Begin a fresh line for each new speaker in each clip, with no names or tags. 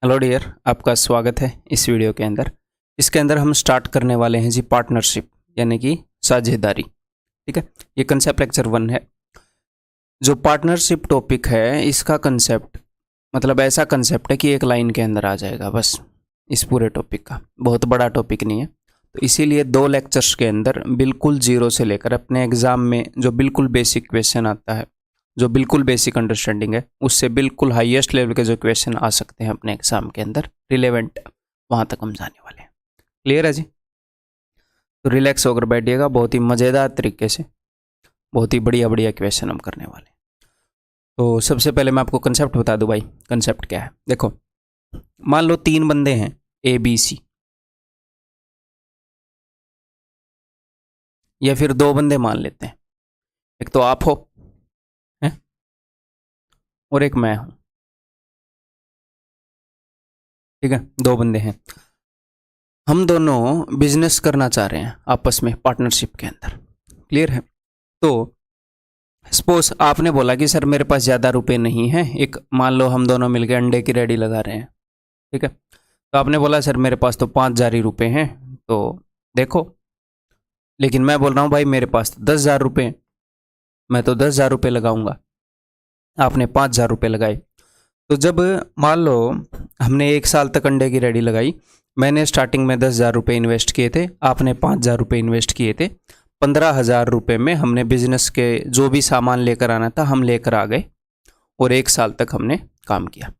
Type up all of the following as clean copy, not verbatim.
Hello dear, आपका स्वागत है इस वीडियो के अंदर। इसके अंदर हम स्टार्ट करने वाले हैं जी पार्टनरशिप यानी कि साझेदारी। ठीक है, ये कंसेप्ट लेक्चर 1 है। जो पार्टनरशिप टॉपिक है इसका कंसेप्ट मतलब ऐसा कंसेप्ट है कि एक लाइन के अंदर आ जाएगा बस इस पूरे टॉपिक का। बहुत बड़ा टॉपिक नहीं है, तो इसीलिए 2 लेक्चर्स के अंदर बिल्कुल जीरो से लेकर अपने एग्ज़ाम में जो बिल्कुल बेसिक क्वेश्चन आता है, जो बिल्कुल बेसिक अंडरस्टैंडिंग है, उससे बिल्कुल हाईएस्ट लेवल के जो क्वेश्चन आ सकते हैं अपने एग्जाम के अंदर रिलेवेंट, वहाँ तक हम जाने वाले हैं। क्लियर है जी? तो रिलैक्स होकर बैठिएगा, बहुत ही मज़ेदार तरीके से बहुत ही बढ़िया बढ़िया क्वेश्चन हम करने वाले हैं। तो सबसे पहले मैं आपको कंसेप्ट बता दूं भाई, कंसेप्ट क्या है। देखो, मान लो 3 बंदे हैं ए बी सी, या फिर 2 बंदे मान लेते हैं। एक तो आप हो हैं और एक मैं हूं। ठीक है, 2 बंदे हैं, हम दोनों बिजनेस करना चाह रहे हैं आपस में पार्टनरशिप के अंदर। क्लियर है? तो सपोज आपने बोला कि सर मेरे पास ज़्यादा रुपए नहीं है, एक मान लो हम दोनों मिलकर अंडे की रेडी लगा रहे हैं। ठीक है, तो आपने बोला सर मेरे पास तो 5,000 ही रुपये हैं, तो देखो। लेकिन मैं बोल रहा हूँ भाई मेरे पास तो 10,000 रुपये, मैं तो 10,000 रुपये लगाऊंगा। आपने 5,000 रुपये लगाए। तो जब मान लो हमने 1 साल तक अंडे की रेडी लगाई, मैंने स्टार्टिंग में 10,000 रुपये इन्वेस्ट किए थे, आपने 5,000 रुपये इन्वेस्ट किए थे। 15,000 रुपये में हमने बिजनेस के जो भी सामान लेकर आना था हम लेकर आ गए और 1 साल तक हमने काम किया।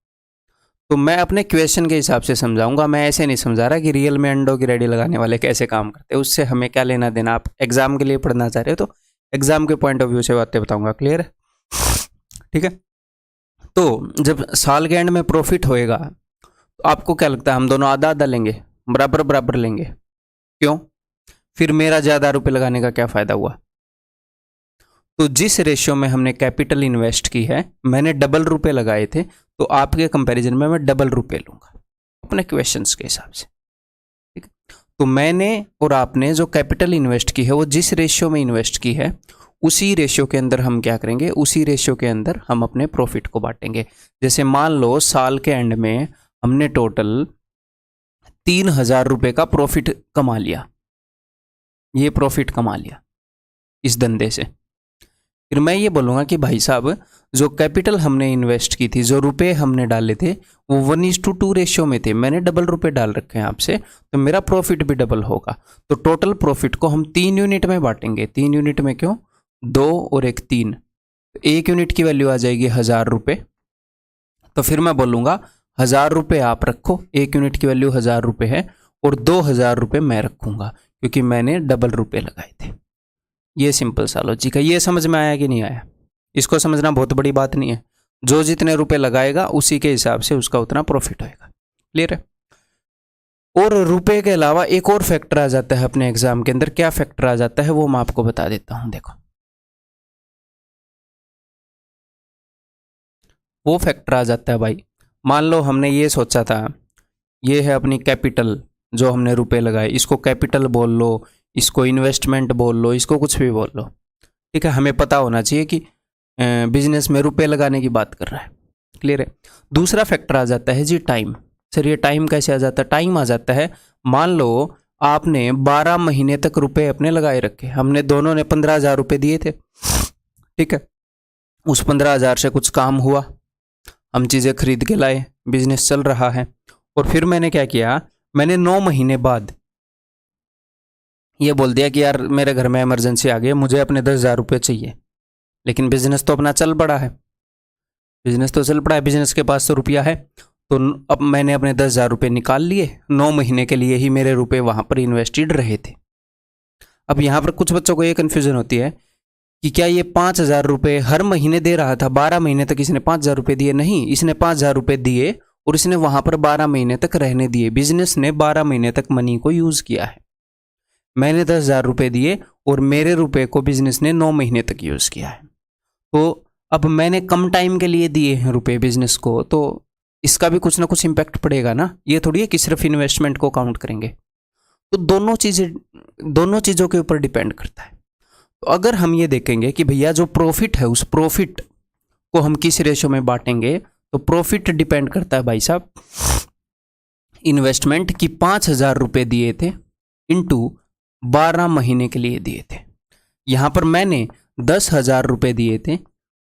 तो मैं अपने क्वेश्चन के हिसाब से समझाऊंगा, मैं ऐसे नहीं समझा रहा कि रियल में अंडों की रेडी लगाने वाले कैसे काम करते हैं, उससे हमें क्या लेना देना। आप एग्जाम के लिए पढ़ना चाह रहे हो तो एग्जाम के पॉइंट ऑफ व्यू से बातें बताऊंगा। क्लियर है? ठीक है, तो जब साल के एंड में प्रॉफिट होएगा तो आपको क्या लगता है हम दोनों आधा आधा लेंगे, बराबर बराबर लेंगे? क्यों? फिर मेरा ज़्यादा रुपए लगाने का क्या फ़ायदा हुआ? तो जिस रेशियो में हमने कैपिटल इन्वेस्ट की है, मैंने डबल रुपए लगाए थे, तो आपके कंपैरिजन में मैं डबल रुपए लूँगा अपने क्वेश्चंस के हिसाब से। ठीक है, तो मैंने और आपने जो कैपिटल इन्वेस्ट की है वो जिस रेशियो में इन्वेस्ट की है, उसी रेशियो के अंदर हम क्या करेंगे, उसी रेशियो के अंदर हम अपने प्रॉफिट को बांटेंगे। जैसे मान लो साल के एंड में हमने टोटल 3,000 रुपये का प्रॉफिट कमा लिया, ये प्रॉफिट कमा लिया इस धंधे से। फिर मैं ये बोलूँगा कि भाई साहब जो कैपिटल हमने इन्वेस्ट की थी, जो रुपए हमने डाले थे वो 1:2 रेशियो में थे, मैंने डबल रुपए डाल रखे हैं आपसे, तो मेरा प्रॉफिट भी डबल होगा। तो टोटल प्रॉफिट को हम 3 यूनिट में बांटेंगे। 3 यूनिट में क्यों? 2 और 1 3, 1 यूनिट की वैल्यू आ जाएगी 1,000 रुपये। तो फिर मैं बोलूँगा 1,000 रुपये आप रखो, 1 यूनिट की वैल्यू 1,000 रुपये है, और 2,000 रुपये मैं रखूँगा क्योंकि मैंने डबल रुपये लगाए थे। ये सिंपल सा लॉजिक है। ये समझ में आया कि नहीं आया? इसको समझना बहुत बड़ी बात नहीं है, जो जितने रुपए लगाएगा उसी के हिसाब से उसका उतना प्रॉफिट होएगा। क्लियर है? और रुपए के अलावा एक और फैक्टर आ जाता है अपने एग्जाम के अंदर। क्या फैक्टर आ जाता है वो मैं आपको बता देता हूं। देखो, वो फैक्टर आ जाता है भाई, मान लो हमने ये सोचा था, ये है अपनी कैपिटल, जो हमने रुपए लगाए, इसको कैपिटल बोल लो, इसको इन्वेस्टमेंट बोल लो, इसको कुछ भी बोल लो। ठीक है, हमें पता होना चाहिए कि बिजनेस में रुपए लगाने की बात कर रहा है। क्लियर है? दूसरा फैक्टर आ जाता है जी टाइम। सर ये टाइम कैसे आ जाता है? टाइम आ जाता है, मान लो आपने 12 महीने तक रुपए अपने लगाए रखे, हमने दोनों ने 15,000 रुपये दिए थे। ठीक है, उस 15,000 से कुछ काम हुआ, हम चीज़ें खरीद के लाए, बिजनेस चल रहा है। और फिर मैंने क्या किया, मैंने 9 महीने बाद ये बोल दिया कि यार मेरे घर में इमरजेंसी आ गई, मुझे अपने 10,000 रुपये चाहिए। लेकिन बिजनेस तो अपना चल पड़ा है, बिजनेस तो चल पड़ा है, बिजनेस के पास तो रुपया है। तो अब मैंने अपने 10,000 रुपये निकाल लिए, 9 महीने के लिए ही मेरे रुपए वहाँ पर इन्वेस्टेड रहे थे। अब यहाँ पर कुछ बच्चों को ये कन्फ्यूजन होती है कि क्या ये 5,000 रुपये हर महीने दे रहा था? 12 महीने तक इसने 5,000 रुपये दिए? नहीं, इसने 5,000 रुपये दिए और इसने वहाँ पर 12 महीने तक रहने दिए। बिजनेस ने 12 महीने तक मनी को यूज़ किया है। मैंने 10,000 रुपये दिए और मेरे रुपए को बिजनेस ने 9 महीने तक यूज़ किया है। तो अब मैंने कम टाइम के लिए दिए हैं रुपए बिजनेस को, तो इसका भी कुछ ना कुछ इम्पैक्ट पड़ेगा ना। ये थोड़ी है कि सिर्फ इन्वेस्टमेंट को काउंट करेंगे। तो दोनों चीज़ों के ऊपर डिपेंड करता है। तो अगर हम ये देखेंगे कि भैया जो प्रॉफिट है उस प्रॉफिट को हम किस रेशो में बांटेंगे, तो प्रॉफिट डिपेंड करता है भाई साहब इन्वेस्टमेंट की 5,000 रुपये दिए थे इंटू 12 महीने के लिए दिए थे। यहाँ पर मैंने 10,000 रुपये दिए थे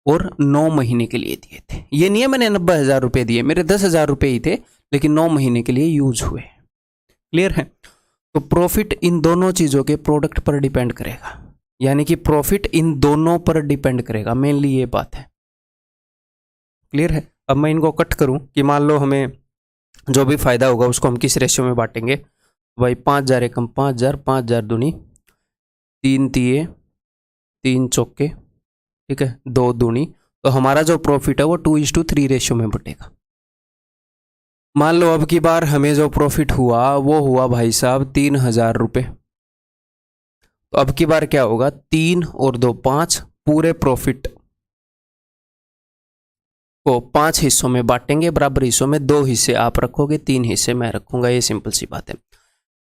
और 9 महीने के लिए दिए थे। ये नहीं है मैंने 90,000 रुपये दिए, मेरे 10,000 रुपये ही थे लेकिन 9 महीने के लिए यूज हुए। क्लियर है? तो प्रॉफिट इन दोनों चीज़ों के प्रोडक्ट पर डिपेंड करेगा, यानी कि प्रॉफिट इन दोनों पर डिपेंड करेगा, मेनली ये बात है। क्लियर है? अब मैं इनको कट करूं कि मान लो हमें जो भी फायदा होगा उसको हम किस रेशियो में बांटेंगे। भाई 5,000 एकम 5,000, 5,000 दूनी 3 तिये 3 चौके, ठीक है, 2 दूनी, तो हमारा जो प्रॉफिट है वो 2:3 रेशियो में बटेगा। मान लो अब की बार हमें जो प्रॉफिट हुआ वो हुआ भाई साहब 3,000 रुपये। तो अब की बार क्या होगा, 3 और 2 5, पूरे प्रॉफिट को 5 हिस्सों में बांटेंगे, बराबर हिस्सों में, 2 हिस्से आप रखोगे, 3 हिस्से मैं रखूंगा। ये सिंपल सी बात है।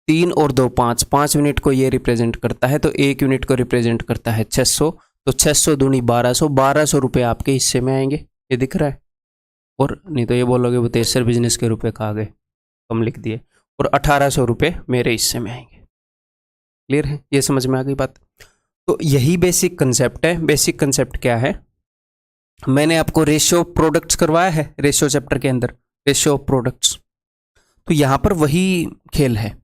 3 और 2 5, 5 यूनिट को ये रिप्रेजेंट करता है, तो 1 यूनिट को रिप्रेजेंट करता है 600, तो 600 दूनी 1200, 1200 रुपये आपके हिस्से में आएंगे। ये दिख रहा है? और नहीं तो ये बोलोगे वो तेसर बिजनेस के रुपए कहाँ गए, कम लिख दिए, और 1800 रुपये मेरे हिस्से में आएंगे। क्लियर है? ये समझ में आ गई बात? तो यही बेसिक कंसेप्ट है। बेसिक कंसेप्ट क्या है, मैंने आपको रेशियो प्रोडक्ट्स करवाया है रेशियो चैप्टर के अंदर, रेशियो प्रोडक्ट्स, तो यहां पर वही खेल है।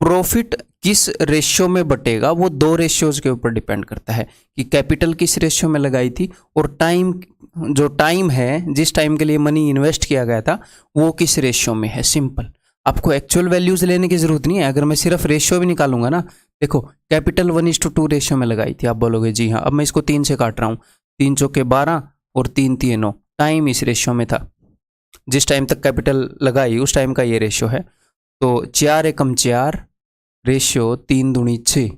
प्रॉफिट किस रेशियो में बटेगा वो 2 रेशियोज के ऊपर डिपेंड करता है कि कैपिटल किस रेशियो में लगाई थी, और टाइम, जो टाइम है, जिस टाइम के लिए मनी इन्वेस्ट किया गया था वो किस रेशियो में है। सिंपल, आपको एक्चुअल वैल्यूज लेने की जरूरत नहीं है। अगर मैं सिर्फ रेशियो भी निकालूंगा ना, देखो कैपिटल 1:2 रेशियो में लगाई थी, आप बोलोगे जी हाँ। अब मैं इसको 3 से काट रहा हूँ, 3 चौके 12 और 3 तिये 9, टाइम इस रेशियो में था, जिस टाइम तक कैपिटल लगाई उस टाइम का ये रेशियो है। तो 4 एकम 4 रेशियो 3 दूनी 6,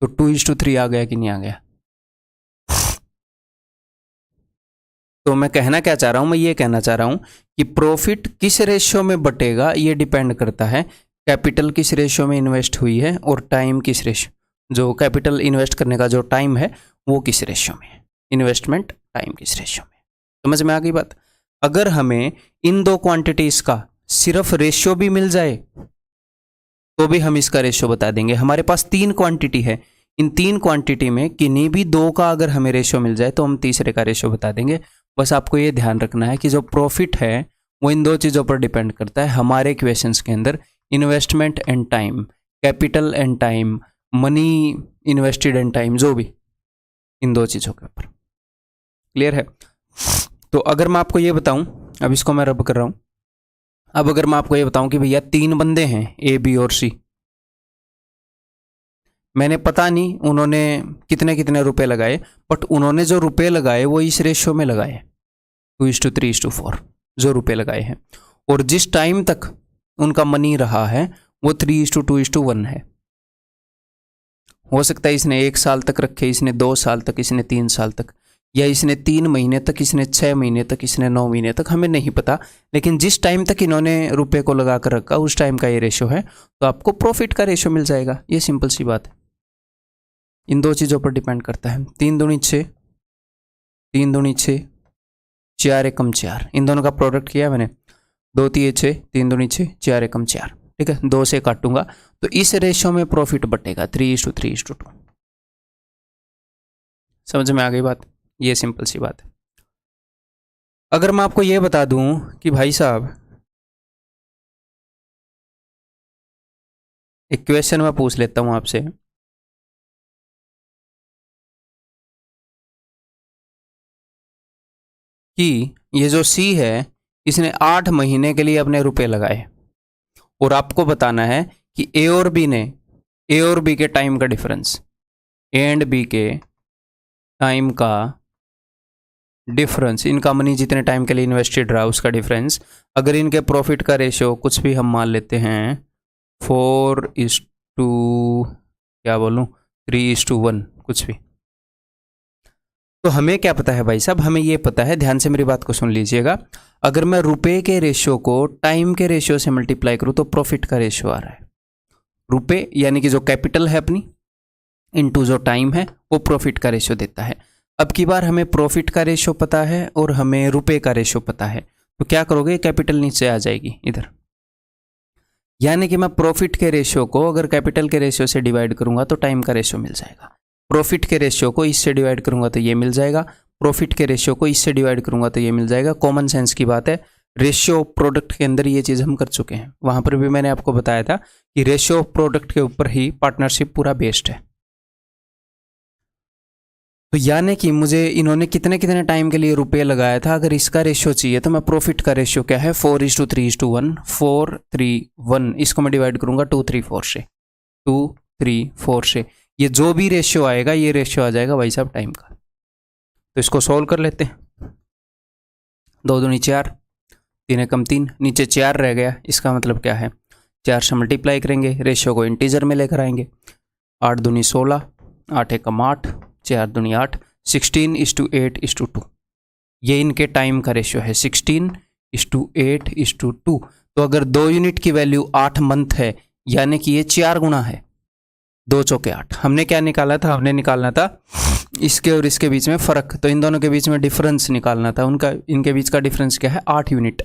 तो 2:3 आ गया कि नहीं आ गया? तो मैं कहना क्या चाह रहा हूं, मैं ये कहना चाह रहा हूं कि प्रॉफिट किस रेशियो में बटेगा ये डिपेंड करता है कैपिटल किस रेशियो में इन्वेस्ट हुई है, और टाइम किस रेशियो, जो कैपिटल इन्वेस्ट करने का जो टाइम है वो किस रेशियो में है, इन्वेस्टमेंट टाइम किस रेशियो में। समझ में आ गई बात? अगर हमें इन 2 क्वांटिटीज का सिर्फ रेशियो भी मिल जाए तो भी हम इसका रेशियो बता देंगे। हमारे पास 3 क्वांटिटी है, इन 3 क्वांटिटी में किन्हीं भी 2 का अगर हमें रेशियो मिल जाए तो हम तीसरे का रेशियो बता देंगे। बस आपको ये ध्यान रखना है कि जो प्रॉफिट है वो इन 2 चीज़ों पर डिपेंड करता है हमारे क्वेश्चंस के अंदर, investment and time, capital and time, money invested and time, जो भी, इन 2 चीज़ों के ऊपर। क्लियर है? तो अगर मैं आपको ये बताऊं, अब इसको मैं रब कर रहा हूं, अब अगर मैं आपको ये बताऊं कि भैया 3 बंदे हैं ए, बी और सी, मैंने पता नहीं उन्होंने कितने कितने रुपए लगाए, बट उन्होंने जो रुपए लगाए वो इस रेशियो में लगाए, 2:3:4 जो रुपए लगाए हैं, और जिस टाइम तक उनका मनी रहा है वो 3:2:1 है। हो सकता है इसने 1 साल तक रखे, इसने 2 साल तक, इसने 3 साल तक, या इसने 3 महीने तक, इसने 6 महीने तक, इसने 9 महीने तक, हमें नहीं पता। लेकिन जिस टाइम तक इन्होंने रुपए को लगा कर रखा उस टाइम का ये रेशियो है, तो आपको प्रॉफिट का रेशियो मिल जाएगा। ये सिंपल सी बात है, इन 2 चीज़ों पर डिपेंड करता है। 3 दूनी 6, 3 दूनी 6, 4 एकम 4, इन दोनों का प्रोडक्ट किया मैंने, 2 तिये 6, 3 दूनी 6, 4 एकम 4, ठीक है, 2 से काटूंगा तो इस रेशियो में प्रॉफिट बटेगा 3:3:2। समझ में आ गई बात? ये सिंपल सी बात है। अगर मैं आपको ये बता दूं कि भाई साहब एक क्वेश्चन मैं पूछ लेता हूं आपसे कि ये जो सी है इसने 8 महीने के लिए अपने रुपए लगाए, और आपको बताना है कि ए और बी ने, ए और बी के टाइम का डिफरेंस, ए एंड बी के टाइम का डिफरेंस, इनका मनी जितने टाइम के लिए इन्वेस्टेड रहा उसका डिफरेंस, अगर इनके प्रॉफिट का रेशियो कुछ भी हम मान लेते हैं 4:, क्या बोलूं, 3:1, कुछ भी, तो हमें क्या पता है भाई साहब, हमें ये पता है, ध्यान से मेरी बात को सुन लीजिएगा, अगर मैं रुपए के रेशियो को टाइम के रेशियो से मल्टीप्लाई करूं तो प्रॉफिट का रेशियो आ रहा है। रुपए यानी कि जो कैपिटल है अपनी इनटू जो टाइम है वो प्रॉफिट का रेशियो देता है। अब की बार हमें प्रॉफिट का रेशियो पता है और हमें रुपए का रेशियो पता है, तो क्या करोगे, कैपिटल नीचे आ जाएगी इधर। यानी कि मैं प्रॉफिट के रेशियो को अगर कैपिटल के रेशियो से डिवाइड करूंगा तो टाइम का रेशियो मिल जाएगा। प्रॉफिट के रेशियो को इससे डिवाइड करूंगा तो ये मिल जाएगा। प्रॉफिट के रेशियो को इससे डिवाइड करूंगा तो ये मिल जाएगा। कॉमन सेंस की बात है। रेशियो ऑफ प्रोडक्ट के अंदर ये चीज़ हम कर चुके हैं। वहां पर भी मैंने आपको बताया था कि रेशियो ऑफ प्रोडक्ट के ऊपर ही पार्टनरशिप पूरा बेस्ड है। तो यानी कि मुझे इन्होंने कितने कितने टाइम के लिए रुपए लगाया था, अगर इसका रेशियो चाहिए तो मैं प्रॉफिट का रेशियो क्या है 4:3:1, 4:3:1, इसको मैं डिवाइड करूंगा 2:3:4 से, 2:3:4 से। ये जो भी रेशियो आएगा ये रेशियो आ जाएगा भाई साहब टाइम का। तो इसको सॉल्व कर लेते हैं। 2 दूनी 4, 3 एकम 3, नीचे 4 रह गया। इसका मतलब क्या है, 4 से मल्टीप्लाई करेंगे, रेशियो को इंटीजर में लेकर आएंगे। 8 दूनी 16, 8 एकम 8, 4 दूनी 8, 16:8:2। ये इनके टाइम का रेशियो है 16:8:2। तो अगर 2 यूनिट की वैल्यू 8 मंथ है, यानी कि ये 4 गुना है। 2 चौके 8। हमने क्या निकाला था, हमने निकालना था इसके और इसके बीच में फ़र्क। तो इन दोनों के बीच में डिफरेंस निकालना था। उनका इनके बीच का डिफरेंस क्या है, 8 यूनिट।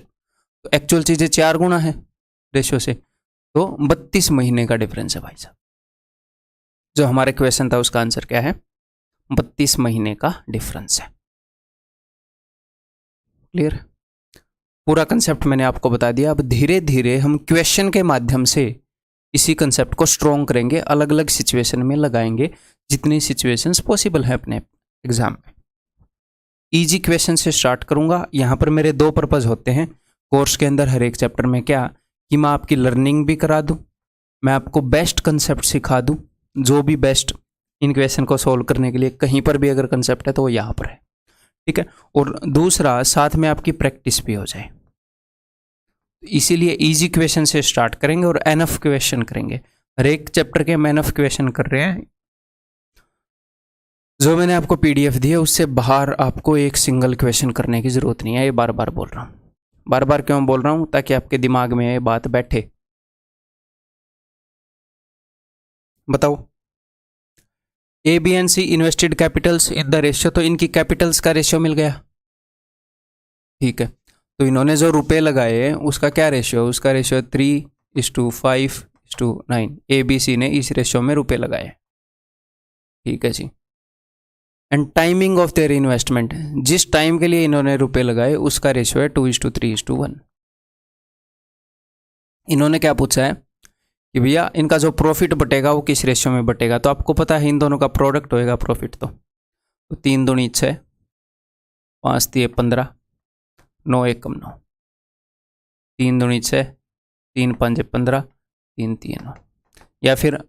तो एक्चुअल चीज़ें 4 गुना है रेशियो से, तो 32 महीने का डिफरेंस है भाई साहब। जो हमारे क्वेश्चन था उसका आंसर क्या है, 32 महीने का डिफरेंस है। क्लियर? पूरा कंसेप्ट मैंने आपको बता दिया। अब धीरे धीरे हम क्वेश्चन के माध्यम से इसी कंसेप्ट को स्ट्रॉन्ग करेंगे, अलग अलग सिचुएशन में लगाएंगे, जितनी सिचुएशंस पॉसिबल है अपने एग्जाम में। इजी क्वेश्चन से स्टार्ट करूंगा। यहाँ पर मेरे 2 पर्पस होते हैं कोर्स के अंदर, हर एक चैप्टर में। क्या कि मैं आपकी लर्निंग भी करा दूं, मैं आपको बेस्ट कंसेप्ट सिखा दूं, जो भी बेस्ट इन क्वेश्चन को सॉल्व करने के लिए कहीं पर भी अगर कंसेप्ट है तो वो यहाँ पर है। ठीक है? और दूसरा, साथ में आपकी प्रैक्टिस भी हो जाए। इसीलिए इजी क्वेश्चन से स्टार्ट करेंगे और एनफ क्वेश्चन करेंगे। हर एक चैप्टर के हम एनफ क्वेश्चन कर रहे हैं। जो मैंने आपको पीडीएफ दी है उससे बाहर आपको एक सिंगल क्वेश्चन करने की जरूरत नहीं है। ये बार बार बोल रहा हूँ। बार बार क्यों बोल रहा हूँ, ताकि आपके दिमाग में ये बात बैठे। बताओ, A B and C invested capitals in the ratio. तो इनकी कैपिटल्स का रेशियो मिल गया। ठीक है, तो इन्होंने जो रुपए लगाए उसका क्या रेशियो, उसका रेशियो 3:5:9। ए बी सी ने इस रेशियो में रुपए लगाए। ठीक है जी। And timing of their investment, जिस टाइम के लिए इन्होंने रुपए लगाए उसका रेशियो है 2:3:1। इन्होंने क्या पूछा है कि भैया इनका जो प्रॉफिट बटेगा वो किस रेशियो में बटेगा। तो आपको पता है इन दोनों का प्रोडक्ट होएगा प्रॉफिट। तो 3 दूनी 6, 5 तिये 15, 9 एकम 9, 3 दूनी 6, 3 पंजे 15, 3 तिये 9। या फिर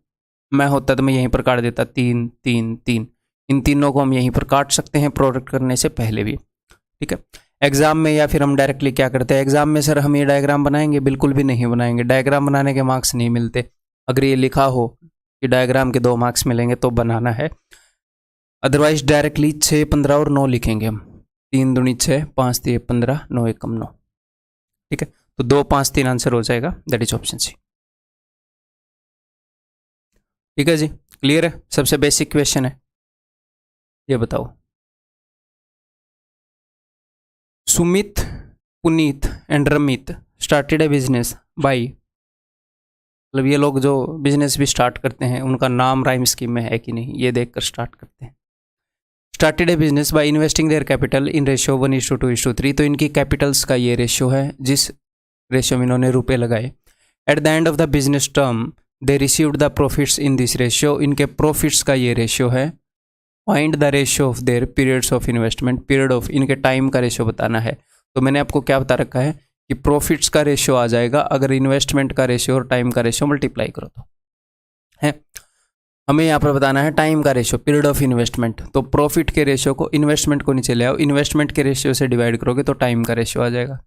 मैं होता तो मैं यहीं पर काट देता 3 3 3। इन तीनों को हम यहीं पर काट सकते हैं प्रोडक्ट करने से पहले भी। ठीक है? एग्जाम में या फिर हम डायरेक्टली क्या करते हैं, एग्जाम में सर हम ये डायग्राम बनाएंगे, बिल्कुल भी नहीं बनाएंगे। डायग्राम बनाने के मार्क्स नहीं मिलते। अगर ये लिखा हो कि डायग्राम के 2 मार्क्स मिलेंगे तो बनाना है, अदरवाइज डायरेक्टली 6, 15 और 9 लिखेंगे हम। 3 दूनी 6, 5 तिये 15, 9 एकम 9। ठीक है? तो 2, 5, 3 आंसर हो जाएगा। That is option C. ठीक है जी, क्लियर है? सबसे बेसिक क्वेश्चन है। ये बताओ, Sumit, Puneet and Ramit started a business by, मतलब ये लोग जो बिजनेस भी स्टार्ट करते हैं उनका नाम राइम स्कीम में है कि नहीं, ये देखकर स्टार्ट करते हैं। Started a business by investing their capital in ratio 1:2:3। तो इनकी कैपिटल्स का ये रेशियो है जिस रेशियो में इन्होंने रुपए लगाए। Eight the end of the business term they received the profits in this ratio. इनके प्रॉफिट्स का ये रेशियो है। Find the ratio of their periods of investment. Period of इनके टाइम का रेशियो बताना है। तो मैंने आपको क्या बता रखा है कि प्रॉफिट्स का रेशियो आ जाएगा अगर इन्वेस्टमेंट का रेशियो और टाइम का रेशियो मल्टीप्लाई करो तो है। हमें यहाँ पर बताना है टाइम का रेशियो, पीरियड ऑफ इन्वेस्टमेंट। तो प्रॉफिट के रेशियो को इन्वेस्टमेंट को नीचे ले आओ, इन्वेस्टमेंट के रेशियो से डिवाइड करोगे तो टाइम का रेशियो आ जाएगा।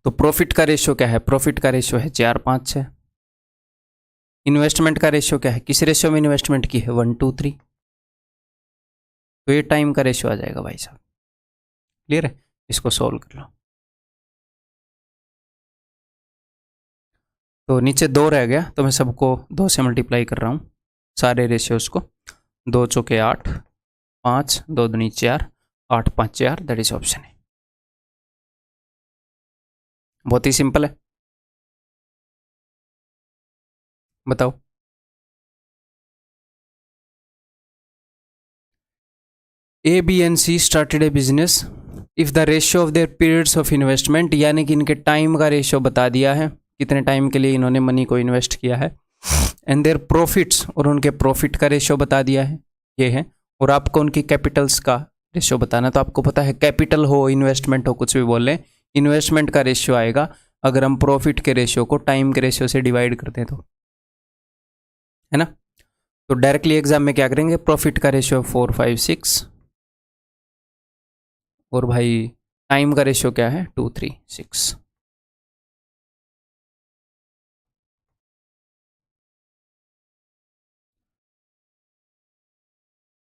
तो प्रॉफिट का रेशियो क्या है, प्रॉफिट का रेशियो है 4:5:6। इन्वेस्टमेंट का रेशियो क्या है, किस रेशियो में इन्वेस्टमेंट की है 1:3। तो ये टाइम का रेशियो आ जाएगा भाई साहब। क्लियर है? इसको सॉल्व कर लो। तो नीचे 2 रह गया तो मैं सबको 2 से मल्टीप्लाई कर रहा हूँ सारे रेशियोज को। 2 चौके 8, 5, 2 दूनी 4, 8 5 4। दैट इज ऑप्शन है। बहुत ही सिंपल है, बताओ। A B and C started a business if the ratio of their periods of investment, यानी कि इनके टाइम का रेशियो बता दिया है, कितने टाइम के लिए इन्होंने मनी को इन्वेस्ट किया है, एंड देयर प्रॉफिट्स, और उनके प्रॉफिट का रेशियो बता दिया है, ये है। और आपको उनकी कैपिटल्स का रेशियो बताना, तो आपको पता है कैपिटल हो इन्वेस्टमेंट हो कुछ भी बोल लें, इन्वेस्टमेंट का रेशियो आएगा अगर हम प्रॉफिट के रेशियो को टाइम के रेशियो से डिवाइड करते हैं तो, है ना। तो डायरेक्टली एग्जाम में क्या करेंगे, प्रॉफिट का रेशियो 4, 5, 6, और भाई टाइम का रेशियो क्या है 2, 3, 6।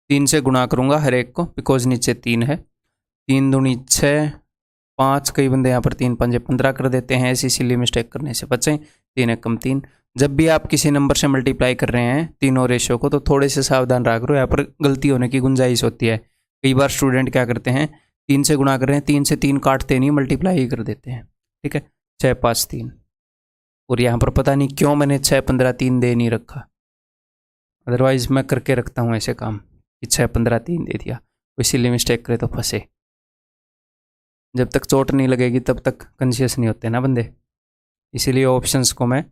तीन से गुणा करूंगा हर एक को, बिकॉज नीचे 3 है, 3 दूनी 6, 5, कई बंदे यहाँ पर 3 पंजे 15 कर देते हैं, ऐसी सिली मिस्टेक करने से बचें। 3 एक कम 3, जब भी आप किसी नंबर से मल्टीप्लाई कर रहे हैं तीनों रेशियो को, तो थोड़े से सावधान रहा करो, यहाँ पर गलती होने की गुंजाइश होती है। कई बार स्टूडेंट क्या करते हैं, 3 से गुणा कर रहे हैं, 3 से 3 काटते नहीं, मल्टीप्लाई ही कर देते हैं, ठीक है। 6, 5, 3, और यहाँ पर पता नहीं क्यों मैंने 6, 15, 3 दे नहीं रखा, अदरवाइज मैं करके रखता हूँ ऐसे काम कि 6, 15, 3 दे दिया, कोई सिली मिस्टेक करे तो फंसे। जब तक चोट नहीं लगेगी तब तक कॉन्शियस नहीं होते ना बंदे, इसीलिए ऑप्शंस को मैं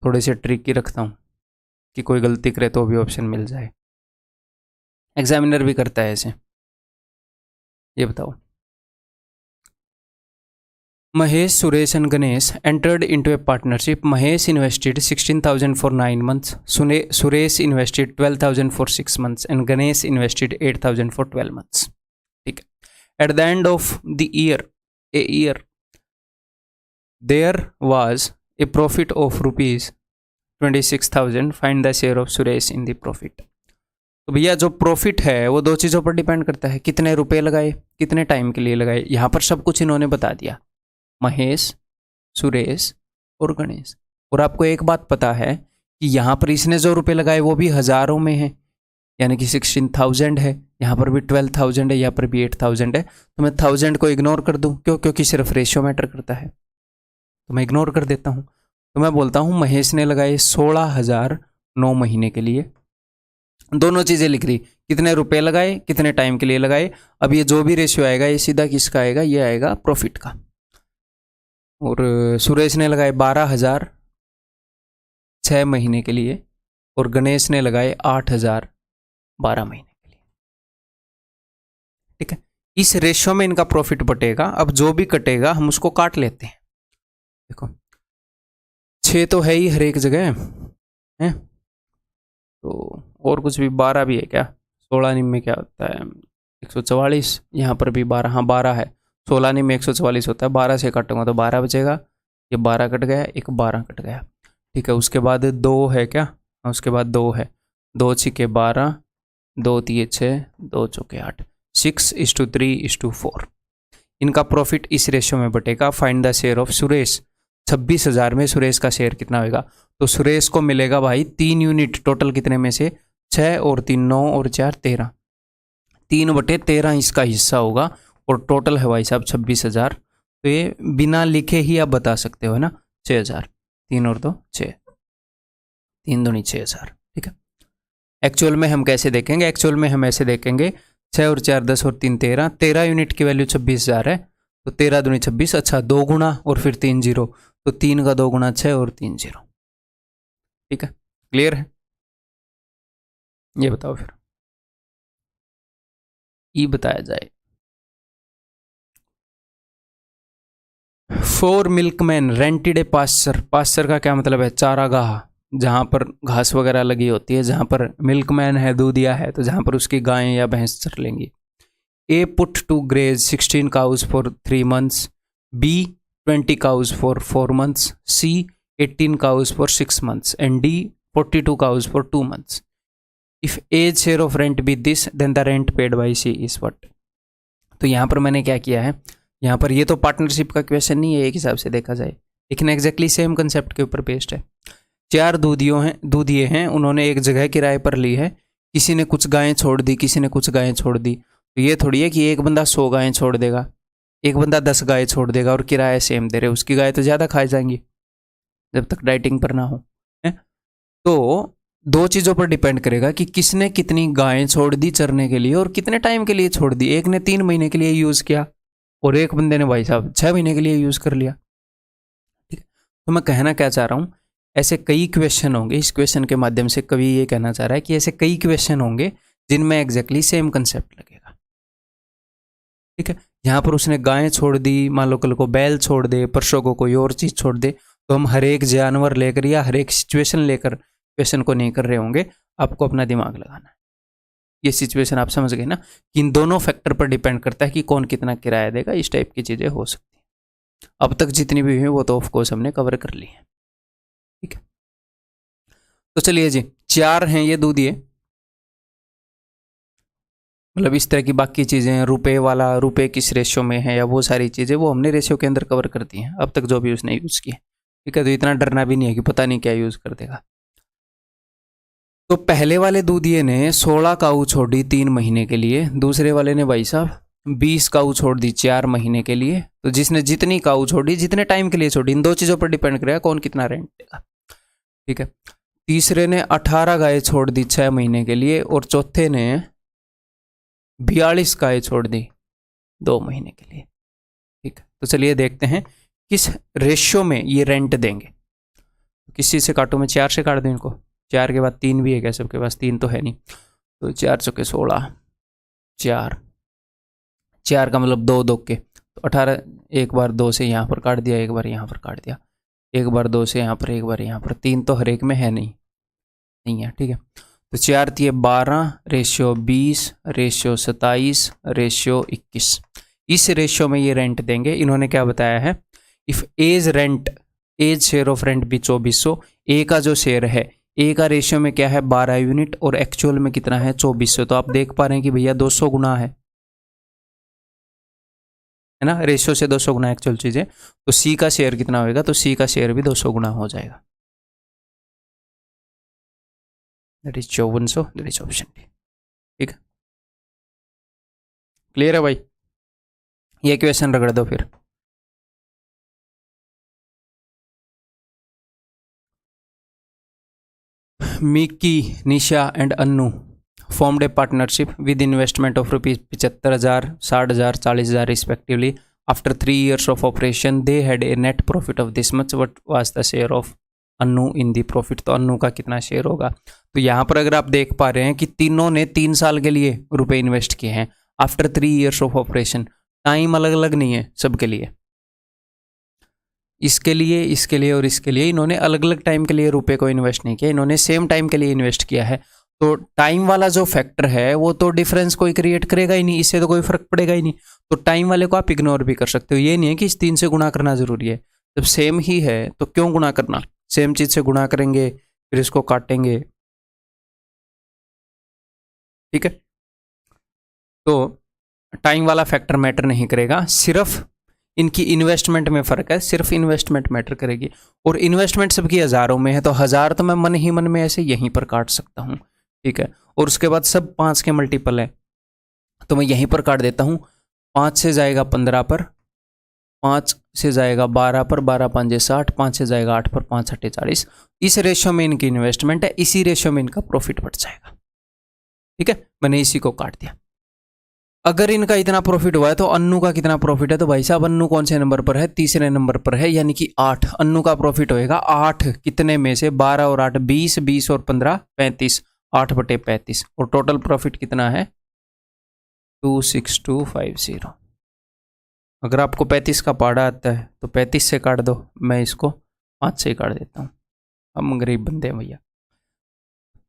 थोड़े से ट्रिकी रखता हूँ कि कोई गलती करे तो भी ऑप्शन मिल जाए। एग्जामिनर भी करता है ऐसे। ये बताओ, Mahesh, Suresh and Ganesh entered into a partnership. Mahesh invested 16,000 for 9 months, Suresh invested 12,000 for 6 months and Ganesh invested 8,000 for 12 months, ठीक है। At the end of the year, there was a profit of rupees 26,000. Find the share of Suresh in the profit. तो भैया जो profit है वो दो चीज़ों पर डिपेंड करता है, कितने रुपए लगाए, कितने टाइम के लिए लगाए। यहाँ पर सब कुछ इन्होंने बता दिया, महेश, सुरेश और गणेश। और आपको एक बात पता है कि यहाँ पर इसने जो रुपए लगाए वो भी हज़ारों में है, यानी कि 16,000 है, यहाँ पर भी 12,000 है, यहाँ पर भी 8,000 है। तो मैं 1000 को इग्नोर कर दूँ, क्यों? क्योंकि सिर्फ रेशियो मैटर करता है, तो मैं इग्नोर कर देता हूँ। तो मैं बोलता हूँ महेश ने लगाए 16,000 9 महीने के लिए। दोनों चीज़ें लिख रही, कितने रुपए लगाए, कितने टाइम के लिए लगाए। अब ये जो भी रेशियो आएगा ये सीधा किसका आएगा, ये आएगा प्रॉफिट का। और सुरेश ने लगाए 12,000 6 महीने के लिए, और गणेश ने लगाए 8,000 12 महीने के लिए, ठीक है। इस रेशियो में इनका प्रॉफिट बटेगा। अब जो भी कटेगा हम उसको काट लेते हैं। देखो 6 तो है ही हर एक जगह है, तो और कुछ भी 12 भी है क्या, 16 निम क्या होता है 144, यहाँ पर भी 12, हाँ 12 है, 16 निम 144 होता है, 12 से काटूंगा तो 12 बचेगा, ये 12 कट गया, एक 12 कट गया, ठीक है। उसके बाद 2 है क्या, उसके बाद 2 है, 2 छिके 12, 2 तिये 6, 2 चौके 8, 6:3:4। इनका प्रॉफिट इस रेशियो में बटेगा। Find the share of Suresh. 26,000 में सुरेश का शेयर कितना होगा, तो सुरेश को मिलेगा भाई 3 यूनिट। टोटल कितने में से 6 और 3 9 और 4 13, 3/13 इसका हिस्सा होगा, और टोटल है भाई साहब 26,000। तो ये बिना लिखे ही आप बता सकते हो, है ना, 6,000, 3 और 2 6, 3 दूनी 6,000, ठीक है। एक्चुअल में हम कैसे देखेंगे, एक्चुअल में हम ऐसे देखेंगे 6 और 4 10 और 3 13, 13 यूनिट की वैल्यू 26,000 है, तो 13 दूनी 26, अच्छा 2 गुना और फिर 3 0, तो 3 का 2 गुना 6 और 3 0, ठीक है। क्लियर है, ये बताओ फिर, ई बताया जाए। 4 मिल्कमैन रेंटेड ए पास्चर। पास्चर का क्या मतलब है, चारागाह, जहाँ पर घास वगैरह लगी होती है, जहाँ पर मिल्कमैन है, दूधिया है, तो जहाँ पर उसकी गायें या भैंस चर लेंगी। A put to graze 16 cows for 3 months, B 20 cows for 4 months, C 18 cows for 6 months and D 42 cows for 2 months। If A's share of rent be this then the rent paid by C is what. तो यहाँ पर मैंने क्या किया है, यहाँ पर ये तो पार्टनरशिप का क्वेश्चन नहीं है एक हिसाब से देखा जाए, लेकिन एग्जैक्टली सेम कंसेप्ट के ऊपर बेस्ड है। 4 दूधिये हैं, उन्होंने एक जगह किराए पर ली है, किसी ने कुछ गायें छोड़ दी, किसी ने कुछ गायें छोड़ दी। तो ये थोड़ी है कि एक बंदा 100 गायें छोड़ देगा, एक बंदा 10 गाय छोड़ देगा और किराया सेम दे रहे, उसकी गाय तो ज़्यादा खाई जाएंगी जब तक डाइटिंग पर ना हो, है। तो दो चीज़ों पर डिपेंड करेगा कि किसने कितनी गायें छोड़ दी चरने के लिए और कितने टाइम के लिए छोड़ दी। एक ने 3 महीने के लिए यूज़ किया और एक बंदे ने भाई साहब 6 महीने के लिए यूज़ कर लिया, ठीक है। तो मैं कहना क्या चाह रहा हूँ, ऐसे कई क्वेश्चन होंगे, इस क्वेश्चन के माध्यम से कवि ये कहना चाह रहा है कि ऐसे कई क्वेश्चन होंगे जिनमें एग्जैक्टली सेम कंसेप्ट लगेगा, ठीक है। यहाँ पर उसने गायें छोड़ दी, मान लो कल को बैल छोड़ दे, परसों को कोई और चीज़ छोड़ दे, तो हम हर एक जानवर लेकर या हर एक सिचुएशन लेकर क्वेश्चन को नहीं कर रहे होंगे, आपको अपना दिमाग लगाना है। ये सिचुएशन आप समझ गए ना, कि इन दोनों फैक्टर पर डिपेंड करता है कि कौन कितना किराया देगा, इस टाइप की चीज़ें हो सकती हैं। अब तक जितनी भी हुई वो तो ऑफकोर्स हमने कवर कर ली है, ठीक है। तो चलिए जी, 4 हैं ये दूधिए, मतलब इस तरह की बाकी चीज़ें, रुपए वाला, रुपए किस रेशियो में है या वो सारी चीज़ें वो हमने रेशियो के अंदर कवर कर दी हैं अब तक जो भी उसने यूज़ किया, ठीक है। तो इतना डरना भी नहीं है कि पता नहीं क्या यूज़ कर देगा। तो पहले वाले दूधिए ने 16 काऊ छोड़ी 3 महीने के लिए, दूसरे वाले ने भाई साहब 20 काऊ छोड़ दी 4 महीने के लिए। तो जिसने जितनी काऊ छोड़ी, जितने टाइम के लिए छोड़ी, इन दो चीज़ों पर डिपेंड करेगा कौन कितना रेंट देगा, ठीक है। तीसरे ने 18 गाय छोड़ दी 6 महीने के लिए और चौथे ने 42 गाय छोड़ दी 2 महीने के लिए, ठीक है। तो चलिए देखते हैं किस रेशियो में ये रेंट देंगे। किस चीज़ से काटूँ मैं, 4 से काट दूँ इनको, 4 के बाद 3 भी है क्या सबके पास, 3 तो है नहीं, तो 4 चौके 16, 4 का मतलब 2 2 के, तो 18, एक बार 2 से यहाँ पर काट दिया, एक बार यहाँ पर काट दिया, एक बार 2 से यहाँ पर, एक बार यहाँ पर, 3 तो हर एक में है नहीं, नहीं है, ठीक है। तो 4 थी 12 रेशियो 20 रेशियो 27 रेशियो 21, इस रेशियो में ये रेंट देंगे। इन्होंने क्या बताया है, if as rent, as share of rent भी 2400, ए का जो शेयर है, ए का रेशियो में क्या है 12 यूनिट और एक्चुअल में कितना है 2400, तो आप देख पा रहे हैं कि भैया 200 गुना है ना, रेशियो से 200 गुना एक्चुअल चीज़ है। तो सी का शेयर कितना होगा, तो सी का शेयर भी 200 गुना हो जाएगा, that is 5400, that is option D, ठीक है। क्लियर है भाई, ये क्वेश्चन रगड़ दो फिर। Mickey, Nisha and Annu formed a partnership with investment of rupees 75,000, 60,000, 40,000 respectively. After 3 years of operation, they had a net profit of this much. What was the share of Annu in the profit, तो अन्नू का कितना share होगा। तो यहाँ पर अगर आप देख पा रहे हैं कि तीनों ने 3 साल के लिए रुपए इन्वेस्ट किए हैं, after 3 years of operation, time अलग अलग नहीं है सबके लिए, इसके लिए, इसके लिए और इसके लिए इन्होंने अलग अलग टाइम के लिए रुपए को इन्वेस्ट नहीं किया, इन्होंने सेम टाइम के लिए इन्वेस्ट किया है। तो टाइम वाला जो फैक्टर है वो तो डिफरेंस कोई क्रिएट करेगा ही नहीं, इससे तो कोई फर्क पड़ेगा ही नहीं। तो टाइम वाले को आप इग्नोर भी कर सकते हो, ये नहीं है कि इस 3 से गुणा करना जरूरी है, जब सेम ही है तो क्यों गुणा करना, सेम चीज से गुणा करेंगे फिर इसको काटेंगे, ठीक है। तो टाइम वाला फैक्टर मैटर नहीं करेगा, सिर्फ इनकी इन्वेस्टमेंट में फ़र्क है, सिर्फ इन्वेस्टमेंट मैटर करेगी। और इन्वेस्टमेंट सबकी हज़ारों में है, तो 1000 तो मैं मन ही मन में ऐसे यहीं पर काट सकता हूँ, ठीक है। और उसके बाद सब 5 के मल्टीपल है, तो मैं यहीं पर काट देता हूँ। 5 से जाएगा 15 पर, 5 से जाएगा 12 पर, 12 5 60, 5 से जाएगा 8 पर, 5 8 40। इस रेशियो में इनकी इन्वेस्टमेंट है, इसी रेशियो में इनका प्रॉफिट बढ़ जाएगा, ठीक है। मैंने इसी को काट दिया। अगर इनका इतना प्रॉफिट हुआ है तो अन्नू का कितना प्रॉफिट है, तो भाई साहब अन्नू कौन से नंबर पर है, तीसरे नंबर पर है, यानी कि 8 अन्नू का प्रॉफिट होएगा। 8 कितने में से, 12 और 8 20, 20 और 15 35, 8/35, और टोटल प्रॉफिट कितना है 26250। अगर आपको 35 का पहाड़ा आता है तो 35 से काट दो, मैं इसको 5 से ही काट देता हूँ, हम गरीब बंदे हैं भैया।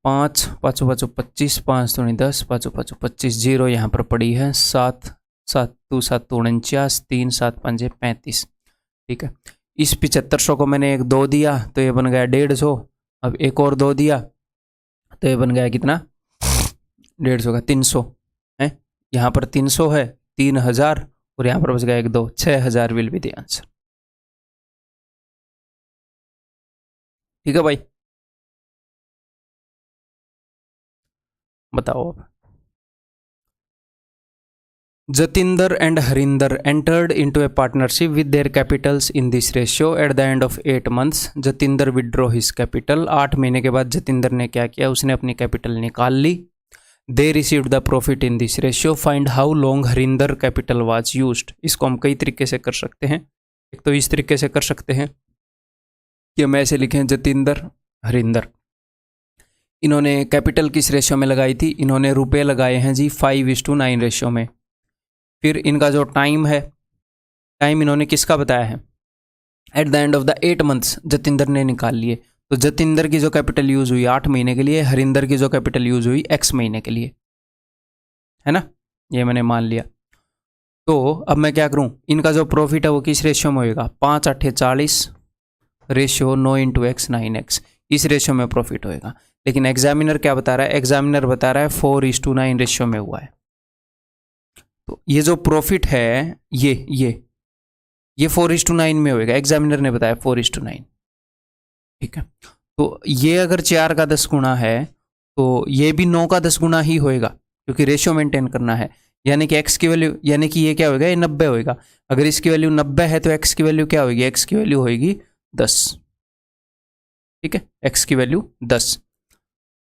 5 5 5 25, 5 दूनी 10, 5 5 25, जीरो यहाँ पर पड़ी है, 7 7 2 7 49, 3 7 5 35, ठीक है। इस 7500 को मैंने एक 2 दिया तो ये बन गया 150, अब एक और 2 दिया तो ये बन गया कितना 150 का 300 है, यहाँ पर 300 है, 3000 और यहाँ पर बच गया एक 2, 6000 विल बी द आंसर, ठीक है भाई। बताओ अब, Jatinder and Harinder entered into a partnership with their capitals in this ratio at the end of 8 months. Jatinder withdraw his capital. 8 महीने के बाद जतिंदर ने क्या किया, उसने अपनी कैपिटल निकाल ली. They received the profit in this ratio. Find how long Harinder capital was used. इसको हम कई तरीके से कर सकते हैं. एक तो इस तरीके से कर सकते हैं कि हम ऐसे लिखें, जतिंदर हरिंदर, इन्होंने कैपिटल किस रेशियो में लगाई थी, इन्होंने रुपए लगाए हैं जी 5:9 रेशियो में. फिर इनका जो टाइम है, टाइम इन्होंने किसका बताया है, at the end of the 8 months Jatinder ने निकाल लिए. तो जतिंदर की जो कैपिटल यूज हुई 8 महीने के लिए, हरिंदर की जो कैपिटल यूज हुई x महीने के लिए, है ना, ये मैंने मान लिया. तो अब मैं क्या करूं, इनका जो प्रॉफिट है वो किस रेशियो में होएगा, 5×8 = 40 रेशियो 9 × x 9x, इस रेशियो में प्रॉफिट होएगा. लेकिन एग्जामिनर क्या बता रहा है, एग्जामिनर बता रहा है 4:9 रेशियो में हुआ है. तो ये जो प्रॉफिट है ये 4:9 में होएगा, एग्जामिनर ने बताया 4:9. ठीक है, तो ये अगर 4 का 10 गुना है तो ये भी 9 का 10 गुना ही होएगा, क्योंकि रेशियो मेंटेन करना है. यानी कि x की वैल्यू, यानी कि ये क्या होएगा, ये 90 होएगा. अगर इसकी वैल्यू 90 है तो x की वैल्यू क्या होगी, x की वैल्यू होएगी 10. ठीक है, x की वैल्यू 10.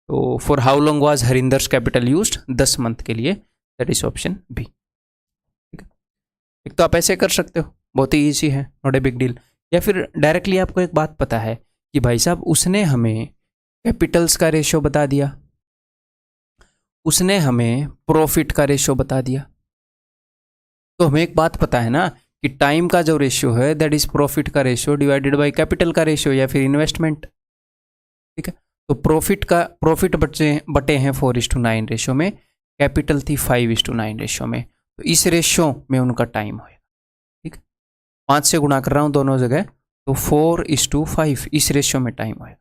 तो for how long was Harinder's capital used, 10 month के लिए. That is option B. ठीक है, एक तो आप ऐसे कर सकते हो, बहुत ही ईजी है, नॉट ए बिग डील. या फिर डायरेक्टली आपको एक बात पता है कि भाई साहब उसने हमें कैपिटल्स का रेशियो बता दिया, उसने हमें प्रॉफिट का रेशियो बता दिया, तो हमें एक बात पता है ना कि टाइम का जो रेशियो है दैट इज प्रॉफिट का रेशियो डिवाइडेड बाय कैपिटल का रेशियो या फिर इन्वेस्टमेंट. ठीक है, तो प्रॉफिट बटे हैं 4:9 रेशियो में, कैपिटल थी 5:9 रेशियो में. तो इस रेशियो में उनका टाइम होगा. ठीक है, 5 से गुणा कर रहा हूं दोनों जगह, तो 4:5 इस रेशियो में टाइम होगा.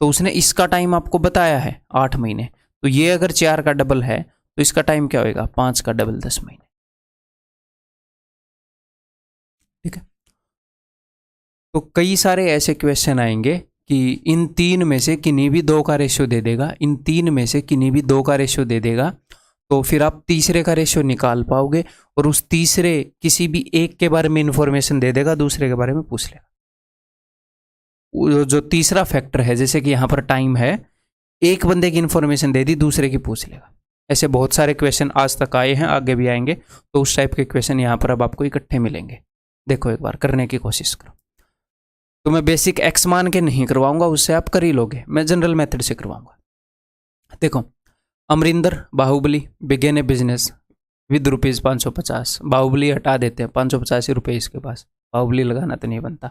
तो उसने इसका टाइम आपको बताया है 8 महीने, तो ये अगर 4 का डबल है तो इसका टाइम क्या होगा, 5 का डबल 10 महीने. ठीक है, तो कई सारे ऐसे क्वेश्चन आएंगे कि इन 3 में से किन्हीं भी 2 का रेशियो दे देगा, इन 3 में से किन्हीं भी 2 का रेशियो दे देगा, तो फिर आप तीसरे का रेशियो निकाल पाओगे, और उस तीसरे किसी भी एक के बारे में इंफॉर्मेशन दे देगा, दूसरे के बारे में पूछ लेगा. जो तीसरा फैक्टर है, जैसे कि यहां पर टाइम है, एक बंदे की इंफॉर्मेशन दे दी, दूसरे की पूछ लेगा. ऐसे बहुत सारे क्वेश्चन आज तक आए हैं, आगे भी आएंगे. तो उस टाइप के क्वेश्चन यहां पर अब आपको इकट्ठे मिलेंगे. देखो, एक बार करने की कोशिश करो. तो मैं बेसिक एक्स मान के नहीं करवाऊंगा, उससे आप कर ही लोगे, मैं जनरल मेथड से करवाऊंगा. देखो, Amarinder Baahubali began a business with ₹550. Baahubali हटा देते हैं, 585 रुपये इसके पास, बाहुबली लगाना तो नहीं बनता.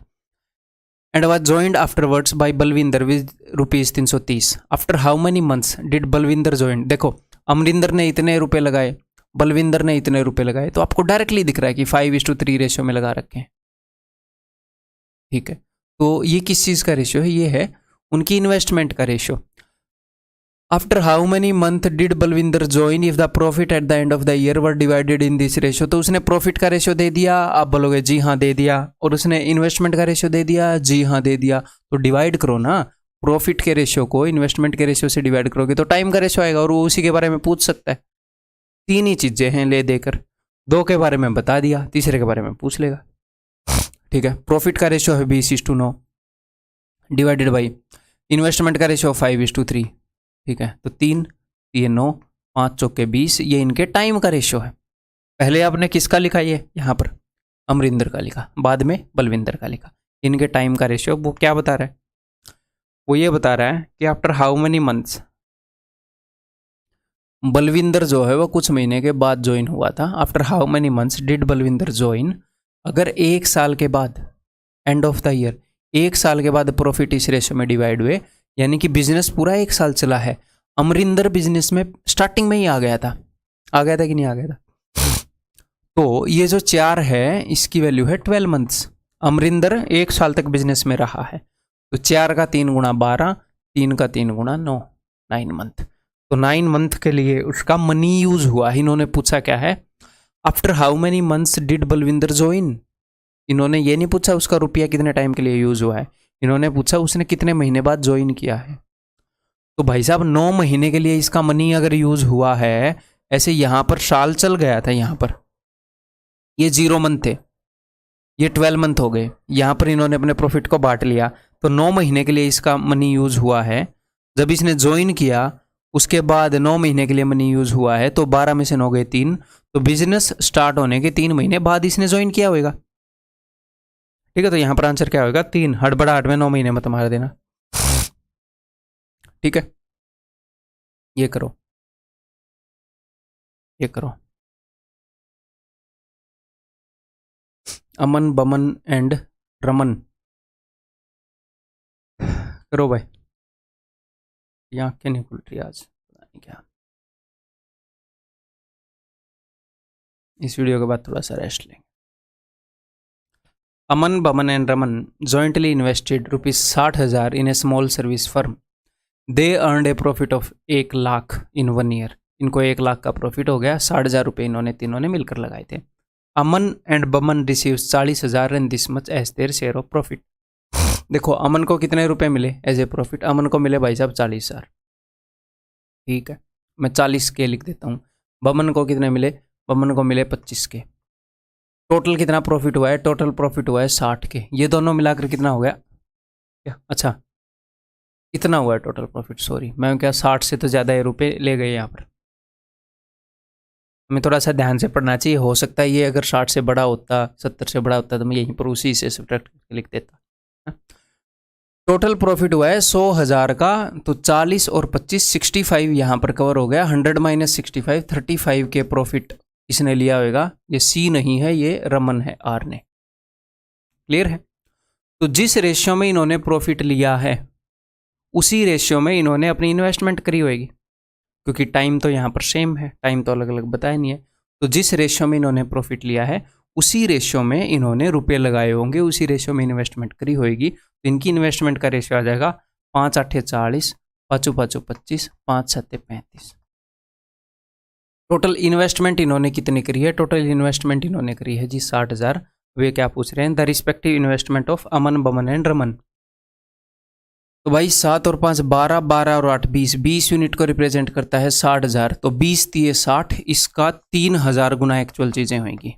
And was joined afterwards by Balwinder with ₹330. After how many months did Balwinder join. देखो, अमरिंदर ने इतने रुपए लगाए, बलविंदर ने इतने रुपए लगाए, तो आपको डायरेक्टली दिख रहा है कि 5:3 रेशियो में लगा रखे हैं. ठीक है, तो ये किस चीज़ का रेशियो है, ये है उनकी इन्वेस्टमेंट का ratio. After how many month did Balwinder join if the profit at the end of the year were divided in this ratio. तो उसने प्रॉफिट का रेशियो दे दिया, आप बोलोगे जी हाँ दे दिया, और उसने इन्वेस्टमेंट का रेशियो दे दिया, जी हाँ दे दिया. तो डिवाइड करो ना, प्रॉफिट के रेशियो को इन्वेस्टमेंट के रेशियो से डिवाइड करोगे तो टाइम का रेशियो आएगा, और वो उसी के बारे में पूछ सकता है. 3 ही चीजें हैं ले देकर, 2 के बारे में बता दिया, तीसरे के बारे में पूछ लेगा. ठीक है, प्रॉफिट का रेशियो है 20:9 डिवाइडेड बाई इन्वेस्टमेंट का रेशियो 5:3. ठीक है, तो 3 ये 9, 5 चौके 20, ये इनके टाइम का रेशियो है. पहले आपने किसका लिखा, ये यहाँ पर अमरिंदर का लिखा, बाद में बलविंदर का लिखा. इनके टाइम का रेशियो वो क्या बता रहा है, वो ये बता रहा है कि after how many months, Balwinder जो है वो कुछ महीने के बाद ज्वाइन हुआ था. After how many months did Balwinder join. अगर 1 साल के बाद, एंड ऑफ द ईयर, 1 साल के बाद प्रॉफिट इस रेशियो में डिवाइड हुए, यानी कि बिजनेस पूरा 1 साल चला है. अमरिंदर बिजनेस में स्टार्टिंग में ही आ गया था कि नहीं आ गया था. तो ये जो 4 है इसकी वैल्यू है 12 मंथ्स. अमरिंदर 1 साल तक बिजनेस में रहा है, तो 4 का 3 गुणा 12, 3 का 3 गुणा 9, 9 मंथ. तो 9 मंथ के लिए उसका मनी यूज हुआ. इन्होंने पूछा क्या है, after how many months did Balwinder join. इन्होंने ये नहीं पूछा उसका रुपया कितने टाइम के लिए यूज हुआ है, इन्होंने पूछा उसने कितने महीने बाद ज्वाइन किया है. तो भाई साहब 9 महीने के लिए इसका मनी अगर यूज हुआ है, ऐसे यहाँ पर साल चल गया था यहाँ पर, ये 0 मंथ थे, ये 12 मंथ हो गए। यहाँ पर इन्होंने अपने प्रॉफिट को बांट लिया, तो 9 महीने के लिए इसका मनी यूज हुआ है। जब इसने ज्वाइन किया उसके बाद 9 महीने के लिए मनी यूज हुआ है, तो 12 में से 9 गए 3, तो बिजनेस स्टार्ट होने के 3 महीने बाद इसने ज्वाइन किया होगा। ठीक है, तो यहाँ पर आंसर क्या होगा? 3। हड़बड़ाहट में 9 महीने मत मार देना। ठीक है, ये करो, ये करो। अमन बमन एंड रमन करो भाई। ये आंखें नहीं खुल रही आज, पता नहीं क्या। इस वीडियो के बाद थोड़ा सा रेस्ट लेंगे। अमन Boman and Raman jointly invested ₹60,000 in a small service firm. They earned a profit of 1 lakh in 1 year. इनको 1 लाख का प्रॉफिट हो गया। 60,000 रुपये इन्होंने तीनों ने मिलकर लगाए थे। Aman and Baman receives 40,000 and this much as their share of profit. देखो अमन को कितने रुपए मिले एज ए प्रॉफिट? अमन को मिले भाई साहब 40,000। ठीक है, मैं 40 के लिख देता हूँ। बमन को कितने मिले? बमन को मिले 25 के। टोटल कितना प्रॉफिट हुआ है? टोटल प्रॉफिट हुआ है 60 के। ये दोनों मिलाकर कितना हो गया? क्या? अच्छा, इतना हुआ है टोटल प्रॉफिट। सॉरी, मैं क्या 60 से तो ज़्यादा ये रुपये ले गए यहाँ पर। हमें थोड़ा सा ध्यान से पढ़ना चाहिए। हो सकता है ये अगर 60 से बड़ा होता, 70 से बड़ा होता, तो मैं यहीं पर उसी से सब्ट्रैक्ट करके लिख देता। टोटल प्रॉफिट हुआ है 100,000 का, तो 40 और 25 65 यहाँ पर कवर हो गया। 100 माइनस 65 35 के प्रॉफिट इसने लिया होगा। ये सी नहीं है, ये रमन है, आर ने। क्लियर है? तो जिस रेशियो में इन्होंने प्रॉफिट लिया है उसी रेशियो में इन्होंने अपनी इन्वेस्टमेंट करी होगी, क्योंकि टाइम तो यहाँ पर सेम है, टाइम तो अलग अलग बताया नहीं है। तो जिस रेशियो में इन्होंने प्रॉफिट लिया है उसी रेशियो में इन्होंने रुपए लगाए होंगे, उसी रेशियो में इन्वेस्टमेंट करी होगी। तो इनकी इन्वेस्टमेंट का रेशियो आ जाएगा 5 8 40, 5 5 25, 5 7 35। टोटल इन्वेस्टमेंट इन्होंने कितनी करी है? टोटल इन्वेस्टमेंट इन्होंने करी है जी 60,000। वे क्या पूछ रहे हैं? The respective investment of Aman Boman and Raman. तो भाई 7 और 5 12, 12 और 8 20, 20 यूनिट को रिप्रेजेंट करता है 60,000। तो 20 दिए 60, इसका 3,000 गुना एक्चुअल चीजें होंगी।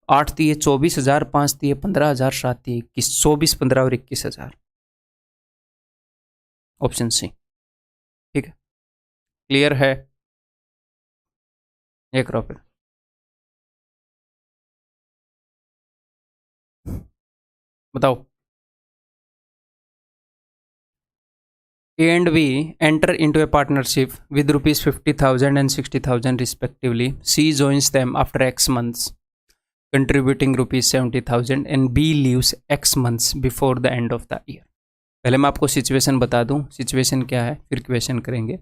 8 दिए 24,000, 5 दिए 15,000, 7 दिए 21, 24 15 और 21,000। Option C. ठीक है, क्लियर है? एक करो फिर। बताओ। A and B enter into a partnership with ₹50,000 and 60,000 respectively. C joins them after X months, contributing ₹70,000, and B leaves X months before the end of the year. पहले मैं आपको सिचुएशन बता दूं, सिचुएशन क्या है, फिर क्वेश्चन करेंगे।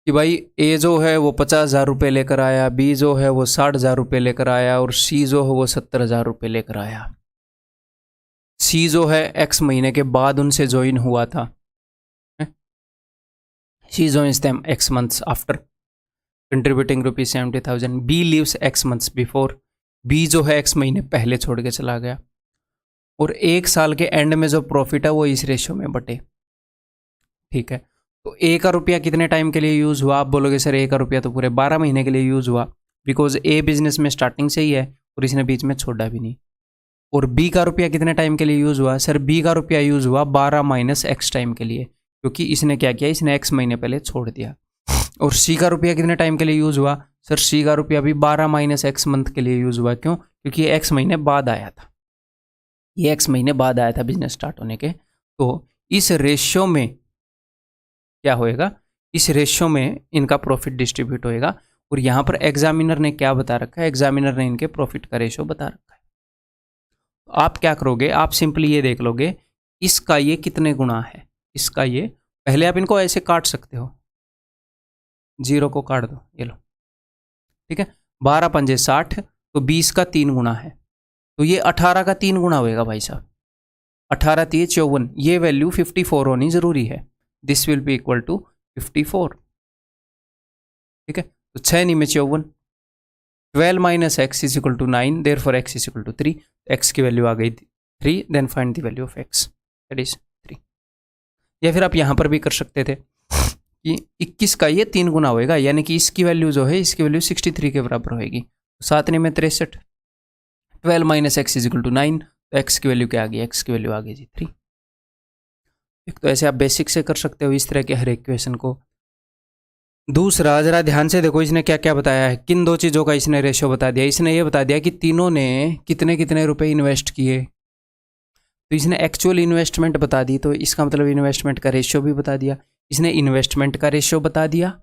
कि भाई A जो है वो 50,000 रुपये लेकर आया, B जो है वो 60,000 रुपये लेकर आया, और C जो है वो 70,000 रुपये लेकर आया। C जो है X महीने के बाद उनसे ज्वाइन हुआ था। She joins them X months after, contributing ₹70,000. B leaves X months before. B जो है X महीने पहले छोड़ के चला गया, और 1 साल के एंड में जो प्रॉफिट है वो इस रेशियो में बटे। ठीक है, तो A का रुपया कितने टाइम के लिए यूज़ हुआ? आप बोलोगे सर A का रुपया तो पूरे 12 महीने के लिए यूज़ हुआ, बिकॉज A बिजनेस में स्टार्टिंग से ही है और इसने बीच में छोड़ा भी नहीं। और B का रुपया कितने टाइम के लिए यूज़ हुआ? सर B का रुपया यूज़ हुआ 12 माइनस X टाइम के लिए, क्योंकि इसने क्या किया, इसने X महीने पहले छोड़ दिया। और C का रुपया कितने टाइम के लिए यूज़ हुआ? सर C का रुपया भी 12 माइनस X मंथ के लिए यूज़ हुआ। क्यों? क्योंकि ये X महीने बाद आया था, ये X महीने बाद आया था बिजनेस स्टार्ट होने के। तो इस रेशियो में क्या होएगा? इस रेशियो में इनका प्रॉफिट डिस्ट्रीब्यूट होएगा। और यहाँ पर एग्जामिनर ने क्या बता रखा है? एग्जामिनर ने इनके प्रॉफिट का रेशियो बता रखा है। तो आप क्या करोगे? आप सिंपली ये देख लोगे इसका ये कितने गुना है, इसका ये। पहले आप इनको ऐसे काट सकते हो, 0 को काट दो, ये लो। ठीक है, 12 पंजे 60, तो 20 का 3 गुना है, तो ये 18 का 3 गुना होएगा भाई साहब। 18 3 54, ये वैल्यू 54 होनी जरूरी है। This will be equal to 54। ठीक है, तो 6 नहीं में 54, 12 minus x is equal to 9, therefore x is equal to 3। X की वैल्यू आ गई 3, then find the value of x, that is 3। या फिर आप यहां पर भी कर सकते थे कि 21 का ये 3 गुना होएगा, यानी कि इसकी वैल्यू जो है, इसकी वैल्यू 63 के बराबर होएगी। 7 में 63, 12 minus x is equal to 9, तो एक्स की वैल्यू क्या आ गई, एक्स की वैल्यू आ गई जी 3। एक तो ऐसे आप बेसिक से कर सकते हो इस तरह के हर एक क्वेश्चन को। दूसरा जरा ध्यान से देखो इसने क्या क्या बताया है, किन दो चीज़ों का इसने रेशियो बता दिया। इसने ये बता दिया कि तीनों ने कितने कितने रुपए इन्वेस्ट किए, तो इसने एक्चुअल इन्वेस्टमेंट बता दी, तो इसका मतलब इन्वेस्टमेंट का रेशियो भी बता दिया। इसने इन्वेस्टमेंट का रेशियो बता दिया,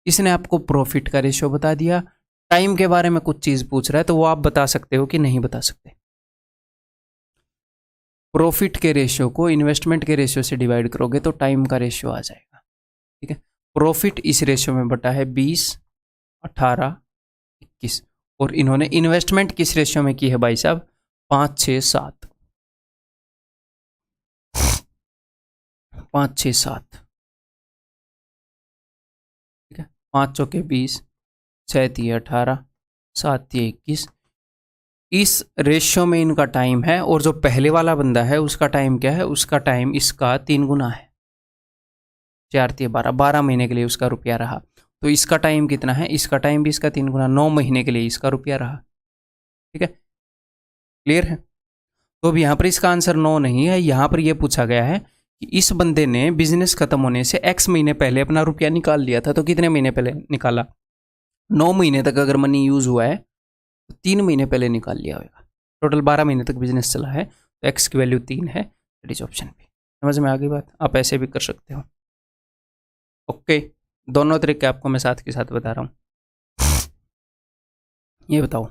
इसने आपको प्रॉफिट का रेशियो बता दिया। टाइम के बारे में कुछ चीज़ पूछ रहा है तो वो आप बता सकते हो कि नहीं बता सकते। प्रॉफिट के रेशियो को इन्वेस्टमेंट के रेशियो से डिवाइड करोगे तो टाइम का रेशियो आ जाएगा। ठीक है, प्रॉफिट इस रेशियो में बटा है 20, 18, 21, और इन्होंने इन्वेस्टमेंट किस रेशियो में की है भाई साहब, 5, 6, 7, 5, 6, 7। ठीक है, 5 चौके 20, 6 तिये 18, 7 तिये 21। इस रेशियो में इनका टाइम है, और जो पहले वाला बंदा है उसका टाइम क्या है, उसका टाइम इसका 3 गुना है। 4 तिये 12, 12 महीने के लिए उसका रुपया रहा। तो इसका टाइम कितना है, इसका टाइम भी इसका 3 गुना, 9 महीने के लिए इसका रुपया रहा। ठीक है, क्लियर है। तो अब यहाँ पर इसका आंसर 9 नहीं है, यहाँ पर यह पूछा गया है कि इस बंदे ने बिजनेस खत्म होने से x महीने पहले अपना रुपया निकाल लिया था, तो कितने महीने पहले निकाला, 9 महीने तक अगर मनी यूज हुआ है तो 3 महीने पहले निकाल लिया होगा। टोटल 12 महीने तक बिजनेस चला है, तो x की वैल्यू 3 है, दैट इज ऑप्शन बी। समझ में आ गई बात, आप ऐसे भी कर सकते हो। ओके, दोनों तरीके आपको मैं साथ के साथ बता रहा हूँ। ये बताओ,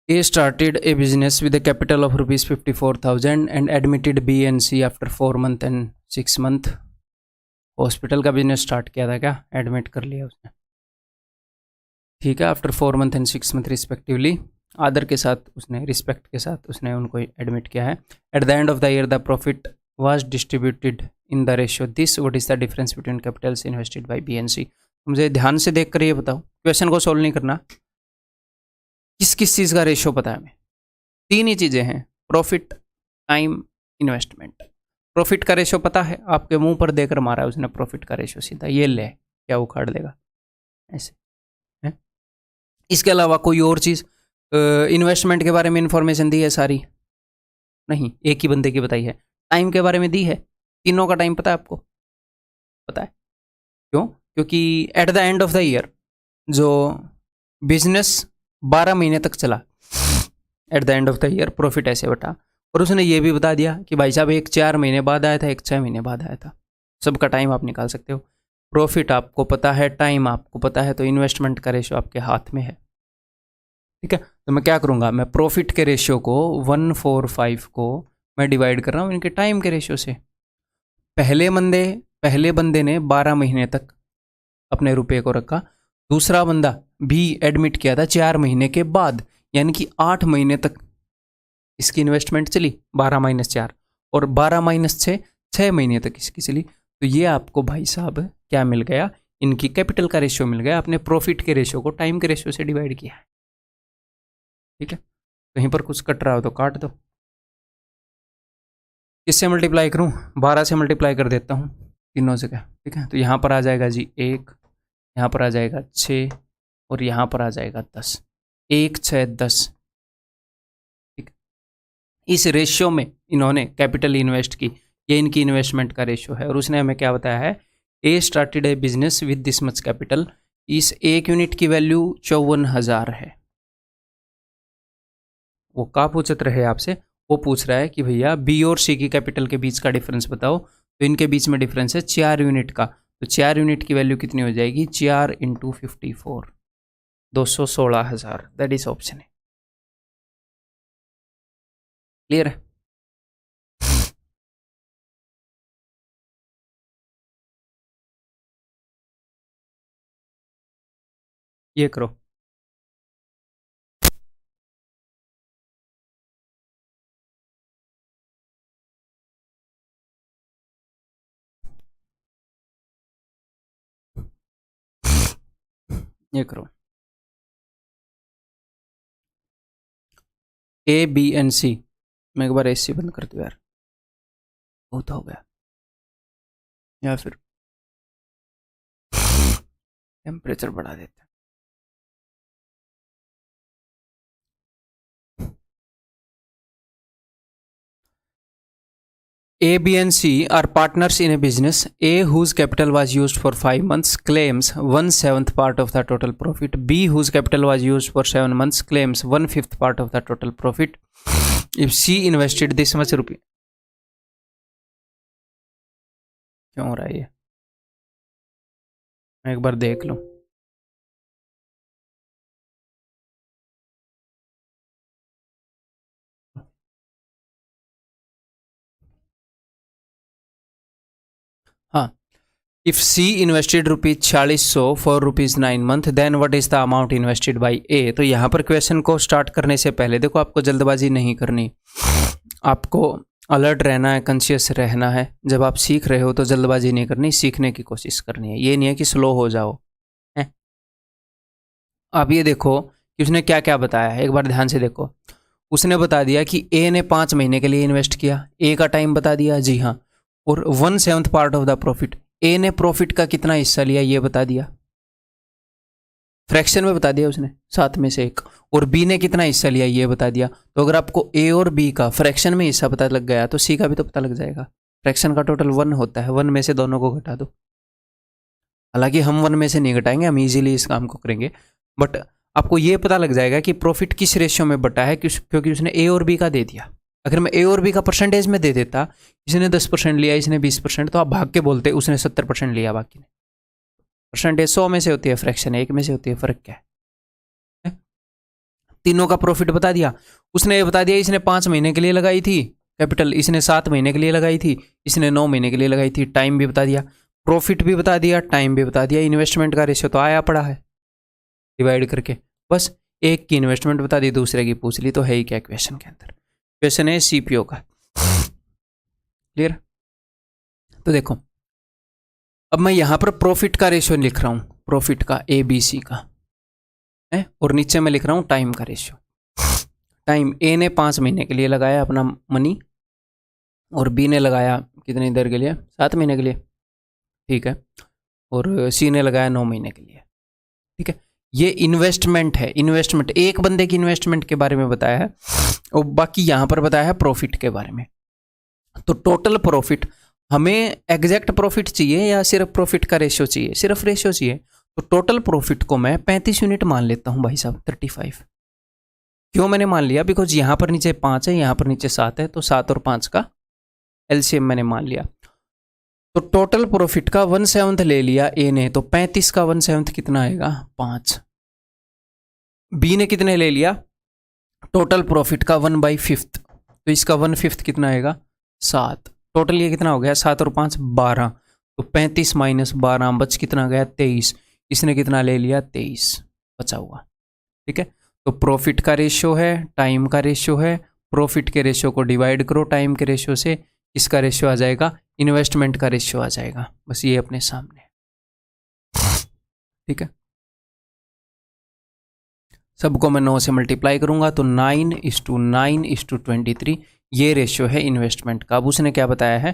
A started a business with a capital of rupees 54,000 and admitted B and C after 4 month and 6 month। Hospital का बिजनेस स्टार्ट किया था क्या, एडमिट कर लिया उसने। ठीक है, after 4 month and 6 month respectively, आदर के साथ उसने, रिस्पेक्ट के साथ उसने उनको एडमिट किया है। At the end of the year the profit was distributed in the ratio this, what is the difference between capitals invested by B and C. मुझे ध्यान से देख कर ये बताओ, क्वेश्चन को सोल्व नहीं करना, किस किस चीज़ का रेशियो पता है हमें। 3 ही चीज़ें हैं, प्रॉफिट, टाइम, इन्वेस्टमेंट। प्रॉफिट का रेशियो पता है, आपके मुंह पर देकर मारा है उसने प्रॉफिट का रेशियो सीधा, ये ले क्या उखाड़ देगा ऐसे है। इसके अलावा कोई और चीज़, इन्वेस्टमेंट के बारे में इंफॉर्मेशन दी है सारी, नहीं, एक ही बंदे की बताई है। टाइम के बारे में दी है, तीनों का टाइम पता है आपको, पता है क्यों, क्योंकि eight the end of the year जो बिजनेस 12 महीने तक चला, eight the end of the year profit ऐसे बटा, और उसने ये भी बता दिया कि भाई साहब एक 4 महीने बाद आया था, एक 6 महीने बाद आया था। सबका टाइम आप निकाल सकते हो, प्रॉफिट आपको पता है, टाइम आपको पता है, तो इन्वेस्टमेंट का रेशियो आपके हाथ में है। ठीक है, तो मैं क्या करूँगा, मैं प्रॉफिट के रेशियो को 145 को मैं डिवाइड कर रहा हूँ इनके टाइम के रेशियो से। पहले बंदे ने 12 महीने तक अपने रुपये को रखा, दूसरा बंदा भी एडमिट किया था 4 महीने के बाद, यानी कि 8 महीने तक इसकी इन्वेस्टमेंट चली, 12 माइनस 4, और 12 माइनस 6, 6 महीने तक इसकी चली। तो ये आपको भाई साहब क्या मिल गया, इनकी कैपिटल का रेशियो मिल गया, आपने प्रॉफिट के रेशियो को टाइम के रेशियो से डिवाइड किया है। ठीक है, कहीं पर कुछ कट रहा हो तो काट दो। किससे मल्टीप्लाई करूं, 12 से मल्टीप्लाई कर देता हूं तीनों जगह। ठीक है, तो यहाँ पर आ जाएगा जी 1, यहाँ पर आ जाएगा 6, और यहाँ पर आ जाएगा 10, 1, 6, 10। ठीक, इस रेशियो में इन्होंने कैपिटल इन्वेस्ट की, ये इनकी इन्वेस्टमेंट का रेशियो है। और उसने हमें क्या बताया है, A started a business with this much capital, इस एक यूनिट की वैल्यू 54,000 है। वो क्या पूछत रहे आपसे, वो पूछ रहा है कि भैया बी और सी की कैपिटल के बीच का डिफरेंस बताओ, तो इनके बीच में डिफरेंस है 4 यूनिट का, तो 4 यूनिट की वैल्यू कितनी हो जाएगी, 4 × 54, 216,000, दैट इज ऑप्शन है। क्लियर है। ये करो, ये करो, ए बी एंड सी। मैं एक बार एसी बंद कर दूँ यार, बहुत हो गया, या फिर टेम्परेचर बढ़ा देते हैं। A, B, and C are partners in a business. A, whose capital was used for 5 months, claims 1/7 part of the total profit. B, whose capital was used for 7 months, claims 1/5 part of the total profit. If C invested this much rupee, क्यों हो रहा है ये? मैं एक बार देख लूं. हाँ. If C invested rupees 4600 for rupees 9 month, then what is the amount invested by A? तो यहाँ पर क्वेश्चन को स्टार्ट करने से पहले देखो, आपको जल्दबाजी नहीं करनी, आपको अलर्ट रहना है, कॉन्शियस रहना है. जब आप सीख रहे हो तो जल्दबाजी नहीं करनी, सीखने की कोशिश करनी है. ये नहीं है कि स्लो हो जाओ. है? आप ये देखो कि उसने क्या क्या बताया है, एक बार ध्यान से देखो. उसने बता दिया कि ए ने 5 महीने के लिए इन्वेस्ट किया. ए का टाइम बता दिया, जी हाँ. और 1/7 पार्ट ऑफ द प्रॉफिट, ए ने प्रॉफिट का कितना हिस्सा लिया ये बता दिया, फ्रैक्शन में बता दिया उसने, 7 में से 1. और बी ने कितना हिस्सा लिया ये बता दिया. तो अगर आपको ए और बी का फ्रैक्शन में हिस्सा पता लग गया तो सी का भी तो पता लग जाएगा. फ्रैक्शन का टोटल 1 होता है, 1 में से दोनों को घटा दो. हालांकि हम 1 में से नहीं घटाएंगे, हम इजीली इस काम को करेंगे, बट आपको ये पता लग जाएगा कि प्रॉफिट किस रेशियो में बटा है, क्योंकि उसने ए और बी का दे दिया. अगर मैं ए और बी का परसेंटेज में दे देता, इसने 10% लिया, इसने 20%, तो आप भाग के बोलते उसने 70% लिया, बाकी ने. परसेंटेज 100 में से होती है, फ्रैक्शन 1 में से होती है, फर्क क्या है? तीनों का प्रॉफिट बता दिया. उसने ये बता दिया इसने 5 महीने के लिए लगाई थी कैपिटल, इसने 7 महीने के लिए लगाई थी, इसने 9 महीने के लिए लगाई थी. टाइम भी बता दिया, प्रॉफिट भी बता दिया, टाइम भी बता दिया. इन्वेस्टमेंट का रेशियो तो आया पड़ा है डिवाइड करके. बस एक की इन्वेस्टमेंट बता दी, दूसरे की पूछ ली, तो है ही क्या क्वेश्चन के अंदर. क्वेश्चन है सीपीओ का. क्लियर? तो देखो, अब मैं यहां पर प्रॉफिट का रेशियो लिख रहा हूं, प्रॉफिट का ए बी सी का है, और नीचे मैं लिख रहा हूं टाइम का रेशियो. टाइम, ए ने 5 महीने के लिए लगाया अपना मनी, और बी ने लगाया कितनी देर के लिए, 7 महीने के लिए, ठीक है. और सी ने लगाया 9 महीने के लिए, ठीक है. ये इन्वेस्टमेंट है, इन्वेस्टमेंट एक बंदे की इन्वेस्टमेंट के बारे में बताया है, और बाकी यहां पर बताया है प्रॉफिट के बारे में. तो टोटल प्रॉफिट, हमें एग्जैक्ट प्रॉफिट चाहिए या सिर्फ प्रॉफिट का रेशियो चाहिए? सिर्फ रेशियो चाहिए. तो टोटल प्रॉफिट को मैं 35 यूनिट मान लेता हूं भाई साहब, 35. क्यों मैंने मान लिया? बिकॉज यहां पर नीचे 5 है, यहां पर नीचे 7 है, तो 7 और 5 का एलसीएम मैंने मान लिया. तो टोटल प्रॉफिट का 1/7 ले लिया ए ने, तो 35 का 1/7 कितना आएगा? 5. बी ने कितने ले लिया? टोटल प्रॉफिट का 1/5, तो इसका 1/5 कितना आएगा? 7. टोटल ये कितना हो गया? 7 और 5 12. तो 35 माइनस 12 बच कितना गया? 23. इसने कितना ले लिया? 23 बचा हुआ. ठीक है. तो प्रॉफिट का रेशियो है, टाइम का रेशियो है, प्रॉफिट के रेशियो को डिवाइड करो टाइम के रेशियो से, इसका रेशियो आ जाएगा, इन्वेस्टमेंट का रेशियो आ जाएगा. बस ये अपने सामने. ठीक है. सबको मैं 9 से मल्टीप्लाई करूंगा तो 9:9:23 ये रेशियो है इन्वेस्टमेंट का. अब उसने क्या बताया है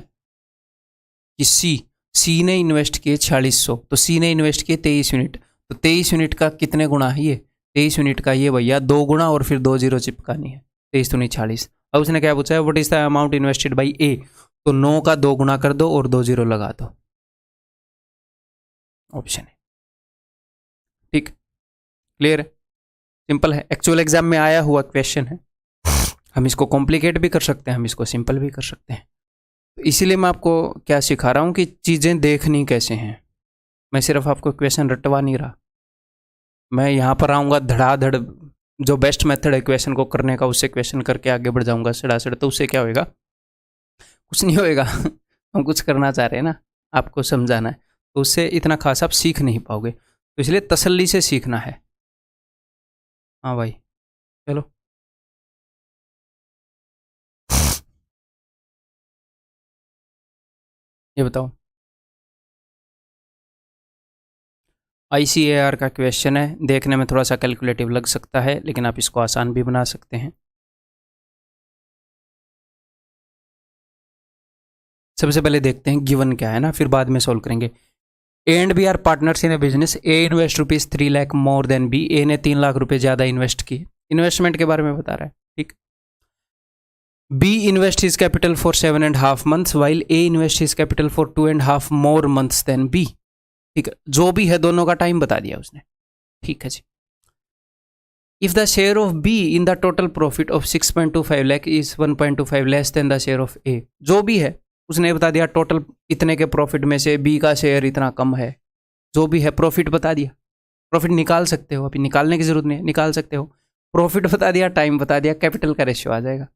कि सी ने इन्वेस्ट किए 4600, तो सी ने इन्वेस्ट किए 23 यूनिट, तो 23 यूनिट का कितने गुना है? ये 23 यूनिट का ये भैया 2 गुना और फिर 2 जीरो चिपकानी है. 23 दूनी 40. अब उसने क्या पूछा है? What is the amount invested by A, तो 9 का 2 गुना कर दो और 2 जीरो लगा दो, ऑप्शन है. ठीक, क्लियर है, सिंपल है. एक्चुअल एग्जाम में आया हुआ क्वेश्चन है. हम इसको कॉम्प्लिकेट भी कर सकते हैं, हम इसको सिंपल भी कर सकते हैं. तो इसीलिए मैं आपको क्या सिखा रहा हूं कि चीज़ें देखनी कैसे हैं. मैं सिर्फ आपको क्वेश्चन रटवा नहीं रहा, मैं यहाँ पर आऊँगा धड़ाधड़, जो बेस्ट मेथड है क्वेश्चन को करने का उससे क्वेश्चन करके आगे बढ़ जाऊँगा सड़ासड़. तो उससे क्या होएगा? कुछ नहीं होएगा. हम कुछ करना चाह रहे हैं ना, आपको समझाना है, तो उससे इतना खास आप सीख नहीं पाओगे. तो इसलिए तसल्ली से सीखना है. हाँ भाई, चलो. ये बताओ, ICAR का क्वेश्चन है. देखने में थोड़ा सा कैलकुलेटिव लग सकता है, लेकिन आप इसको आसान भी बना सकते हैं. सबसे पहले देखते हैं गिवन क्या है ना, फिर बाद में सॉल्व करेंगे. A and B are partners in a business. A invest ₹3 lakh more than B. A ने 3 लाख रुपए ज़्यादा इन्वेस्ट किए. इन्वेस्टमेंट के बारे में बता रहा है. ठीक, B invest his capital for 7.5 months while A invest his capital for 2.5 more months than B. ठीक है, जो भी है दोनों का टाइम बता दिया उसने। ठीक है जी। If the share of B in the total profit of 6.25 lakh is 1.25 less than the share of A, जो भी है उसने बता दिया टोटल इतने के प्रॉफिट में से B का शेयर इतना कम है, जो भी है प्रॉफिट बता दिया। प्रॉफिट निकाल सकते हो, अभी निकालने की जरूरत नहीं है, निकाल सकते हो। प्रॉफिट बता दिया, टाइम बता दिया, कैपिटल का रेशियो आ जाएगा।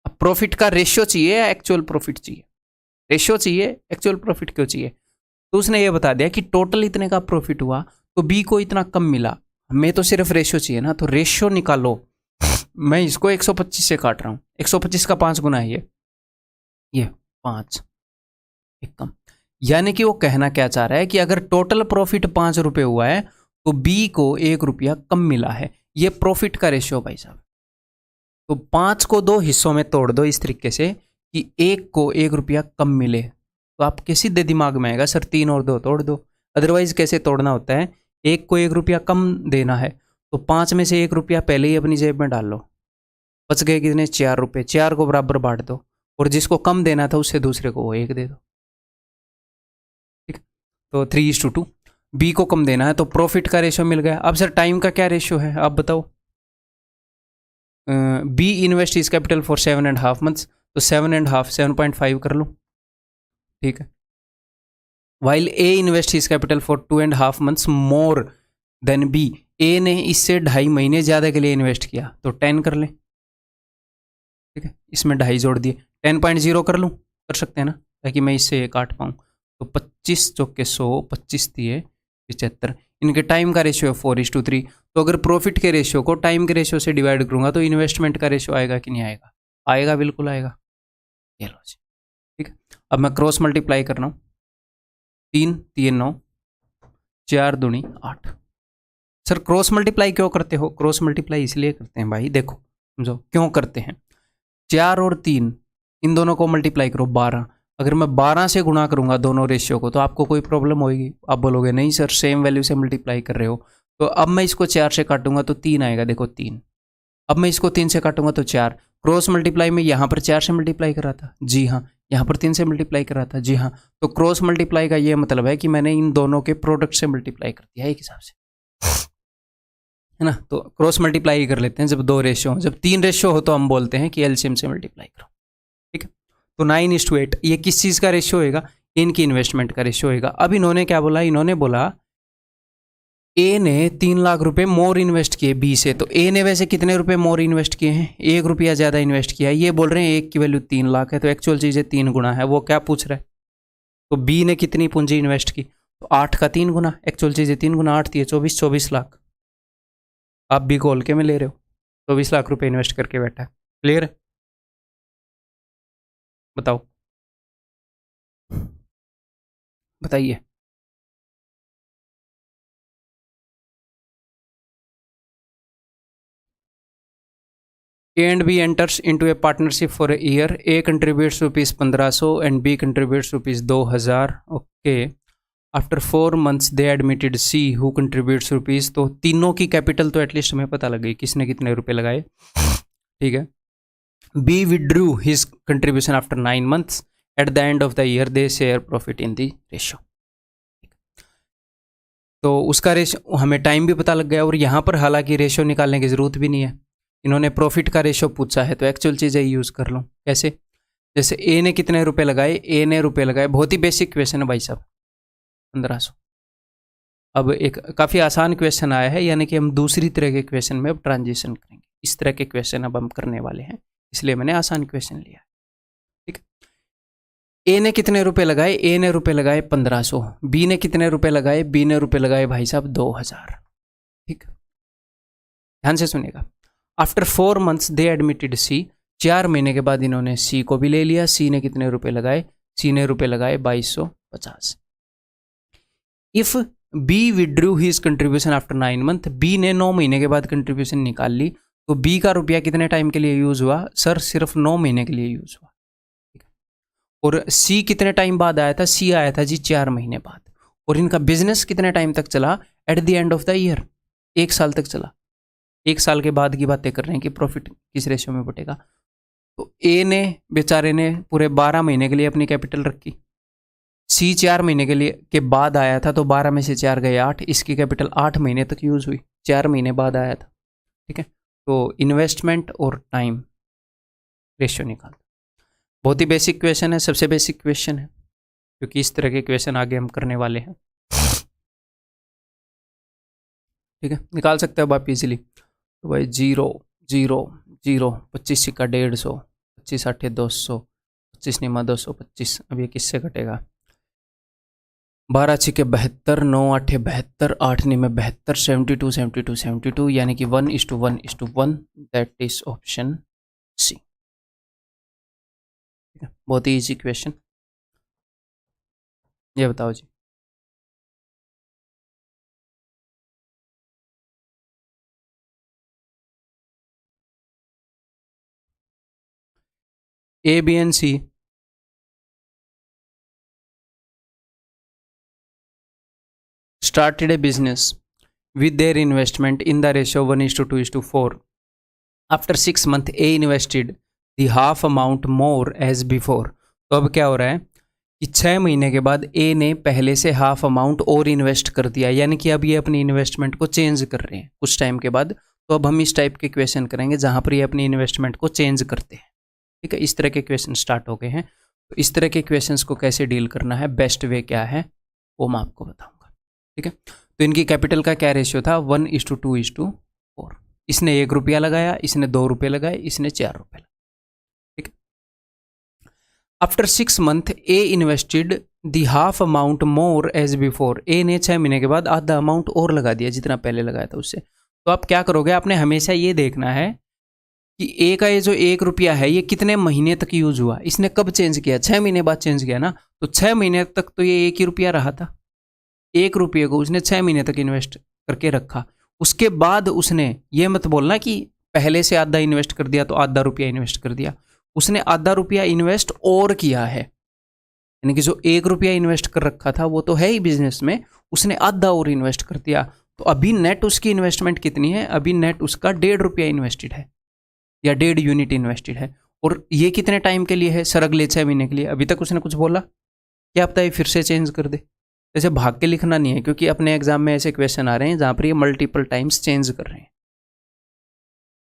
अब प्रॉफिट का रेशियो चाहिए या एक्चुअल प्रॉफिट चाहिए? रेशियो चाहिए, एक्चुअल प्रॉफिट क्यों चाहिए? तो उसने ये बता दिया कि टोटल इतने का प्रॉफिट हुआ तो बी को इतना कम मिला, हमें तो सिर्फ रेशियो चाहिए ना, तो रेशियो निकालो। मैं इसको 125 से काट रहा हूँ, 125 का 5 गुना है ये 5 एक कम। यानी कि वो कहना क्या चाह रहा है कि अगर टोटल प्रॉफिट 5 रुपये हुआ है तो बी को 1 रुपया कम मिला है। ये प्रॉफिट का रेशियो भाई साहब। तो 5 को 2 हिस्सों में तोड़ दो इस तरीके से कि 1 को 1 रुपया कम मिले, तो आपके सीधे दिमाग में आएगा सर 3 और 2 तोड़ दो। अदरवाइज कैसे तोड़ना होता है, 1 को 1 रुपया कम देना है तो 5 में से 1 रुपया पहले ही अपनी जेब में डाल लो, बच गए कितने 4 रुपये, 4 को बराबर बांट दो और जिसको कम देना था उससे दूसरे को वो 1 दे दो। ठीक, तो 3:2। बी को कम देना है तो प्रॉफिट का रेशियो मिल गया। अब सर टाइम का क्या रेशियो है आप बताओ? B invest is capital for 7.5 months, तो 7.5 7.5 कर लो। ठीक है, while A invest is capital for 2.5 months more than B, A ने इससे 2.5 महीने ज़्यादा के लिए इन्वेस्ट किया तो 10 कर ले। ठीक है, इसमें 2.5 जोड़ दिए, 10.0 कर लूँ, कर सकते हैं ना, ताकि मैं इससे ये काट पाऊँ। तो 25 चौके 100, 25 दिए 75। इनके टाइम का रेशियो है 4:3। तो अगर प्रॉफिट के रेशियो को टाइम के रेशियो से डिवाइड करूंगा तो इन्वेस्टमेंट का रेशियो आएगा कि नहीं आएगा? आएगा, बिल्कुल आएगा। ये लो जी। ठीक है, अब मैं क्रॉस मल्टीप्लाई कर रहा हूँ। 3 3 9, 4 दूनी 8। सर क्रॉस मल्टीप्लाई क्यों करते हो? क्रॉस मल्टीप्लाई इसलिए करते हैं भाई, देखो समझो क्यों करते हैं। 4 और 3 इन दोनों को मल्टीप्लाई करो 12। अगर मैं 12 से गुणा करूंगा दोनों रेशियो को तो आपको कोई प्रॉब्लम होगी? आप बोलोगे नहीं सर सेम वैल्यू से मल्टीप्लाई कर रहे हो। तो अब मैं इसको 4 से काटूंगा तो 3 आएगा, देखो 3। अब मैं इसको 3 से काटूंगा तो 4। क्रॉस मल्टीप्लाई में यहाँ पर 4 से मल्टीप्लाई कर रहा था, जी हाँ, यहाँ पर 3 से मल्टीप्लाई कर रहा था, जी हाँ। तो क्रॉस मल्टीप्लाई का ये मतलब है कि मैंने इन दोनों के प्रोडक्ट से मल्टीप्लाई कर दिया एक हिसाब से, है ना। तो क्रॉस मल्टीप्लाई कर लेते हैं जब 2 रेशियो हो। जब 3 रेशियो हो तो हम बोलते हैं कि एलसीएम से मल्टीप्लाई करो। ठीक है, तो 9:8 ये किस चीज़ का रेशियो होएगा? इनकी इन्वेस्टमेंट का रेशियो होएगा। अब इन्होंने क्या बोला? इन्होंने बोला ए ने 3 लाख रुपए मोर इन्वेस्ट किए बी से, तो ए ने वैसे कितने रुपए मोर इन्वेस्ट किए हैं? 1 रुपया ज़्यादा इन्वेस्ट किया है। ये बोल रहे हैं 1 की वैल्यू 3 लाख है, तो एक्चुअल चीज़ें 3 गुना है। वो क्या पूछ रहा है? तो बी ने कितनी पूंजी इन्वेस्ट की? तो 8 का 3 गुना, एक्चुअल चीज़ें 3 गुना 8 थी 24 लाख। आप बी को हल्के में ले रहे हो, 24 लाख रुपए इन्वेस्ट करके बैठा है। क्लियर है? बताओ, बताइए। A and B enters into a partnership for a year. A contributes rupees 1500 and B contributes rupees 2000. Okay. After 4 months they admitted C who contributes rupees. तो तीनों की कैपिटल तो एटलीस्ट हमें पता लग गई किसने कितने रुपए लगाए। ठीक है, B withdrew his contribution after 9 months. At the end of the year they share profit in the ratio. तो उसका रेशियो हमें टाइम भी पता लग गया और यहाँ पर हालांकि रेशियो निकालने की जरूरत भी नहीं है। इन्होंने प्रॉफिट का रेशियो पूछा है तो एक्चुअल चीज़ें यूज़ कर लो। कैसे? जैसे ए ने कितने रुपए लगाए? ए ने रुपए लगाए, बहुत ही बेसिक क्वेश्चन है भाई साहब, 1500। अब एक काफ़ी आसान क्वेश्चन आया है, यानी कि हम दूसरी तरह के क्वेश्चन में अब ट्रांजिशन करेंगे। इस तरह के क्वेश्चन अब हम करने वाले हैं, इसलिए मैंने आसान क्वेश्चन लिया। ठीक है, ए ने कितने रुपए लगाए? ए ने रुपए लगाए 1500। बी ने कितने रुपए लगाए? बी ने रुपए लगाए भाई साहब 2000। ठीक, ध्यान से सुनिएगा। आफ्टर 4 months दे एडमिटेड सी, 4 महीने के बाद इन्होंने सी को भी ले लिया। सी ने कितने रुपए लगाए? सी ने रुपए लगाए 2250। If B withdrew his contribution after 9 months, B ने 9 महीने के बाद कंट्रीब्यूशन निकाल ली, तो बी का रुपया कितने टाइम के लिए यूज हुआ? सर सिर्फ 9 महीने के लिए यूज हुआ। और सी कितने टाइम बाद आया था? सी आया था जी 4 महीने बाद। और इनका बिजनेस कितने टाइम तक चला? Eight the end of the year, 1 साल तक चला। 1 साल के बाद की बातें कर रहे हैं कि प्रॉफिट किस रेशियो में बटेगा। तो ए ने बेचारे ने पूरे 12 महीने के लिए अपनी कैपिटल रखी, सी 4 महीने के लिए के बाद आया था, तो 12 में से 4 गए 8, इसकी कैपिटल 8 महीने तक यूज हुई, 4 महीने बाद आया था। ठीक है, तो इन्वेस्टमेंट और टाइम रेशियो निकाल। बहुत ही बेसिक क्वेश्चन है, सबसे बेसिक क्वेश्चन है, क्योंकि इस तरह के क्वेश्चन आगे हम करने वाले हैं। ठीक है, निकाल सकते हो आप इजीली। तो भाई 0 0 0, 25 सिक्का 150, 25 8 200, 25 निमा 225। अब ये किससे कटेगा? 12 छिके 72, 9 8 72, 8 निमे 72, 72 72 72, यानी कि 1:1:1, दैट इज ऑप्शन सी। बहुत ही इजी क्वेश्चन। ये बताओ जी। A B and C started a business with their investment in the ratio 1:2:4. After 6 months, A invested the half amount more as before. तो अब क्या हो रहा है कि 6 महीने के बाद A ने पहले से हाफ अमाउंट और इन्वेस्ट कर दिया, यानी कि अब ये अपनी इन्वेस्टमेंट को चेंज कर रहे हैं कुछ टाइम के बाद। तो अब हम इस टाइप के क्वेश्चन करेंगे जहाँ पर ये अपनी इन्वेस्टमेंट को चेंज करते हैं। ठीक है, इस तरह के क्वेश्चन स्टार्ट हो गए हैं। तो इस तरह के क्वेश्चंस को कैसे डील करना है, बेस्ट वे क्या है, वो मैं आपको बताऊंगा। ठीक है, तो इनकी कैपिटल का क्या रेशियो था? 1:2:4। इसने 1 रुपया लगाया, इसने 2 रुपये लगाए, इसने 4 रुपये लगाए। ठीक है, after 6 month A invested the half amount more as before. A ने 6 महीने के बाद आधा अमाउंट और लगा दिया जितना पहले लगाया था उससे। तो आप क्या करोगे, आपने हमेशा ये देखना है कि ए का ये जो 1 रुपया है ये कितने महीने तक यूज हुआ। इसने कब चेंज किया? 6 महीने बाद चेंज किया ना, तो 6 महीने तक तो ये 1 ही रुपया रहा था। 1 रुपये को उसने 6 महीने तक इन्वेस्ट करके रखा। उसके बाद उसने, ये मत बोलना कि पहले से आधा इन्वेस्ट कर दिया तो आधा रुपया इन्वेस्ट कर दिया। उसने आधा रुपया इन्वेस्ट और किया है, यानी कि जो 1 रुपया इन्वेस्ट कर रखा था वो तो है ही बिजनेस में, उसने आधा और इन्वेस्ट कर दिया। तो अभी नेट उसकी इन्वेस्टमेंट कितनी है? अभी नेट उसका 1.5 रुपया इन्वेस्टेड है या 1.5 यूनिट इन्वेस्टेड है। और ये कितने टाइम के लिए है? सर अगले 6 महीने के लिए। अभी तक उसने कुछ बोला? क्या पता है फिर से चेंज कर दे। ऐसे भाग के लिखना नहीं है, क्योंकि अपने एग्जाम में ऐसे क्वेश्चन आ रहे हैं जहाँ पर ये मल्टीपल टाइम्स चेंज कर रहे हैं।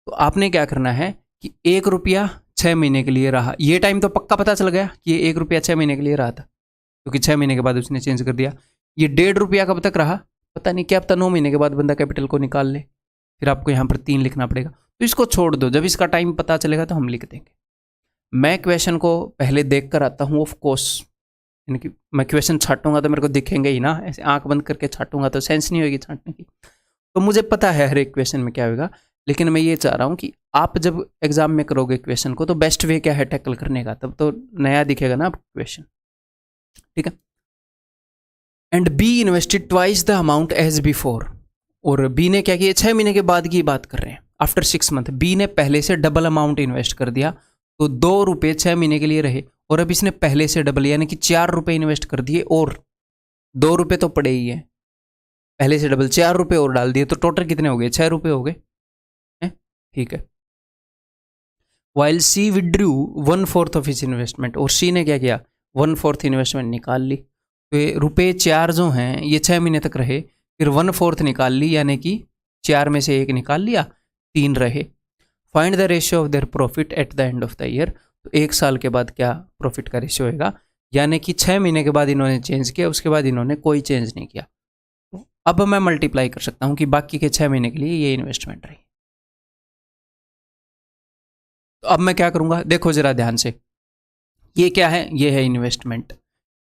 तो आपने क्या करना है कि 1 रुपया 6 महीने के लिए रहा, ये टाइम तो पक्का पता चल गया कि ये 1 रुपया 6 महीने के लिए रहा था, क्योंकि 6 महीने के बाद उसने चेंज कर दिया। ये 1.5 रुपया कब तक रहा पता नहीं, क्या पता 9 महीने के बाद बंदा कैपिटल को निकाल ले, फिर आपको यहाँ पर 3 लिखना पड़ेगा। तो इसको छोड़ दो, जब इसका टाइम पता चलेगा तो हम लिख देंगे। मैं क्वेश्चन को पहले देख कर आता हूँ, ऑफ कोर्स, यानी कि मैं क्वेश्चन छाटूंगा तो मेरे को दिखेंगे ही ना, ऐसे आंख बंद करके छाटूंगा तो सेंस नहीं होगी छाटने की। तो मुझे पता है हर एक क्वेश्चन में क्या होगा, लेकिन मैं ये चाह रहा हूँ कि आप जब एग्जाम में करोगे क्वेश्चन को तो बेस्ट वे क्या है टैकल करने का, तब तो नया दिखेगा ना आपको क्वेश्चन। ठीक है, and B invested twice the amount as before. और बी ने क्या किया? 6 महीने के बाद की बात कर रहे हैं, आफ्टर 6 मंथ। बी ने पहले से डबल अमाउंट इन्वेस्ट कर दिया, तो 2 रुपये 6 महीने के लिए रहे, और अब इसने पहले से डबल यानी कि 4 रुपये इन्वेस्ट कर दिए, और 2 रुपये तो पड़े ही है, पहले से डबल 4 रुपये और डाल दिए, तो टोटल कितने हो गए? 6 रुपये हो गए। ठीक है, while C withdrew 1/4 of his investment. और सी ने क्या किया? 1/4 इन्वेस्टमेंट निकाल ली। तो ये रुपये 4 जो हैं ये 6 महीने तक रहे, फिर 1/4 निकाल ली, यानी कि 4 में से 1 निकाल लिया, 3 रहे। Find the ratio of their profit at the end of the year. तो 1 साल के बाद क्या प्रॉफिट का रेशियो होगा, यानी कि 6 महीने के बाद इन्होंने चेंज किया, उसके बाद इन्होंने कोई चेंज नहीं किया। तो अब मैं मल्टीप्लाई कर सकता हूँ कि बाकी के 6 महीने के लिए ये इन्वेस्टमेंट रही। तो अब मैं क्या करूँगा, देखो ज़रा ध्यान से, ये क्या है? ये है इन्वेस्टमेंट।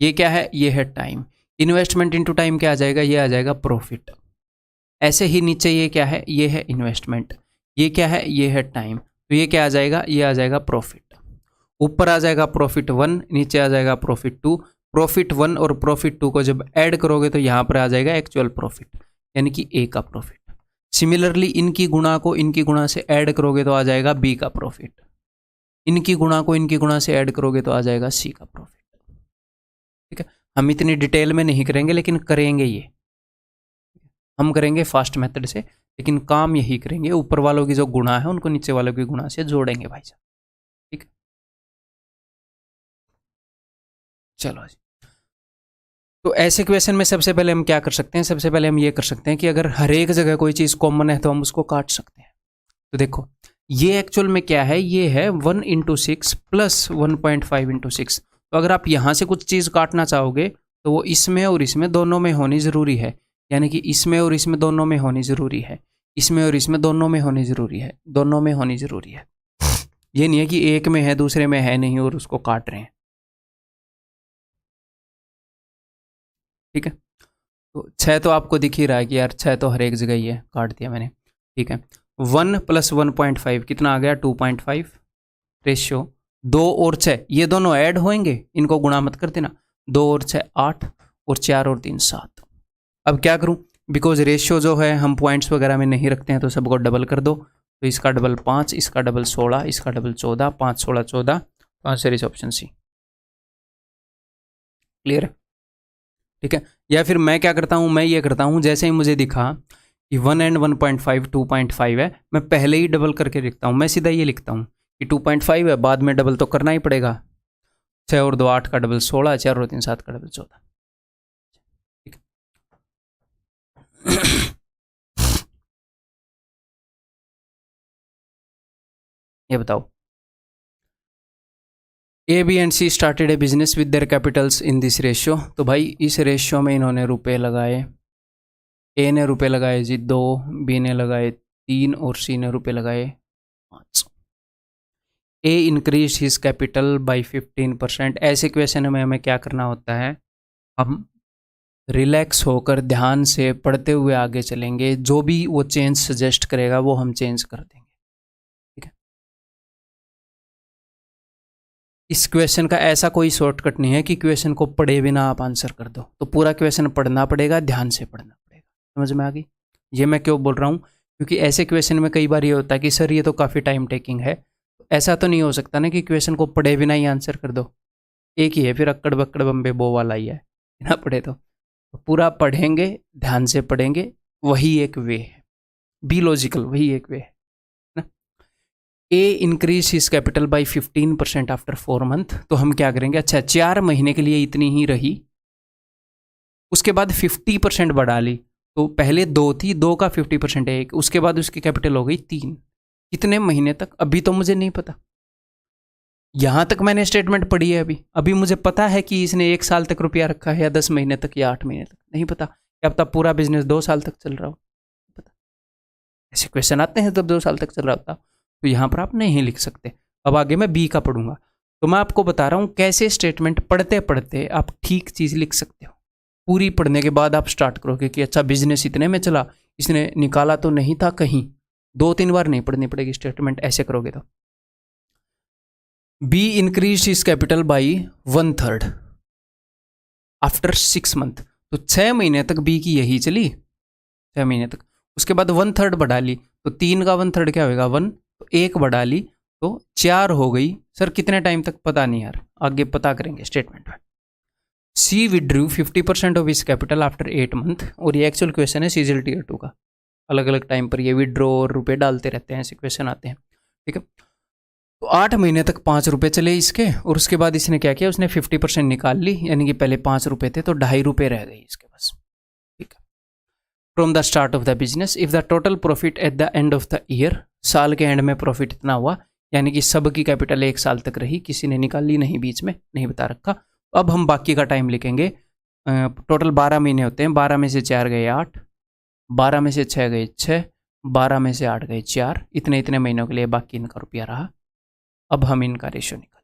ये क्या है? ये है टाइम। इन्वेस्टमेंट इनटू टाइम क्या आ जाएगा? ये आ जाएगा प्रॉफिट। ऐसे ही नीचे ये क्या है? ये है इन्वेस्टमेंट। ये क्या है? ये है टाइम। तो ये क्या आ जाएगा? ये आ जाएगा प्रॉफिट। ऊपर आ जाएगा प्रॉफिट 1, नीचे आ जाएगा प्रॉफिट 2। प्रॉफिट 1 और प्रॉफिट 2 को जब ऐड करोगे तो यहाँ पर आ जाएगा एक्चुअल प्रॉफिट, यानी कि ए का प्रॉफिट। सिमिलरली इनकी गुणा को इनकी गुणा से ऐड करोगे तो आ जाएगा बी का प्रॉफिट। इनकी गुणा को इनकी गुणा से ऐड करोगे तो आ जाएगा सी का प्रॉफिट। ठीक है, हम इतनी डिटेल में नहीं करेंगे, लेकिन करेंगे ये, हम करेंगे फास्ट मेथड से, लेकिन काम यही करेंगे, ऊपर वालों की जो गुणा है उनको नीचे वालों की गुणा से जोड़ेंगे भाई साहब। ठीक है, चलो जी, तो ऐसे क्वेश्चन में सबसे पहले हम क्या कर सकते हैं, सबसे पहले हम ये कर सकते हैं कि अगर हर एक जगह कोई चीज़ कॉमन है तो हम उसको काट सकते हैं। तो देखो ये एक्चुअल में क्या है, ये है 1 इंटू 6 प्लस 1.5 इंटू 6। तो अगर आप यहाँ से कुछ चीज़ काटना चाहोगे तो वो इसमें और इसमें दोनों में होनी ज़रूरी है, यानी कि इसमें और इसमें दोनों में होनी ज़रूरी है, इसमें और इसमें दोनों में होनी ज़रूरी है, दोनों में होनी ज़रूरी है। ये नहीं है कि एक में है दूसरे में है नहीं और उसको काट रहे हैं। ठीक है, तो 6 तो आपको दिख ही रहा है कि यार 6 तो हर एक जगह ही है, काट दिया मैंने। ठीक है, 1 प्लस 1.5 कितना आ गया 2.5। रेशियो 2 और 6 ये दोनों ऐड होंगे, इनको गुणा मत कर देना। 2 और 6 8 और 4 और 3 7। अब क्या करूं, बिकॉज रेशियो जो है हम पॉइंट्स वगैरह में नहीं रखते हैं तो सबको डबल कर दो। तो इसका डबल 5, इसका डबल 16, इसका डबल 14, 5 16 14, तो answer is option C. Clear है? ठीक है, या फिर मैं क्या करता हूं, मैं ये करता हूं जैसे ही मुझे दिखा कि 1 एंड 1.5 2.5 है, मैं पहले ही डबल करके लिखता हूं। मैं सीधा ये लिखता हूं कि 2.5 है, बाद में डबल तो करना ही पड़ेगा। 6 और 2 8 का डबल 16, 4 और 3 7 का डबल 14। ठीक ये बताओ, A B and C started a business with their capitals in this ratio. तो भाई इस रेशियो में इन्होंने रुपए लगाए, ए ने रुपए लगाए जी 2, बी ने लगाए 3 और सी ने रुपए लगाए 5। ए इंक्रीज हिज कैपिटल बाई 15%। ऐसे क्वेश्चन में हमें क्या करना होता है, हम रिलैक्स होकर ध्यान से पढ़ते हुए आगे चलेंगे, जो भी वो चेंज सजेस्ट करेगा वो हम चेंज कर देंगे। ठीक है, इस क्वेश्चन का ऐसा कोई शॉर्टकट नहीं है कि क्वेश्चन को पढ़े बिना आप आंसर कर दो, तो पूरा क्वेश्चन पढ़ना पड़ेगा, ध्यान से पढ़ना पड़ेगा। समझ में आ गई? ये मैं क्यों बोल रहा हूँ, क्योंकि ऐसे क्वेश्चन में कई बार ये होता है कि सर ये तो काफ़ी टाइम टेकिंग है। ऐसा तो नहीं हो सकता ना कि क्वेश्चन को पढ़े बिना ही आंसर कर दो। एक ही है फिर अक्कड़ बक्कड़ बम्बे बो वाला ही है, बिना पढ़े तो पूरा पढ़ेंगे, ध्यान से पढ़ेंगे, वही एक वे है। बी लॉजिकल, वही एक वे है ना। A increase his capital by 15% after 4 month. तो हम क्या करेंगे, अच्छा 4 महीने के लिए इतनी ही रही, उसके बाद 50% बढ़ा ली। तो पहले 2 थी, 2 का 50% है 1, उसके बाद उसकी कैपिटल हो गई 3। कितने महीने तक अभी तो मुझे नहीं पता, यहां तक मैंने स्टेटमेंट पढ़ी है। अभी मुझे पता है कि इसने 1 साल तक रुपया रखा है या 10 महीने तक या 8 महीने तक, नहीं पता। क्या पता पूरा बिजनेस 2 साल तक चल रहा हो, पता। ऐसे क्वेश्चन आते हैं तब 2 साल तक चल रहा होता, तो यहां पर आप नहीं लिख सकते। अब आगे मैं बी का पढ़ूंगा, तो मैं आपको बता रहा हूं कैसे स्टेटमेंट पढ़ते पढ़ते आप ठीक चीज लिख सकते हो। पूरी पढ़ने के बाद आप स्टार्ट करोगे कि अच्छा बिजनेस इतने में चला, इसने निकाला तो नहीं था कहीं। 2-3 बार नहीं पढ़नी पड़ेगी स्टेटमेंट, ऐसे करोगे तो। Be increase his capital by 1/3 after 6 month. तो 6 महीने तक बी की यही चली, 6 महीने तक। उसके बाद 1/3 बढ़ा ली, तो 3 का 1/3 क्या होगा 1, तो 1 बढ़ा ली तो 4 हो गई। सर कितने टाइम तक पता नहीं यार, आगे पता करेंगे स्टेटमेंट में। C withdrew 50% of his capital after 8 month. और ये एक्चुअल क्वेश्चन है सीजीएल टीयर 2 का। अलग अलग टाइम पर ये विड्रॉ और रुपए डालते रहते हैं, ऐसे क्वेश्चन आते हैं। ठीक है, तो 8 महीने तक 5 रुपये चले इसके, और उसके बाद इसने क्या किया, उसने 50% निकाल ली, यानी कि पहले 5 रुपये थे तो 2.5 रुपये रह गए इसके पास। ठीक है, from the start of the business if the total profit at the end of the year. साल के एंड में प्रॉफिट इतना हुआ, यानी कि सबकी कैपिटल 1 साल तक रही, किसी ने निकाल ली नहीं, बीच में नहीं बता रखा। अब हम बाकी का टाइम लिखेंगे। टोटल 12 महीने होते हैं, 12 में से 4 गए 8, 12 में से 6 गए 6, 12 में से 8 गए 4, इतने इतने महीनों के लिए बाकी इनका रुपया रहा। अब हम इनका रेशियो निकाल।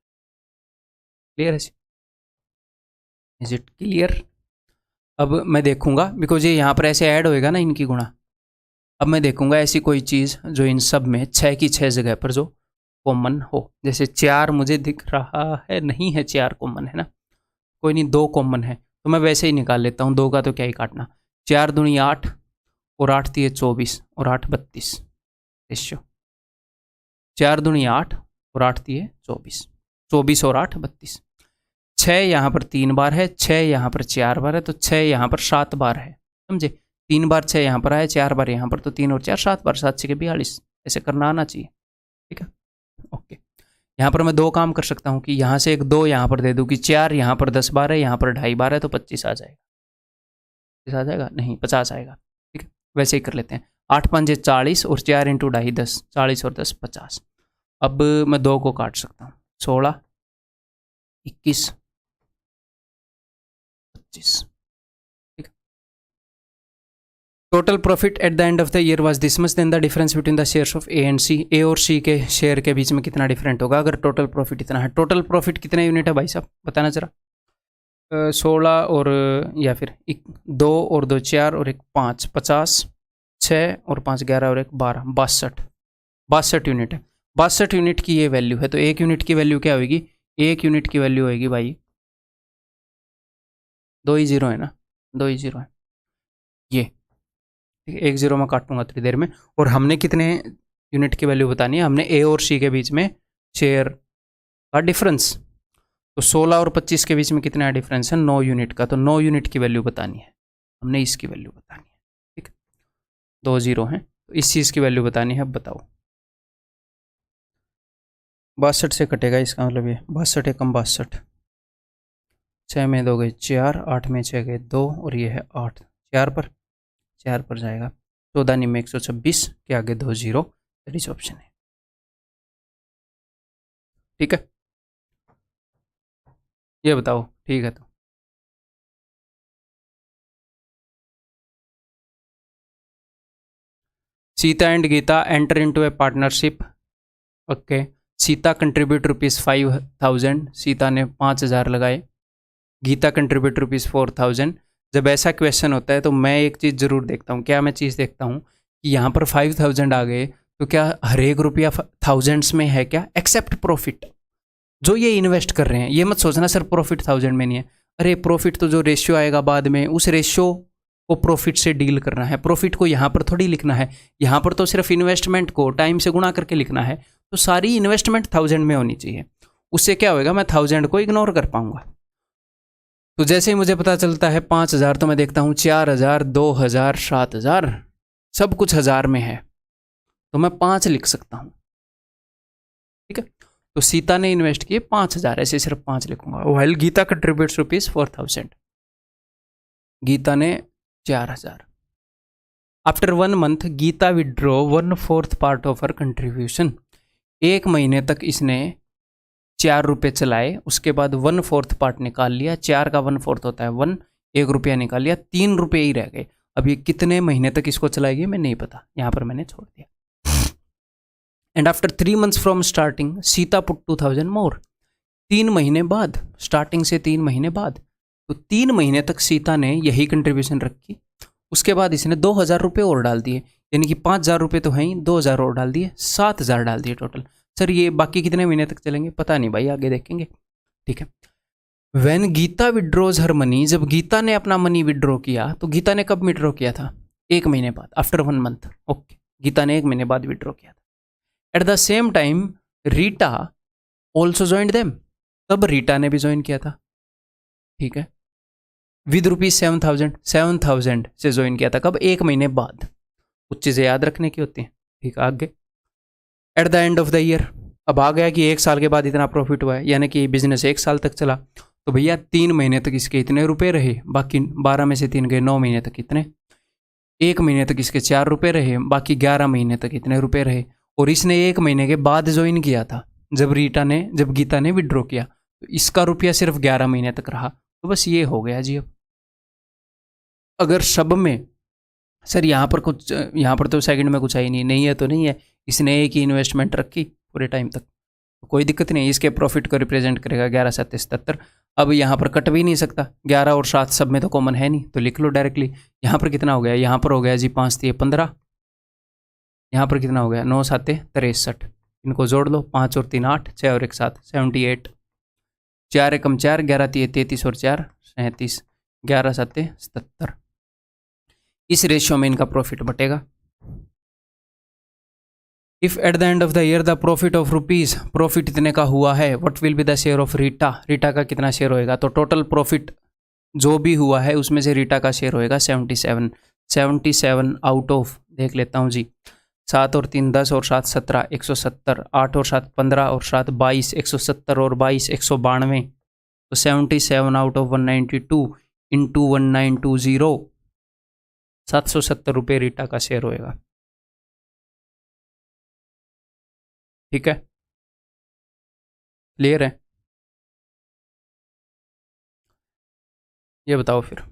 क्लियर है? Is it clear? अब मैं देखूंगा, बिकॉज ये यहाँ पर ऐसे ऐड होएगा ना इनकी गुणा। अब मैं देखूंगा ऐसी कोई चीज़ जो इन सब में 6 की 6 जगह पर जो कॉमन हो। जैसे 4 मुझे दिख रहा है, नहीं है 4 कॉमन है ना, कोई नहीं 2 कॉमन है, तो मैं वैसे ही निकाल लेता हूँ। 2 का तो क्या ही काटना, 4 दूनी 8 और 8 दिए 24 और 8 32 रेशियो। 4 दूनी 8 और 8 दिए 24, 24 और 8 32। 6 यहाँ पर 3 बार है, 6 यहाँ पर 4 बार है, तो 6 यहाँ पर 7 बार है। समझे? 3 बार 6 यहाँ पर आए, 4 बार यहाँ पर, तो 3 और 4 7 बार, 7 6 42। ऐसे करना आना चाहिए। ठीक है, ओके। यहाँ पर मैं 2 काम कर सकता हूँ कि यहाँ से एक 2 यहाँ पर दे दूँ कि 4, यहाँ पर 10 12, यहाँ पर 2.5 12, तो 25 आ जाएगा। 25 आ जाएगा नहीं, 50 आएगा। ठीक है, वैसे ही कर लेते हैं। 8 5 40 और 4 × 2.5 10, 40 और 10 50। अब मैं 2 को काट सकता हूँ, 16 21 25। Total profit at the end of the year was this much, then the difference between the shares of A and C. A और सी के शेयर के बीच में कितना डिफरेंट होगा अगर टोटल प्रॉफिट इतना है। टोटल प्रॉफिट कितने यूनिट है भाई साहब, बताना जरा। 16 और या फिर 2 और 2 4 और 1 5, 50, 6 और 5 11 और 1 12, 62 यूनिट है। 62 यूनिट की ये वैल्यू है, तो 1 यूनिट की वैल्यू क्या होगी? 1 यूनिट की वैल्यू होगी भाई 2 ही 0 है ना, 2 ही 0 है ये। ठीक है, 1 0 मैं काटूंगा थोड़ी देर में। और हमने कितने यूनिट की वैल्यू बतानी है? हमने ए और सी के बीच में शेयर का डिफरेंस। तो 16 और 25 के बीच में कितना डिफरेंस है? 9 यूनिट का। तो 9 यूनिट की वैल्यू बतानी है, हमने इसकी वैल्यू बतानी है। ठीक है, 2 0 हैं, तो इस चीज़ की वैल्यू बतानी है। अब बताओ, 62 से कटेगा इसका मतलब ये 62 एकम 62, 6 में 2 गए 4, 8 में 6 गए 2 और ये है 8, 4 पर जाएगा। 14 × 126 के आगे 2 0, दैट इज ऑप्शन है। ठीक है, ये बताओ ठीक है। तो Sita and Gita enter into a partnership. Okay, Sita contribute ₹5,000, Sita ने 5,000 लगाए, गीता कंट्रीब्यूट ₹4,000। जब ऐसा क्वेश्चन होता है तो मैं एक चीज़ ज़रूर देखता हूँ। क्या मैं चीज़ देखता हूँ कि यहाँ पर 5,000 आ गए तो क्या हर एक रुपया थाउजेंड्स में है क्या? एक्सेप्ट प्रॉफिट जो ये इन्वेस्ट कर रहे हैं। ये मत सोचना सर प्रॉफिट 1000 में नहीं है। अरे प्रॉफिट तो जो रेशियो आएगा बाद में, उस रेशियो को प्रॉफिट से डील करना है। प्रॉफिट को यहाँ पर थोड़ी लिखना है, यहाँ पर तो सिर्फ इन्वेस्टमेंट को टाइम से गुणा करके लिखना है। तो सारी इन्वेस्टमेंट 1000 में होनी चाहिए। उससे क्या होगा, मैं 1000 को इग्नोर कर पाऊंगा। तो जैसे ही मुझे पता चलता है 5000, तो मैं देखता हूँ 4000, 2000, 7000, सब कुछ 1000 में है, तो मैं 5 लिख सकता हूँ। ठीक है, तो सीता ने इन्वेस्ट किए 5000, ऐसे सिर्फ 5 लिखूंगा। वाइल गीता कंट्रीब्यूट्स ₹4,000, गीता ने 4000। आफ्टर 1 month Gita withdraw 1/4 part of her contribution. 1 महीने तक इसने 4 रुपये चलाए, उसके बाद 1/4 पार्ट निकाल लिया। 4 का 1/4 होता है 1, 1 रुपया निकाल लिया, 3 रुपये ही रह गए। अब ये कितने महीने तक इसको चलाएगी मैं नहीं पता, यहाँ पर मैंने छोड़ दिया। And after 3 months from starting Sita put 2000 मोर। 3 महीने बाद, स्टार्टिंग से 3 महीने बाद, तो 3 महीने तक सीता ने यही कंट्रीब्यूशन रखी। उसके बाद इसने 2000 रुपये और डाल दिए, यानी कि 5000 रुपये तो हैं ही, 2000 और डाल दिए, 7000 डाल दिए टोटल। सर ये बाकी कितने महीने तक चलेंगे पता नहीं भाई, आगे देखेंगे। ठीक है, when Gita withdraws her money, जब गीता ने अपना मनी विड्रॉ किया, तो गीता ने कब विड्रॉ किया था? 1 महीने बाद, आफ्टर 1 month। ओके, गीता ने 1 महीने बाद विड्रॉ किया था। At the same time Rita also joined them, तब रीटा ने भी ज्वाइन किया था। ठीक है, विद ₹7,000, 7,000 से ज्वाइन किया था। कब? 1 महीने बाद। कुछ चीज़ें याद रखने की होती हैं। ठीक है, आगे eight the end of the year, अब आ गया कि 1 साल के बाद इतना प्रॉफिट हुआ है, यानी कि बिजनेस 1 साल तक चला। तो भैया 3 महीने तक इसके इतने रुपए रहे, बाकी 12 में से 3 गए, 9 महीने तक इतने। 1 महीने तक इसके 4 रुपये रहे, बाकी 11 महीने तक इतने रुपए रहे। और इसने 1 महीने के बाद ज्वाइन किया था, जब गीता ने विड्रॉ किया, तो इसका रुपया सिर्फ 11 महीने तक रहा। तो बस ये हो गया जी। अब अगर सब में सर यहाँ पर तो सेकंड में कुछ आई नहीं है तो नहीं है, इसने एक ही इन्वेस्टमेंट रखी पूरे टाइम तक, तो कोई दिक्कत नहीं। इसके प्रॉफिट को रिप्रेजेंट करेगा 11 7 77। अब यहाँ पर कट भी नहीं सकता, 11 और 7 सब में तो कॉमन है नहीं, तो लिख लो डायरेक्टली। यहाँ पर कितना हो गया? यहाँ पर हो गया जी 5 3 15, यहाँ पर कितना हो गया? 9 7 63, इनको जोड़ लो, 5 और 3 8, 6 और 1 7, 78, 4 एकम 4, 11 3 33 और 4 37, 11 7 77। इस रेशियो में इनका प्रॉफिट बटेगा। If at the end of the year the profit of rupees, profit इतने का हुआ है, what will be the share of Rita, Rita का कितना शेयर होएगा? तो टोटल प्रॉफिट जो भी हुआ है उसमें से रीटा का शेयर होएगा 77 आउट ऑफ, देख लेता हूँ जी, 7 और 3 10 और 7 17 170, 8 और 7 15 और 7 22 170 और 22 192, तो 77 आउट ऑफ 192 इंटू 1920 770 रीटा का शेयर होएगा। ठीक है, क्लियर है? ये बताओ फिर।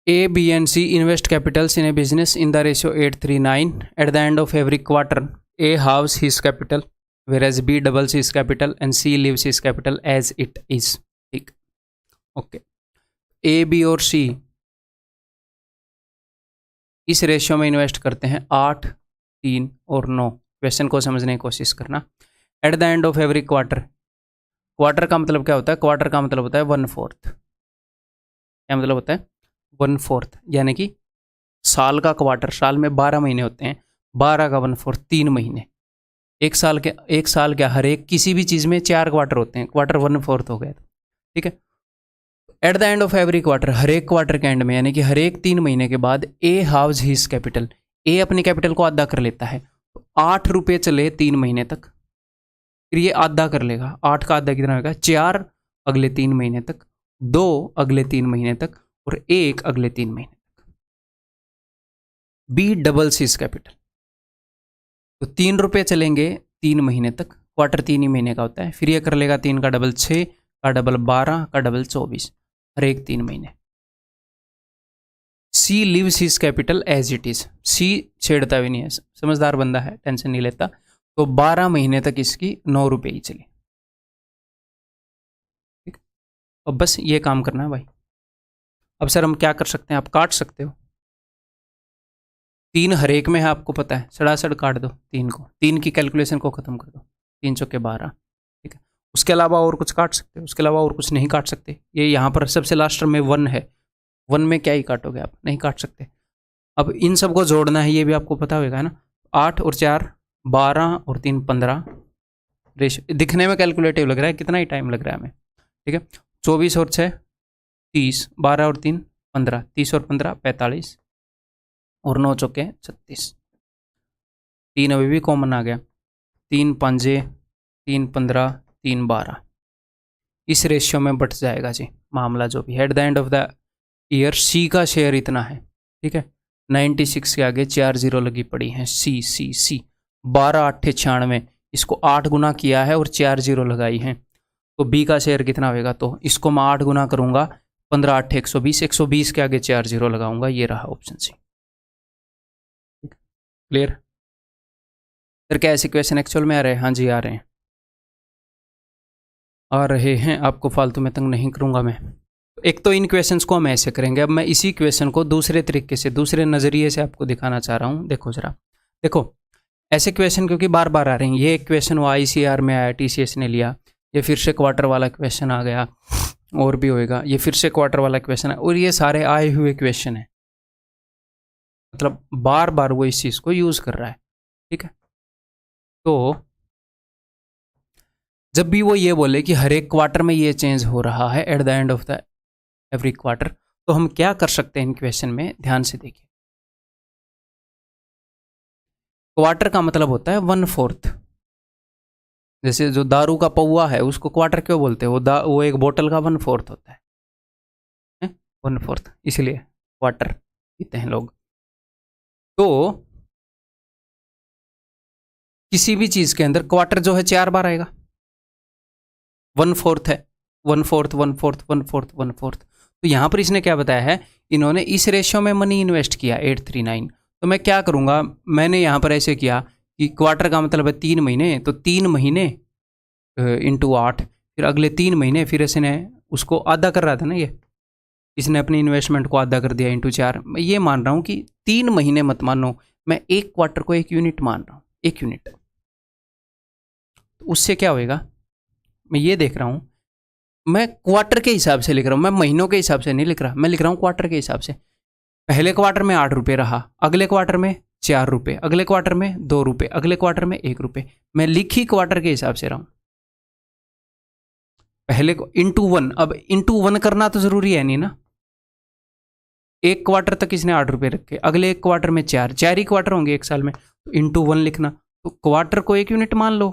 A, B and C invest capitals in a business in the ratio 8:39. At the end of every quarter, A halves his capital, whereas B doubles his capital and C leaves his capital as it is. ठीक, okay. A, B और C इस ratio में invest करते हैं 8, 3 और 9। Question को समझने की कोशिश करना। Eight the end of every quarter, quarter का मतलब क्या होता है? क्वार्टर का मतलब होता है 1/4। क्या मतलब होता है? 1/4, यानी कि साल का क्वार्टर, साल में 12 महीने होते हैं, 12 का 1/4 3 महीने। एक साल क्या, हर एक किसी भी चीज़ में 4 क्वार्टर होते हैं, क्वार्टर 1/4 हो गया। ठीक है, at the end of every quarter, हर एक क्वार्टर के एंड में, यानी कि हर एक 3 महीने के बाद, ए हाव्स हिज कैपिटल, ए अपने कैपिटल को आधा कर लेता है। तो 8 रुपये चले 3 महीने तक, फिर ये आधा कर लेगा। 8 का आधा कितना होगा? 4 अगले 3 महीने तक, 2 अगले 3 महीने तक और 1 अगले 3 महीने तक। बी डबल्स हिज कैपिटल, तो 3 रुपये चलेंगे 3 महीने तक, क्वार्टर 3 ही महीने का होता है। फिर ये कर लेगा 3 का डबल 6, का डबल 12, का डबल 24, हर एक 3 महीने। C leaves his capital as it is, C छेड़ता भी नहीं है, समझदार बंदा है, टेंशन नहीं लेता। तो 12 महीने तक इसकी 9 रुपये ही चली। ठीक, अब बस ये काम करना है भाई। अब सर हम क्या कर सकते हैं? आप काट सकते हो, 3 हर एक में है, आपको पता है, सड़ासड़ काट दो 3 को, 3 की कैलकुलेशन को खत्म कर दो। 3 चौके 12। ठीक है, उसके अलावा और कुछ काट सकते हो? उसके अलावा और कुछ नहीं काट सकते। ये यहाँ पर सबसे लास्ट में 1 है, 1 में क्या ही काटोगे आप? नहीं काट सकते। अब इन सबको जोड़ना है, ये भी आपको पता होगा, है ना? 8 और 4 12 और 3 15। रेशियो दिखने में कैलकुलेटिव लग रहा है, कितना ही टाइम लग रहा है हमें। ठीक है, 24 और 6 30, 12 और 3 15, 30 और 15 45 और 9 चौके 36। 3 अभी भी कॉमन आ गया, 3 पंजे 3 15 3 12। इस रेशियो में बट जाएगा जी मामला जो भी है। At the end of the year C का शेयर इतना है। ठीक है, 96 के आगे 4 0 लगी पड़ी हैं। सी सी सी 12 8 96, इसको 8 गुना किया है और 4 0 लगाई हैं। तो बी का शेयर कितना होगा? तो इसको मैं 8 गुना करूंगा, 15 8 120, 120 के आगे 4 0 लगाऊंगा। ये रहा ऑप्शन सी। क्लियर? फिर क्या ऐसे क्वेश्चन एक्चुअल में आ रहे हैं? हाँ जी आ रहे हैं, आ रहे हैं। आपको फालतू में तंग नहीं करूंगा मैं। एक तो इन क्वेश्चंस को हम ऐसे करेंगे। अब मैं इसी क्वेश्चन को दूसरे तरीके से, दूसरे नज़रिए से आपको दिखाना चाह रहा हूँ। देखो जरा, देखो ऐसे क्वेश्चन क्योंकि बार बार आ रहे हैं। ये एक क्वेश्चन वो ICR में आया, TCS ने लिया। ये फिर से क्वार्टर वाला क्वेश्चन आ गया, और भी होएगा। ये फिर से क्वार्टर वाला क्वेश्चन है, और ये सारे आए हुए क्वेश्चन है। मतलब बार बार वो इस चीज़ को यूज़ कर रहा है। ठीक है, तो जब भी वो ये बोले कि हर एक क्वार्टर में ये चेंज हो रहा है at the end of the every quarter, तो हम क्या कर सकते हैं इन क्वेश्चन में? ध्यान से देखिए। क्वार्टर का मतलब होता है 1/4। जैसे जो दारू का पौवा है उसको क्वार्टर क्यों बोलते हैं? वो एक बोतल का 1/4 होता है, 1/4, इसलिए क्वार्टर पीते हैं लोग। तो किसी भी चीज के अंदर क्वार्टर जो है 4 बार आएगा। 1/4 है, 1/4 1/4 1/4 1/4। तो यहां पर इसने क्या बताया है? इन्होंने इस रेशियो में मनी इन्वेस्ट किया 839। तो मैं क्या करूंगा? मैंने यहां पर ऐसे किया कि क्वार्टर का मतलब है 3 महीने, तो 3 महीने इंटू 8, फिर अगले 3 महीने, फिर इसने उसको आधा कर रहा था ना, ये इसने अपनी इन्वेस्टमेंट को आधा कर दिया इंटू 4। मैं ये मान रहा हूँ कि 3 महीने मत मानो, मैं एक क्वार्टर को 1 यूनिट मान रहा हूँ, 1 यूनिट। तो उससे क्या होएगा? मैं ये देख रहा हूँ, मैं क्वार्टर के हिसाब से लिख रहा हूँ, मैं महीनों के हिसाब से नहीं लिख रहा, मैं लिख रहा हूँ क्वार्टर के हिसाब से। पहले क्वार्टर में 8 रुपये रहा, अगले क्वार्टर में 4 रुपये, अगले क्वार्टर में 2 रुपये, अगले क्वार्टर में 1 रुपये। मैं लिख ही क्वार्टर के हिसाब से रहा हूँ। पहले को इंटू वन, अब इंटू वन करना तो जरूरी है नहीं ना। एक क्वार्टर तक इसने 8 रुपये रखे, अगले एक क्वार्टर में 4 4 ही क्वार्टर होंगे एक साल में, तो इंटू वन लिखना, तो क्वार्टर को 1 यूनिट मान लो।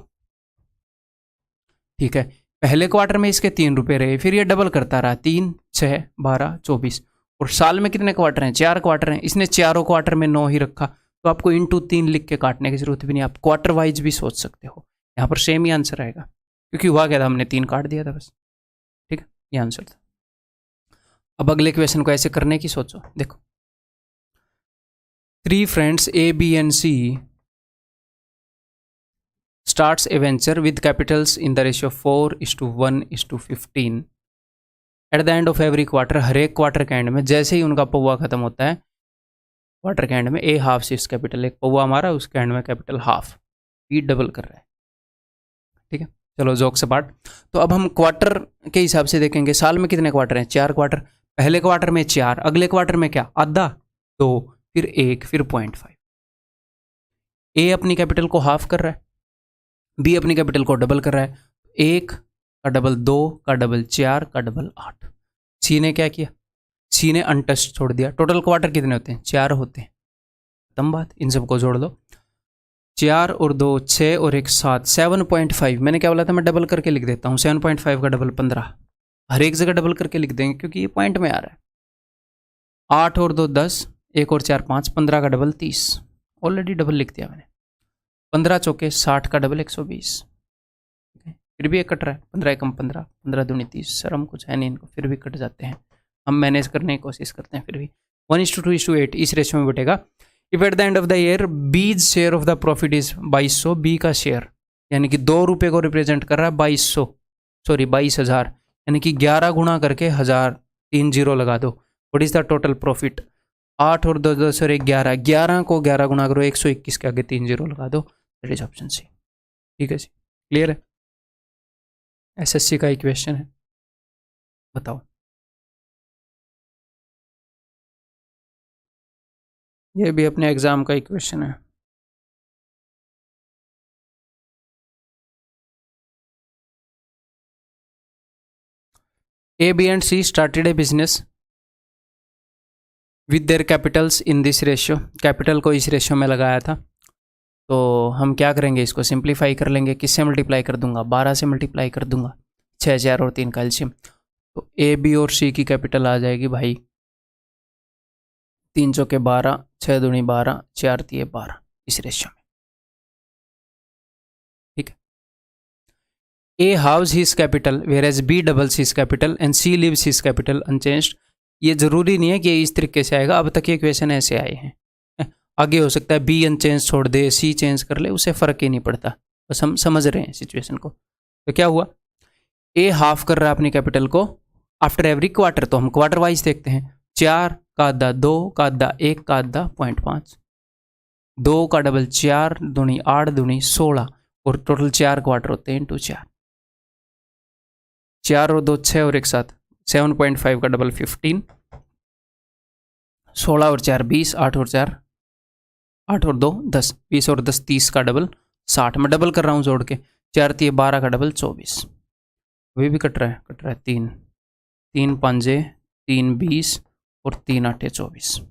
ठीक है, पहले क्वार्टर में इसके 3 रुपये रहे, फिर ये डबल करता रहा, 3 6 12 24, और साल में कितने क्वार्टर हैं? 4 क्वार्टर हैं, इसने चारों क्वार्टर में 9 ही रखा, तो आपको इंटू 3 लिख के काटने की जरूरत भी नहीं, आप क्वार्टर वाइज भी सोच सकते हो, यहाँ पर सेम ही आंसर आएगा, क्योंकि हुआ क्या था, हमने 3 काट दिया था बस। ठीक है, ये आंसर था। अब अगले क्वेश्चन को ऐसे करने की सोचो, देखो 3 friends A, B and C starts a venture with capitals in the ratio 4:1:15. At the end of every quarter, हर एक क्वार्टर के एंड में जैसे ही उनका पौवा खत्म होता है, क्वार्टर के एंड में A हाफ से कैपिटल, एक पौवा हमारा, उसके एंड में कैपिटल हाफ, B डबल कर रहा है। ठीक है, चलो जोक्स अपार्ट, तो अब हम क्वार्टर के हिसाब से देखेंगे, साल में कितने क्वार्टर हैं? 4 क्वार्टर, पहले क्वार्टर में 4, अगले क्वार्टर में क्या? आधा, 2, फिर 1, फिर 0.5। ए अपनी कैपिटल को हाफ कर रहा है, बी अपनी कैपिटल को डबल कर रहा है, 1 का डबल 2 का डबल 4 का डबल 8। सी ने क्या किया? सी ने अनटस्ट छोड़ दिया। टोटल क्वार्टर कितने होते हैं? 4 होते हैं। खत्म बात, इन सबको जोड़ दो, 4 और 2 6 और 1 7, 7.5। मैंने क्या बोला था, मैं डबल करके लिख देता हूँ, 7.5 का डबल 15, हर एक जगह डबल करके लिख देंगे क्योंकि ये पॉइंट में आ रहा है। 8 और 2 10, 1 और 4 5, 15 का डबल 30, ऑलरेडी डबल लिख दिया मैंने। 15 चौके 60 का डबल 120, फिर भी एक कट रहा है, 15 एकम 15, 15 दूनी 30, शर्म कुछ है नहीं इनको, फिर भी कट जाते हैं, हम मैनेज करने की कोशिश करते हैं, फिर भी 1:2:8 इस रेशो में बटेगा। If at the end of the year B's share of the profit is 2200, B का शेयर यानी कि 2 रुपये को रिप्रेजेंट कर रहा है 22,000, यानी कि 11 गुणा करके 1000, 3 जीरो लगा दो। What is the total profit? 8 और 2 10 और 1 11, 11 को 11 गुणा करो, 121 के आगे 3 जीरो लगा दो, दैट इज ऑप्शन सी। ठीक है जी, क्लियर है? एसएससी का एक क्वेश्चन है, बताओ। ये भी अपने एग्जाम का एक क्वेश्चन है। A, B and C started a business with their capitals in this ratio, capital को इस रेशियो में लगाया था, तो हम क्या करेंगे, इसको सिंप्लीफाई कर लेंगे। किससे मल्टीप्लाई कर दूंगा? 12 से मल्टीप्लाई कर दूंगा, 6 4 और 3 का एलसीएम, तो ए बी और सी की कैपिटल आ जाएगी भाई 3 चौके 12, 6 दूनी 12, 4 तिये 12 इस रेशियो में। ठीक है, A halves his capital whereas B doubles his capital and C leaves his capital unchanged. ये जरूरी नहीं है कि ये इस तरीके से आएगा, अब तक ये क्वेश्चन ऐसे आए हैं, आगे हो सकता है बी अनचेंज छोड़ दे, सी चेंज कर ले, उससे फर्क ही नहीं पड़ता, बस हम समझ रहे हैं सिचुएशन को। तो क्या हुआ, ए हाफ कर रहा है अपनी कैपिटल को आफ्टर एवरी क्वार्टर, तो हम क्वार्टर वाइज देखते हैं, 4 का आधा 2 का आधा 1 का आधा 0.5, 2 का डबल 4 दूनी 8 दूनी 16, और टोटल 4 क्वार्टर होते हैं इंटू 4, 4 और 2 6 और 1 7, 7.5 का डबल 15, 16 और 4 20, 8 और 4 8 और 2 10, 20 और 10 30 का डबल 60, मैं डबल कर रहा हूँ जोड़ के, 4 तिये 12 का डबल 24, अभी भी कट रहा है 3 3 5 3 20 और 3 8 24।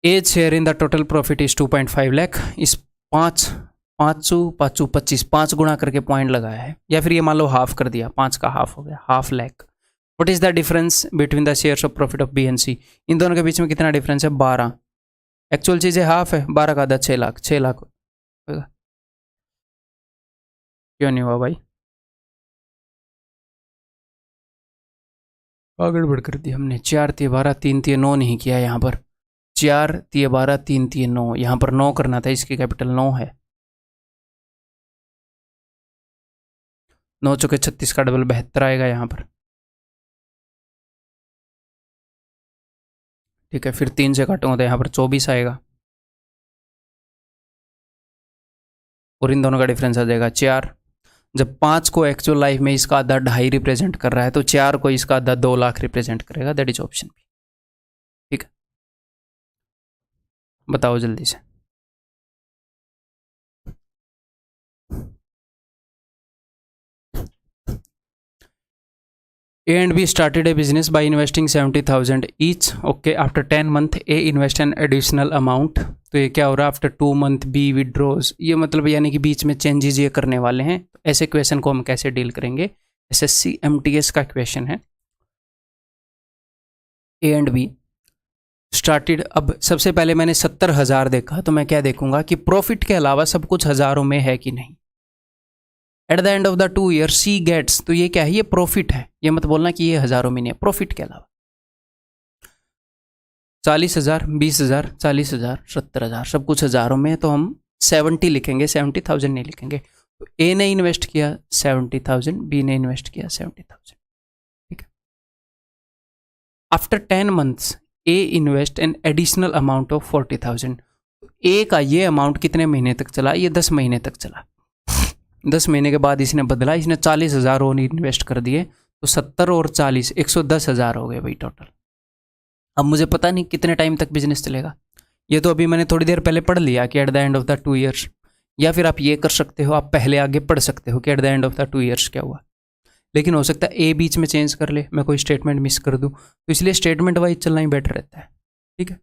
As share in the total profit is 2.5 lakh. इस 5 25 5 गुणा करके पॉइंट लगाया है, या फिर ये मान लो हाफ कर दिया, 5 का हाफ हो गया, half lakh. What is the difference between the shares of profit of B and C? इन दोनों के बीच में कितना डिफरेंस है? 12, एक्चुअल चीज़ है हाफ है, 12 का आधा 6 लाख, 6 लाख होगा। क्यों नहीं हुआ भाई? गड़बड़ कर दी हमने, 4 तिये 12 3 तिये 9 नहीं किया यहाँ पर, 4 तिये 12 3 तिये 9, यहाँ पर 9 करना था, इसकी कैपिटल 9 है, 9 चौके 36 का डबल 72 आएगा यहाँ पर। ठीक है, फिर 3 से काटूंगा तो यहाँ पर 24 आएगा, और इन दोनों का डिफरेंस आ जाएगा 4। जब 5 को एक्चुअल लाइफ में इसका आधा 2.5 रिप्रेजेंट कर रहा है, तो 4 को इसका आधा 2 लाख रिप्रेजेंट करेगा, दैट इज ऑप्शन बी। ठीक है, बताओ जल्दी से। A and B started a business by investing 70,000 each. Okay, after 10 month A invest an additional amount. तो ये क्या हो रहा है? आफ्टर 2 मंथ B विड्रॉज, ये मतलब यानी कि बीच में चेंजेस ये करने वाले हैं। ऐसे क्वेश्चन को हम कैसे डील करेंगे? SSC MTS का क्वेश्चन है। A and B स्टार्टेड, अब सबसे पहले मैंने 70,000 देखा, तो मैं क्या देखूंगा कि प्रॉफिट के अलावा सब कुछ हजारों में है कि नहीं। At the end of the 2 year C gets, तो ये क्या है? ये प्रॉफिट है, ये मत बोलना कि ये हजारों में नहीं है, प्रॉफिट के अलावा 40,000, 20,000, 40,000, 70,000, सब कुछ हजारों में है, तो हम 70 लिखेंगे, 70,000 नहीं लिखेंगे। तो ए ने इन्वेस्ट किया 70,000, बी ने इन्वेस्ट किया 70,000, ठीक है। After 10 months A invest an additional amount of 40,000। ए का ये अमाउंट कितने महीने तक चला? ये 10 महीने तक चला। 10 महीने के बाद इसने बदला, इसने 40,000 और इन्वेस्ट कर दिए, तो 70 और 40, 110,000 हो गए भाई टोटल। अब मुझे पता नहीं कितने टाइम तक बिजनेस चलेगा, ये तो अभी मैंने थोड़ी देर पहले पढ़ लिया कि eight the end of the 2 years. या फिर आप ये कर सकते हो, आप पहले आगे पढ़ सकते हो कि eight the end of the 2 years क्या हुआ। लेकिन हो सकता है ए बीच में चेंज कर ले, मैं कोई स्टेटमेंट मिस कर दूं, तो इसलिए स्टेटमेंट वाइज चलना ही बेटर रहता है, ठीक है।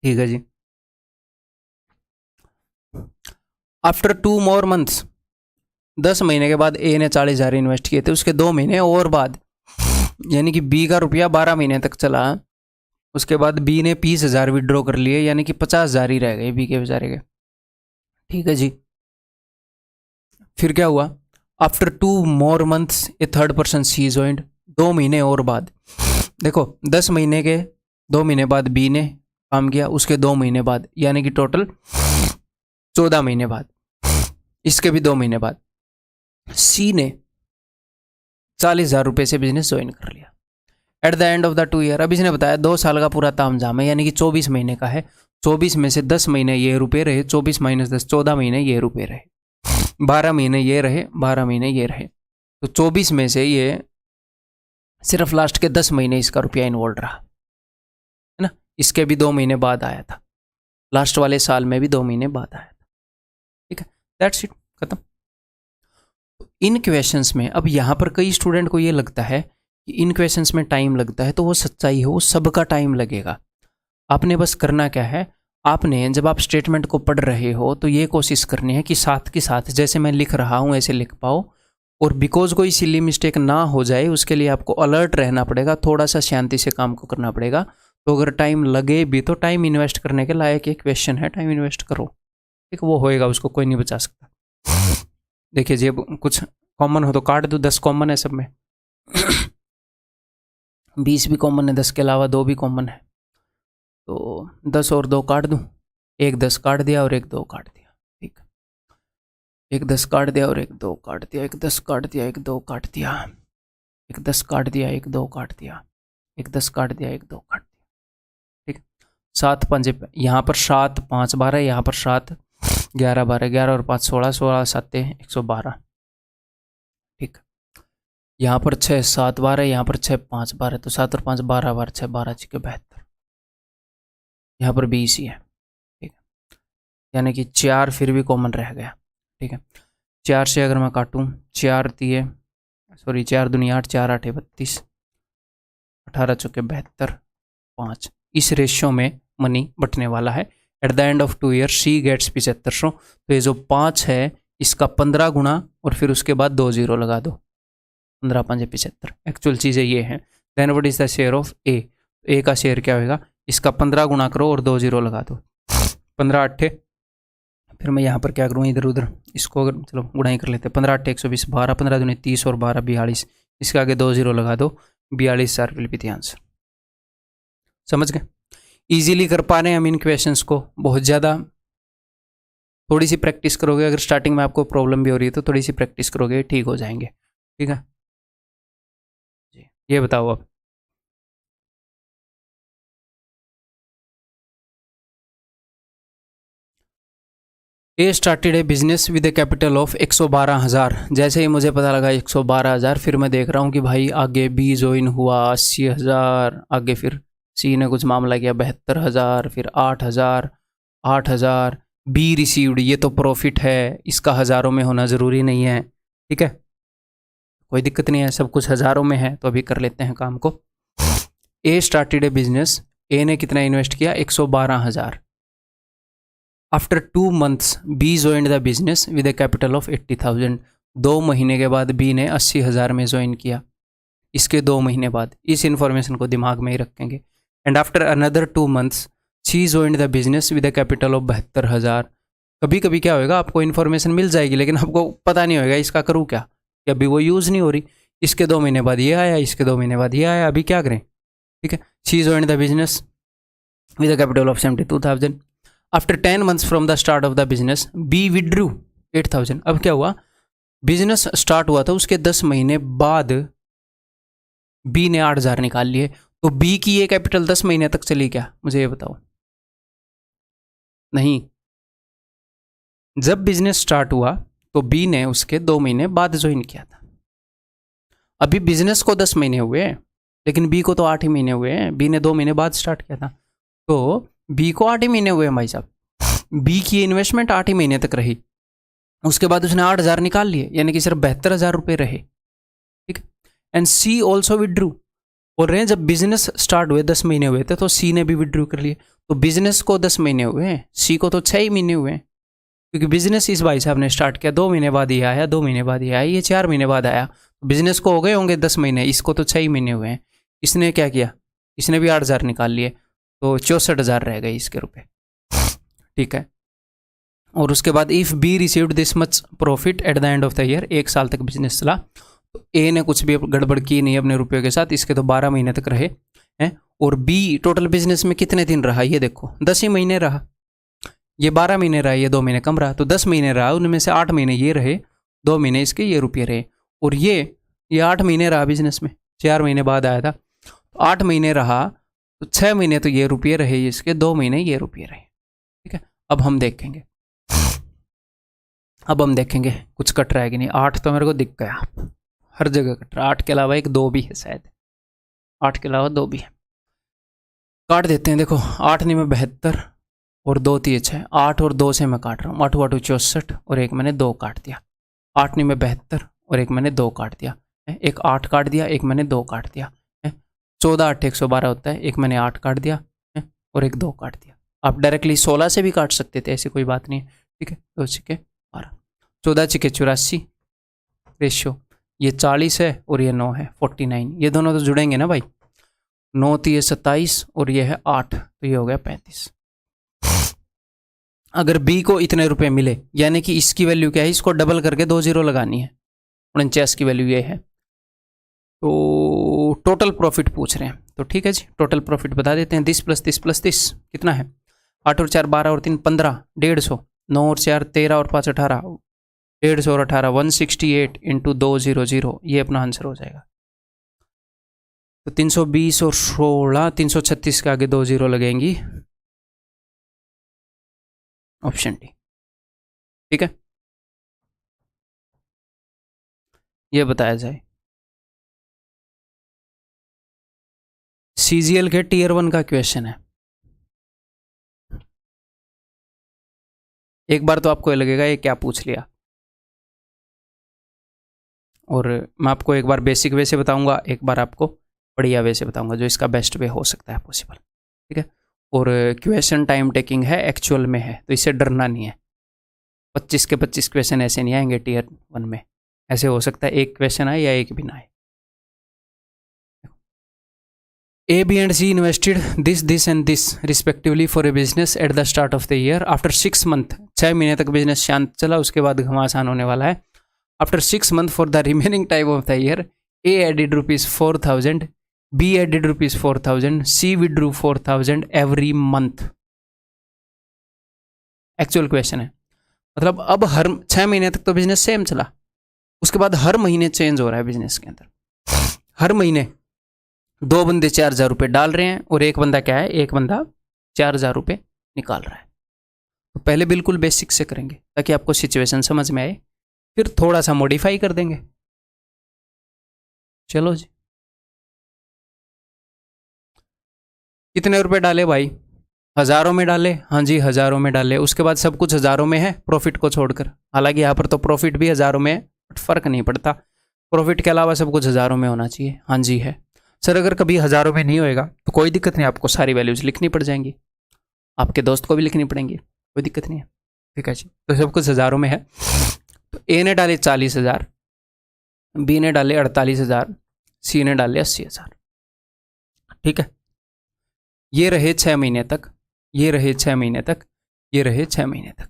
ठीक है जी। आफ्टर 2 मोर मंथ्स, 10 महीने के बाद ए ने 40,000 इन्वेस्ट किए थे, उसके 2 महीने और बाद, यानी कि बी का रुपया 12 महीने तक चला। उसके बाद बी ने 20,000 विड्रॉ कर लिए, यानी कि 50,000 ही रह गए बी के बेचारे के, ठीक है जी। फिर क्या हुआ? आफ्टर 2 मोर मंथ्स ए थर्ड पर्सन सी ज्वाइंड, 2 महीने और बाद, देखो 10 महीने के 2 महीने बाद बी ने काम किया, उसके 2 महीने बाद, यानी कि टोटल 14 महीने बाद, इसके भी 2 महीने बाद सी ने 40,000 रुपये से बिजनेस ज्वाइन कर लिया। Eight the end of the 2 year, अब इसने बताया 2 साल का पूरा तामझाम है, यानी कि 24 महीने का है। 24 में से 10 महीने ये रुपये रहे, 24 माइनस 10, 14 महीने ये रुपये रहे, 12 महीने ये रहे, 12 महीने ये रहे, तो 24 में से ये सिर्फ लास्ट के 10 महीने इसका रुपया इन्वॉल्व रहा, है ना। इसके भी 2 महीने बाद आया था, लास्ट वाले साल में भी 2 महीने बाद आया था, ठीक है। दैट्स इट, खत्म। इन क्वेश्चंस में, अब यहाँ पर कई स्टूडेंट को ये लगता है कि इन क्वेश्चंस में टाइम लगता है, तो वो सच्चाई है, वो सबका टाइम लगेगा। आपने बस करना क्या है, आपने जब आप स्टेटमेंट को पढ़ रहे हो तो ये कोशिश करनी है कि साथ के साथ जैसे मैं लिख रहा हूँ ऐसे लिख पाओ, और बिकॉज कोई सिली मिस्टेक ना हो जाए उसके लिए आपको अलर्ट रहना पड़ेगा, थोड़ा सा शांति से काम को करना पड़ेगा। तो अगर टाइम लगे भी तो टाइम इन्वेस्ट करने के लायक एक क्वेश्चन है, टाइम इन्वेस्ट करो, ठीक, वो होएगा, उसको कोई नहीं बचा सकता। देखिए जी, कुछ कॉमन हो तो काट दो, 10 कॉमन है सब में, 20 भी कॉमन है, 10 के अलावा 2 भी कॉमन है, तो 10 और 2 काट दूं, एक 10 काट दिया और एक 2 काट दिया, ठीक, एक 10 काट दिया और एक 2 काट दिया, एक 10 काट दिया, एक 2 काट दिया, एक 10 काट दिया, एक 2 काट दिया, एक 10 काट दिया, एक 2 काट दिया, ठीक। 7 5 यहाँ पर 7 5 12, यहाँ पर 7 11 12, 11 और 5 16, 16 7 112, ठीक। यहाँ पर 6 7 12, यहाँ पर 6 5 12, तो 7 और 5 12 12, 6 12 6 72, यहाँ पर 20 ही है, ठीक है। यानी कि 4 फिर भी कॉमन रह गया, ठीक है। 4 से अगर मैं काटूँ, 4 दूनी 8, 4 8 32, 18 चौके 72, 5, इस रेशियो में मनी बटने वाला है। At the end of 2 year C gets 7500, तो ये जो 5 है इसका 15 गुना और फिर उसके बाद 2 जीरो लगा दो, 15 5 75, एक्चुअल चीज़ें ये हैं। Then what is the share of A, A का शेयर क्या होगा, इसका 15 गुना करो और 2 जीरो लगा दो, 15 8, फिर मैं यहाँ पर क्या करूँ, इधर उधर इसको अगर चलो गुणाई कर लेते हैं, 15 8 120, 12 15 दूनी 30 और 12 42, इसके आगे 2 जीरो लगा दो, 42 विल बी द आंसर। समझ गए? इजीली कर पा रहे हैं हम इन क्वेश्चंस को, बहुत ज़्यादा थोड़ी सी प्रैक्टिस करोगे, अगर स्टार्टिंग में आपको प्रॉब्लम भी हो रही है तो थोड़ी सी प्रैक्टिस करोगे, ठीक हो जाएंगे, ठीक है जी। ये बताओ अब, A started a business with a capital of 112,000। जैसे ही मुझे पता लगा 112,000, फिर मैं देख रहा हूँ कि भाई आगे बी ज्वाइन हुआ 80,000, आगे फिर सी ने कुछ मामला किया 72,000, फिर 8,000, 8,000, बी रिसीव्ड, ये तो प्रॉफिट है, इसका हज़ारों में होना ज़रूरी नहीं है, ठीक है, कोई दिक्कत नहीं है, सब कुछ हज़ारों में है। तो अभी कर लेते हैं काम को। ए स्टार्टेड ए बिजनेस, ए ने कितना इन्वेस्ट किया, 112,000। After 2 months B joined the business with a capital of 80,000। 2 महीने के बाद बी ने 80,000 में ज्वाइन किया, इसके 2 महीने बाद। इस इंफॉर्मेशन को दिमाग में ही रखेंगे। And after another 2 months she joined the business with a capital of 72,000। कभी कभी क्या होएगा, आपको इन्फॉर्मेशन मिल जाएगी लेकिन आपको पता नहीं होएगा इसका करूँ क्या, कि अभी वो यूज़ नहीं हो रही। इसके 2 महीने बाद ये आया, इसके 2 महीने बाद ये आया, अभी क्या करें, ठीक है। She joined the business with a capital of 72,000। After 10 months from the start of the business B withdrew 8,000। अब क्या हुआ, बिजनेस स्टार्ट हुआ था उसके 10 महीने बाद बी ने 8,000 निकाल लिए, तो बी की ये कैपिटल 10 महीने तक चली क्या, मुझे ये बताओ। नहीं, जब बिजनेस स्टार्ट हुआ तो बी ने उसके 2 महीने बाद ज्वाइन किया था। अभी बिजनेस को 10 महीने हुए हैं लेकिन बी को तो 8 ही महीने हुए हैं, बी ने 2 महीने बाद स्टार्ट किया था, तो बी को 8 ही महीने हुए हैं भाई साहब। बी की इन्वेस्टमेंट 8 ही महीने तक रही, उसके बाद उसने 8,000 निकाल लिए, यानी कि सिर्फ 72,000 रुपये रहे, ठीक है। एंड सी ऑल्सो विड्रू, बोल रहे हैं जब बिजनेस स्टार्ट हुए 10 महीने हुए थे तो सी ने भी विड्रू कर लिए। तो बिजनेस को 10 महीने हुए हैं, सी को तो 6 ही महीने हुए हैं, क्योंकि बिजनेस इस भाई साहब ने स्टार्ट किया 2 महीने बाद ये आया, 2 महीने बाद ये आया, ये 4 महीने बाद आया। बिजनेस को हो गए होंगे 10 महीने, इसको तो 6 ही महीने हुए हैं। इसने क्या किया, इसने भी 8,000 निकाल लिए, तो 64,000 रह गए इसके रुपए, ठीक है। और उसके बाद if be received this much profit at the end of the year, 1 साल तक बिजनेस चला, तो ए ने कुछ भी गड़बड़ की नहीं अपने रुपयों के साथ, इसके तो 12 महीने तक रहे हैं। और बी टोटल बिजनेस में कितने दिन रहा, ये देखो 10 ही महीने रहा, ये 12 महीने रहा, ये 2 महीने कम रहा, तो 10 महीने रहा, उनमें से 8 महीने ये रहे, 2 महीने इसके ये रुपये रहे। और ये 8 महीने रहा बिजनेस में, 4 महीने बाद आया था, तो 8 महीने रहा, तो 6 महीने तो ये रुपये रहे इसके, 2 महीने ये रुपये रहे, ठीक है। अब हम देखेंगे कुछ कट रहा है कि नहीं। 8 तो मेरे को दिख गया, हर जगह कट रहा, 8 के अलावा एक 2 भी है शायद, 8 के अलावा 2 भी है, काट देते हैं। देखो 8 नहीं में 72 और 2 3 6, 8 और 2 से मैं काट रहा हूँ, 8 8 64 और एक मैंने 2 काट दिया, 8 नहीं में 72 और एक मैंने 2 काट दिया, एक 8 काट दिया, एक मैंने 2 काट दिया, 14 8 112 होता है, एक मैंने 8 काट दिया और एक 2 काट दिया। आप डायरेक्टली 16 से भी काट सकते थे, ऐसी कोई बात नहीं है, ठीक है। 2 छिके 12, 14 छिके 84 रेशियो, ये 40 है और ये 9 है 49, ये दोनों तो जुड़ेंगे ना भाई, 9 तो ये 27 और ये है 8, तो ये हो गया 35। अगर बी को इतने रुपए मिले, यानी कि इसकी वैल्यू क्या है, इसको डबल करके 2 जीरो लगानी है, 49 की वैल्यू ये है, तो टोटल प्रॉफिट पूछ रहे हैं, तो ठीक है जी, टोटल प्रॉफिट बता देते हैं। 30 + 30 + 30 कितना है, 8 और 4 12 और 3 15, 150, 9 और 4 13 और 5 18, 150 और 18 168 × 200, ये अपना आंसर हो जाएगा। तो 320 और 16 336 के आगे 2 जीरो लगेंगी, ऑप्शन डी, ठीक है। ये बताया जाए सीजीएल के Tier 1 का क्वेश्चन है। एक बार तो आपको लगेगा ये क्या पूछ लिया, और मैं आपको एक बार बेसिक वे से बताऊंगा, एक बार आपको बढ़िया वे से बताऊंगा, जो इसका बेस्ट वे हो सकता है पॉसिबल, ठीक है। और क्वेश्चन टाइम टेकिंग है, एक्चुअल में है, तो इससे डरना नहीं है। 25 के 25 क्वेश्चन ऐसे नहीं आएंगे Tier 1 में, ऐसे हो सकता है एक क्वेश्चन आए या एक भी ना आए। A, B and C invested this and this respectively for a business at the start of the year. After 6 months, 6 महीने तक बिजनेस शांत चला, उसके बाद घमासान होने वाला है। After 6 months for the remaining time of the year, A added ₹4,000, B added ₹4,000, C withdrew 4,000 every month. Actual question है, मतलब अब हर 6 महीने तक तो बिजनेस सेम चला, उसके बाद हर महीने चेंज हो रहा है बिजनेस के अंदर, हर महीने 2 बंदे 4,000 रुपये डाल रहे हैं और एक बंदा क्या है, एक बंदा 4,000 रुपये निकाल रहा है। तो पहले बिल्कुल बेसिक से करेंगे ताकि आपको सिचुएशन समझ में आए, फिर थोड़ा सा मॉडिफाई कर देंगे। चलो जी, कितने रुपए डाले भाई, हज़ारों में डाले, हाँ जी हज़ारों में डाले, उसके बाद सब कुछ हज़ारों में है प्रॉफिट को छोड़कर। हालांकि यहाँ पर तो प्रॉफिट भी हज़ारों में है, बट फ़र्क नहीं पड़ता, प्रॉफिट के अलावा सब कुछ हज़ारों में होना चाहिए। हाँ जी है सर, अगर कभी हज़ारों में नहीं होएगा तो कोई दिक्कत नहीं, आपको सारी वैल्यूज़ लिखनी पड़ जाएंगी, आपके दोस्त को भी लिखनी पड़ेंगी, कोई दिक्कत नहीं है। ठीक है जी, तो सब कुछ हज़ारों में है। तो ए ने डाले 40,000, बी ने डाले 48,000, सी ने डाले 80,000। ठीक है, ये रहे 6 महीने तक, ये रहे 6 महीने तक, ये रहे 6 महीने तक।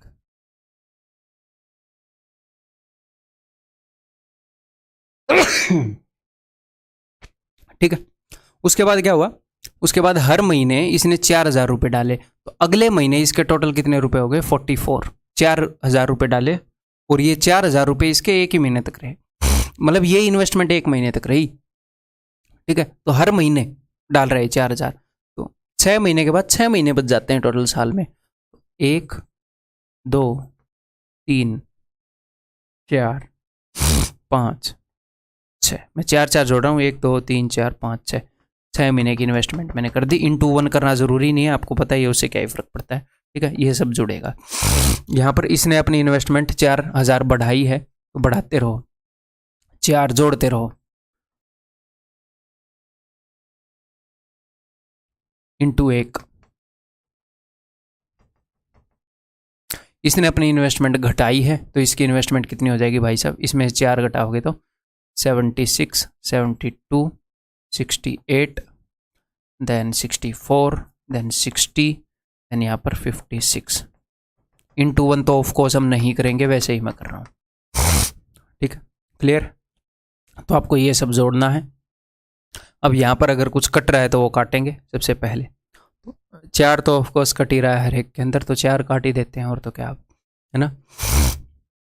ठीक है, उसके बाद क्या हुआ, उसके बाद हर महीने इसने 4,000 रुपये डाले, तो अगले महीने इसके टोटल कितने रुपए हो गए 44। 4,000 रुपये डाले और ये 4,000 रुपये इसके एक ही महीने तक रहे, मतलब ये इन्वेस्टमेंट एक महीने तक रही। ठीक है, तो हर महीने डाल रहे 4,000, तो 6 महीने के बाद 6 महीने बच जाते हैं टोटल साल में। 1 2 3 4 5 6, मैं 4 जोड़ रहा हूँ, 1 2 3 4 5 6, 6 महीने की इन्वेस्टमेंट मैंने कर दी। इंटू 1 करना ज़रूरी नहीं है, आपको पता ही है उससे क्या ही फ़र्क पड़ता है। ठीक है, ये सब जुड़ेगा। यहाँ पर इसने अपनी इन्वेस्टमेंट 4,000 बढ़ाई है, तो बढ़ाते रहो, 4 जोड़ते रहो, इंटू 1। इसने अपनी इन्वेस्टमेंट घटाई है, तो इसकी इन्वेस्टमेंट कितनी हो जाएगी भाई साहब, इसमें 4 घटाओगे तो 76 72 68 देन 64 देन 60 देन यहाँ पर 56। इंटू 1 तो ऑफकोर्स हम नहीं करेंगे, वैसे ही मैं कर रहा हूँ। ठीक है, क्लियर। तो आपको ये सब जोड़ना है। अब यहाँ पर अगर कुछ कट रहा है तो वो काटेंगे सबसे पहले। 4 तो ऑफकोर्स कट ही रहा है हर एक के अंदर, तो 4 काट ही देते हैं, और तो क्या आप, है ना।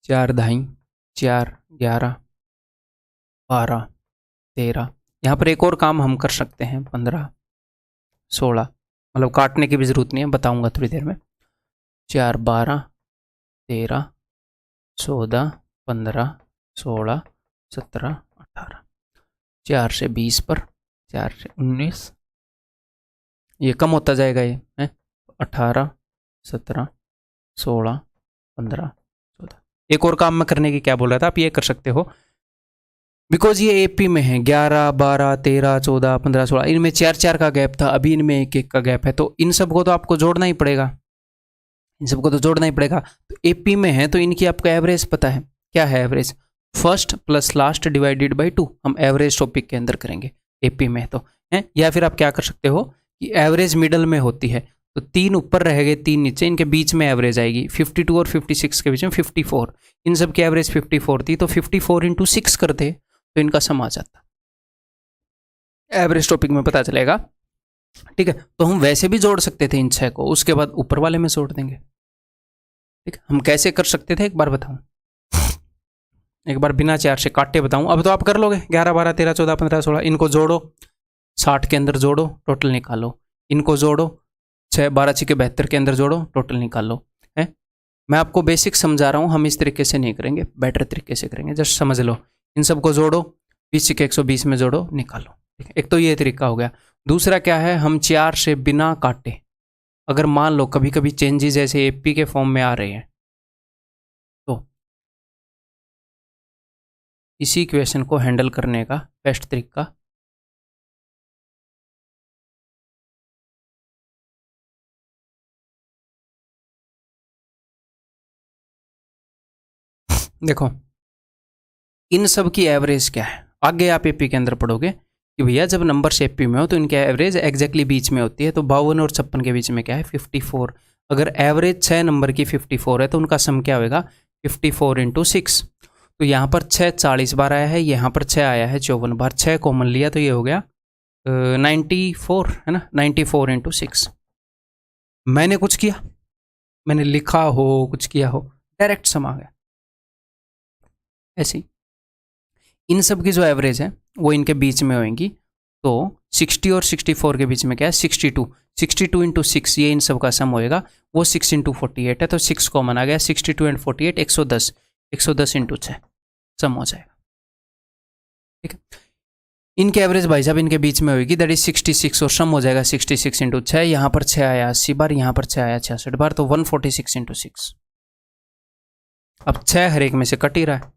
4 दाई 4 11 12 13, यहाँ पर एक और काम हम कर सकते हैं, 15 16, मतलब काटने की भी ज़रूरत नहीं है, बताऊंगा थोड़ी देर में। 4 12 13 14 15 16 17 18, 4 से 20 पर, 4 से 19, ये कम होता जाएगा ये है, 18 17 16 15 14। एक और काम मैं करने की क्या बोल रहा था, आप ये कर सकते हो, बिकॉज ये एपी में है, 11 12 13 14 15 16, इनमें 4 का गैप था, अभी इनमें 1 का गैप है, तो इन सबको तो आपको जोड़ना ही पड़ेगा, इन सबको तो जोड़ना ही पड़ेगा। तो एपी में है तो इनकी आपको एवरेज पता है, क्या है average, first plus last divided by 2, हम एवरेज टॉपिक के अंदर करेंगे एपी में तो है। या फिर आप क्या कर सकते हो कि एवरेज मिडल में होती है, तो 3 ऊपर रह गए 3 नीचे, इनके बीच में एवरेज आएगी, 52 और 56 के बीच में 54, इन सब की एवरेज 54 थी, तो 54 इंटू 6 करते तो इनका सम आ जाता, एवरेज टॉपिक में पता चलेगा। ठीक है, तो हम वैसे भी जोड़ सकते थे इन 6 को, उसके बाद ऊपर वाले में जोड़ देंगे। ठीक है, हम कैसे कर सकते थे एक बार बताऊं, एक बार बिना 4 से काटे बताऊं, अब तो आप कर लोगे, 11 12 13 14 15 16, इनको जोड़ो, 60 के अंदर जोड़ो, टोटल निकालो, इनको जोड़ो, 6 12 6 के 72 के अंदर जोड़ो, टोटल निकालो। है, मैं आपको बेसिक समझा रहा हूँ, हम इस तरीके से नहीं करेंगे, बेटर तरीके से करेंगे, जस्ट समझ लो। इन सबको जोड़ो, 20 के 120 में जोड़ो, निकालो। ठीक है, एक तो ये तरीका हो गया। दूसरा क्या है, हम 4 से बिना काटे, अगर मान लो कभी कभी चेंजेस ऐसे एपी के फॉर्म में आ रहे हैं, तो इसी इक्वेशन को हैंडल करने का बेस्ट तरीका देखो, इन सब की एवरेज क्या है, आगे आप एपी के अंदर पढ़ोगे कि भैया जब नंबर एपी में हो तो इनकी एवरेज एग्जैक्टली बीच में होती है, तो 52 और 56 के बीच में क्या है 54। अगर एवरेज 6 नंबर की 54 है तो उनका सम क्या होगा 54 इंटू 6। तो यहाँ पर 6 40 बार आया है, यहाँ पर 6 आया है 54 बार, 6 कॉमन लिया तो ये हो गया 94, है ना, 94 इंटू 6। मैंने कुछ किया, मैंने लिखा हो कुछ किया हो, डायरेक्ट सम आ गया। ऐसे ही इन सब की जो एवरेज है वो इनके बीच में होंगी, तो 60 और 64 के बीच में क्या है 62, 62 इंटू 6, ये इन सब का सम होएगा, वो 6 इंटू 48 है, तो 6 कॉमन आ गया, 62 एंड 48 110, 110 इंटू 6 सम हो जाएगा। ठीक है, इनके एवरेज भाई साहब इनके बीच में होगी, दैट इज 66 और सम हो जाएगा 66 इंटू 6, यहाँ पर 6 आया 80 बार, यहाँ पर 6 आया 66 बार, तो 146 इंटू 6। अब 6 हर एक में से कट ही रहा है।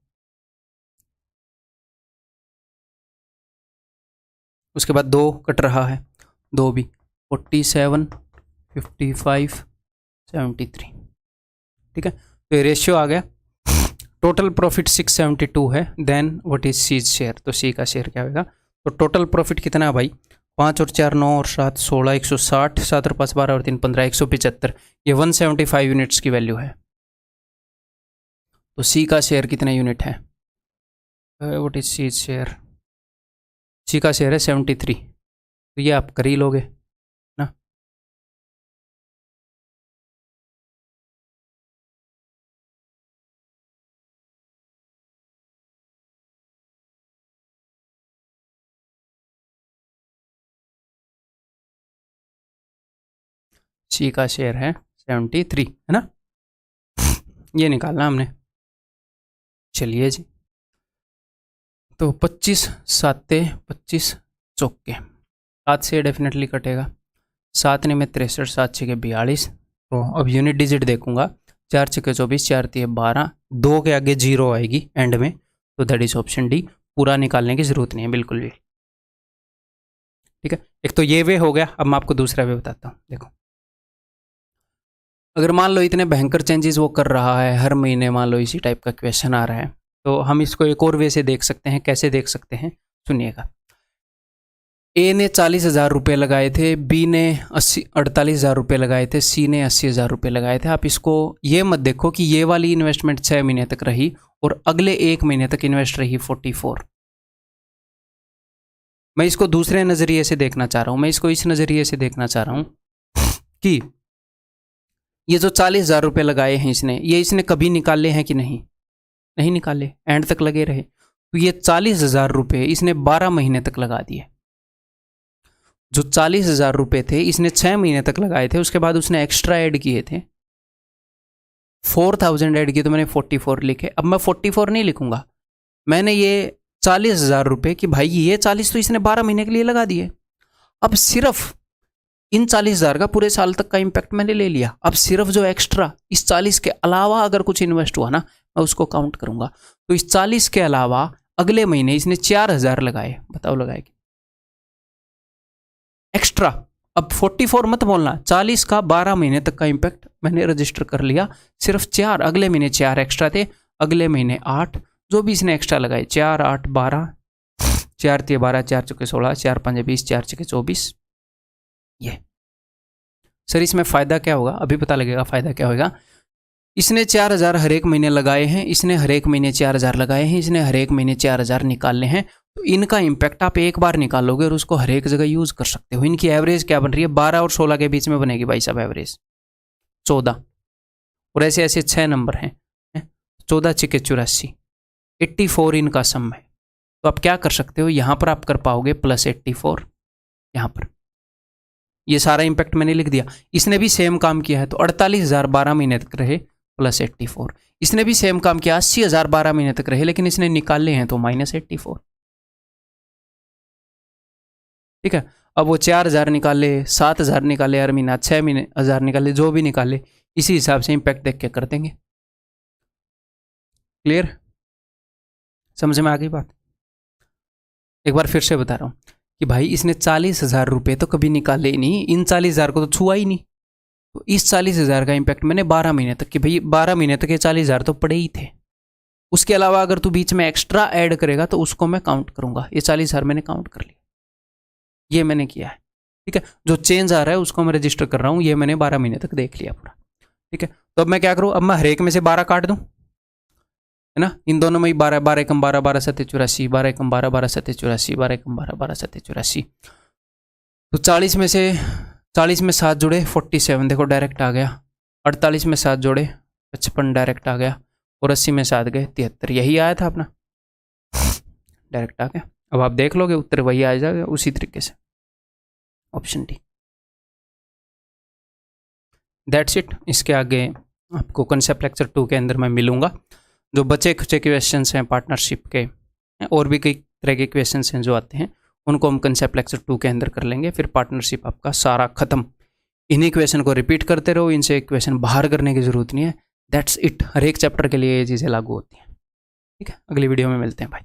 उसके बाद 2 कट रहा है, 2 भी 47, 55, 73। ठीक है, तो ये रेशियो आ गया। टोटल प्रॉफिट 672 है। Then what is C's share, तो सी का शेयर क्या होगा? तो टोटल प्रॉफिट कितना है भाई? 5 और 4 9 और 7 16, 160, 7 और 5 12 और 3 15, 175। ये 175 यूनिट्स की वैल्यू है। तो सी का शेयर कितने यूनिट है? What is C share? C का शेयर है 73। तो ये आप कर ही लोगे ना। सी का शेयर है 73, है ना? ये निकालना हमने। चलिए जी, तो 25 7 25 चौके 7 से डेफिनेटली कटेगा। 7 में 63, 7 6 42। तो अब यूनिट डिजिट देखूंगा, 4 6 24, 4 3 12, 2 के आगे 0 आएगी एंड में, तो दैट इज ऑप्शन डी। पूरा निकालने की जरूरत नहीं है बिल्कुल भी। ठीक है, एक तो ये वे हो गया। अब मैं आपको दूसरा वे बताता हूँ। देखो, अगर मान लो इतने भयंकर चेंजेस वो कर रहा है हर महीने, मान लो इसी टाइप का क्वेश्चन आ रहा है, तो हम इसको एक और वे से देख सकते हैं। कैसे देख सकते हैं? सुनिएगा। ए ने 40,000 रुपये लगाए थे, बी ने 48,000 रुपये लगाए थे, सी ने 80,000 रुपये लगाए थे। आप इसको ये मत देखो कि ये वाली इन्वेस्टमेंट 6 महीने तक रही और अगले 1 महीने तक इन्वेस्ट रही 44। मैं इसको दूसरे नज़रिए से देखना चाह रहा हूँ। मैं इसको इस नज़रिए से देखना चाह रहा हूँ कि ये जो 40,000 रुपये लगाए हैं इसने, ये इसने कभी निकाले हैं कि नहीं? नहीं निकाले, एंड तक लगे रहे। तो ये 40,000 रुपये इसने 12 महीने तक लगा दिए। जो 40,000 रुपये थे इसने 6 महीने तक लगाए थे, उसके बाद उसने एक्स्ट्रा ऐड किए थे, 4,000 ऐड किए, तो मैंने 44 लिखे। अब मैं 44 नहीं लिखूंगा, मैंने ये 40,000 रुपये कि भाई ये 40 तो इसने 12 महीने के लिए लगा दिए। अब सिर्फ इन 40,000 का पूरे साल तक का इम्पैक्ट मैंने ले लिया। अब सिर्फ जो एक्स्ट्रा इस 40 के अलावा अगर कुछ इन्वेस्ट हुआ ना, मैं उसको काउंट करूंगा। तो इस 40 के अलावा अगले महीने इसने 4,000 लगाए। बताओ लगाए एक्स्ट्रा। अब 44 मत बोलना, 40 का 12 महीने तक का इम्पैक्ट मैंने रजिस्टर कर लिया। सिर्फ 4 अगले महीने 4 एक्स्ट्रा थे, अगले महीने 8 जो भी इसने एक्स्ट्रा लगाए, 4 8 12, 4 3 12, 4 4 16, 4 5 20, 4 6 24। ये सर इसमें फ़ायदा क्या होगा? अभी पता लगेगा फ़ायदा क्या होगा। इसने 4,000 हर एक महीने लगाए हैं, इसने हर एक महीने 4,000 लगाए हैं, इसने हर एक महीने 4,000 निकालने हैं। तो इनका इम्पैक्ट आप एक बार निकालोगे और उसको हर एक जगह यूज़ कर सकते हो। इनकी एवरेज क्या बन रही है? 12 और 16 के बीच में बनेगी भाई साहब एवरेज 14। और ऐसे ऐसे 6 नंबर हैं, 14 6 84, 84 इनका सम है। तो आप क्या कर सकते हो? यहाँ पर आप कर पाओगे +84। यहाँ पर ये सारा इम्पैक्ट मैंने लिख दिया। इसने भी सेम काम किया है, तो 48,000 12 महीने तक रहे +84। इसने भी सेम काम किया, 80,000 12 महीने तक रहे, लेकिन इसने निकाले हैं तो -84। ठीक है, अब वो 4,000 निकाले, 7,000 निकाले हर महीना, 6 महीने 1,000 निकाले, जो भी निकाले इसी हिसाब से इम्पैक्ट देख के कर देंगे। क्लियर? समझ में आ गई बात? एक बार फिर से बता रहा हूँ कि भाई इसने 40,000 रुपये तो कभी निकाले ही नहीं, इन 40,000 को तो छुआ ही नहीं। तो इस 40,000 का इम्पैक्ट मैंने 12 महीने तक कि भाई 12 महीने तक ये 40,000 तो पड़े ही थे। उसके अलावा अगर तू बीच में एक्स्ट्रा ऐड करेगा तो उसको मैं काउंट करूंगा। ये 40,000 मैंने काउंट कर लिया, ये मैंने किया है। ठीक है, जो चेंज आ रहा है उसको मैं रजिस्टर कर रहा हूँ, ये मैंने 12 महीने तक देख लिया पूरा। ठीक है, तो अब मैं क्या करूँ? अब मैं हर एक में से 12 काट दूँ, है ना? इन दोनों में ही 12 12 कम 12 12 7 84, 12 कम 12 12 7 84, 12 कम 12 12 7 84। तो 40 में से 40 में 7 जुड़े 47, देखो डायरेक्ट आ गया। 48 में 7 जोड़े 55 डायरेक्ट आ गया, और 80 में 7 गए 73। यही आया था अपना, डायरेक्ट आ गया। अब आप देख लोगे उत्तर वही आ जाएगा उसी तरीके से, ऑप्शन डी। That's it. इसके आगे आपको कंसेप्ट लेक्चर 2 के अंदर मैं मिलूंगा। जो बचे खुचे क्वेश्चंस हैं पार्टनरशिप के, और भी कई तरह के क्वेश्चंस हैं जो आते हैं, उनको हम कंसेप्ट लेक्चर 2 के अंदर कर लेंगे। फिर पार्टनरशिप आपका सारा खत्म। इन्हीं क्वेश्चन को रिपीट करते रहो, इनसे क्वेश्चन बाहर करने की जरूरत नहीं है। That's it. हर एक चैप्टर के लिए ये चीज़ें लागू होती हैं। ठीक है, अगली वीडियो में मिलते हैं भाई।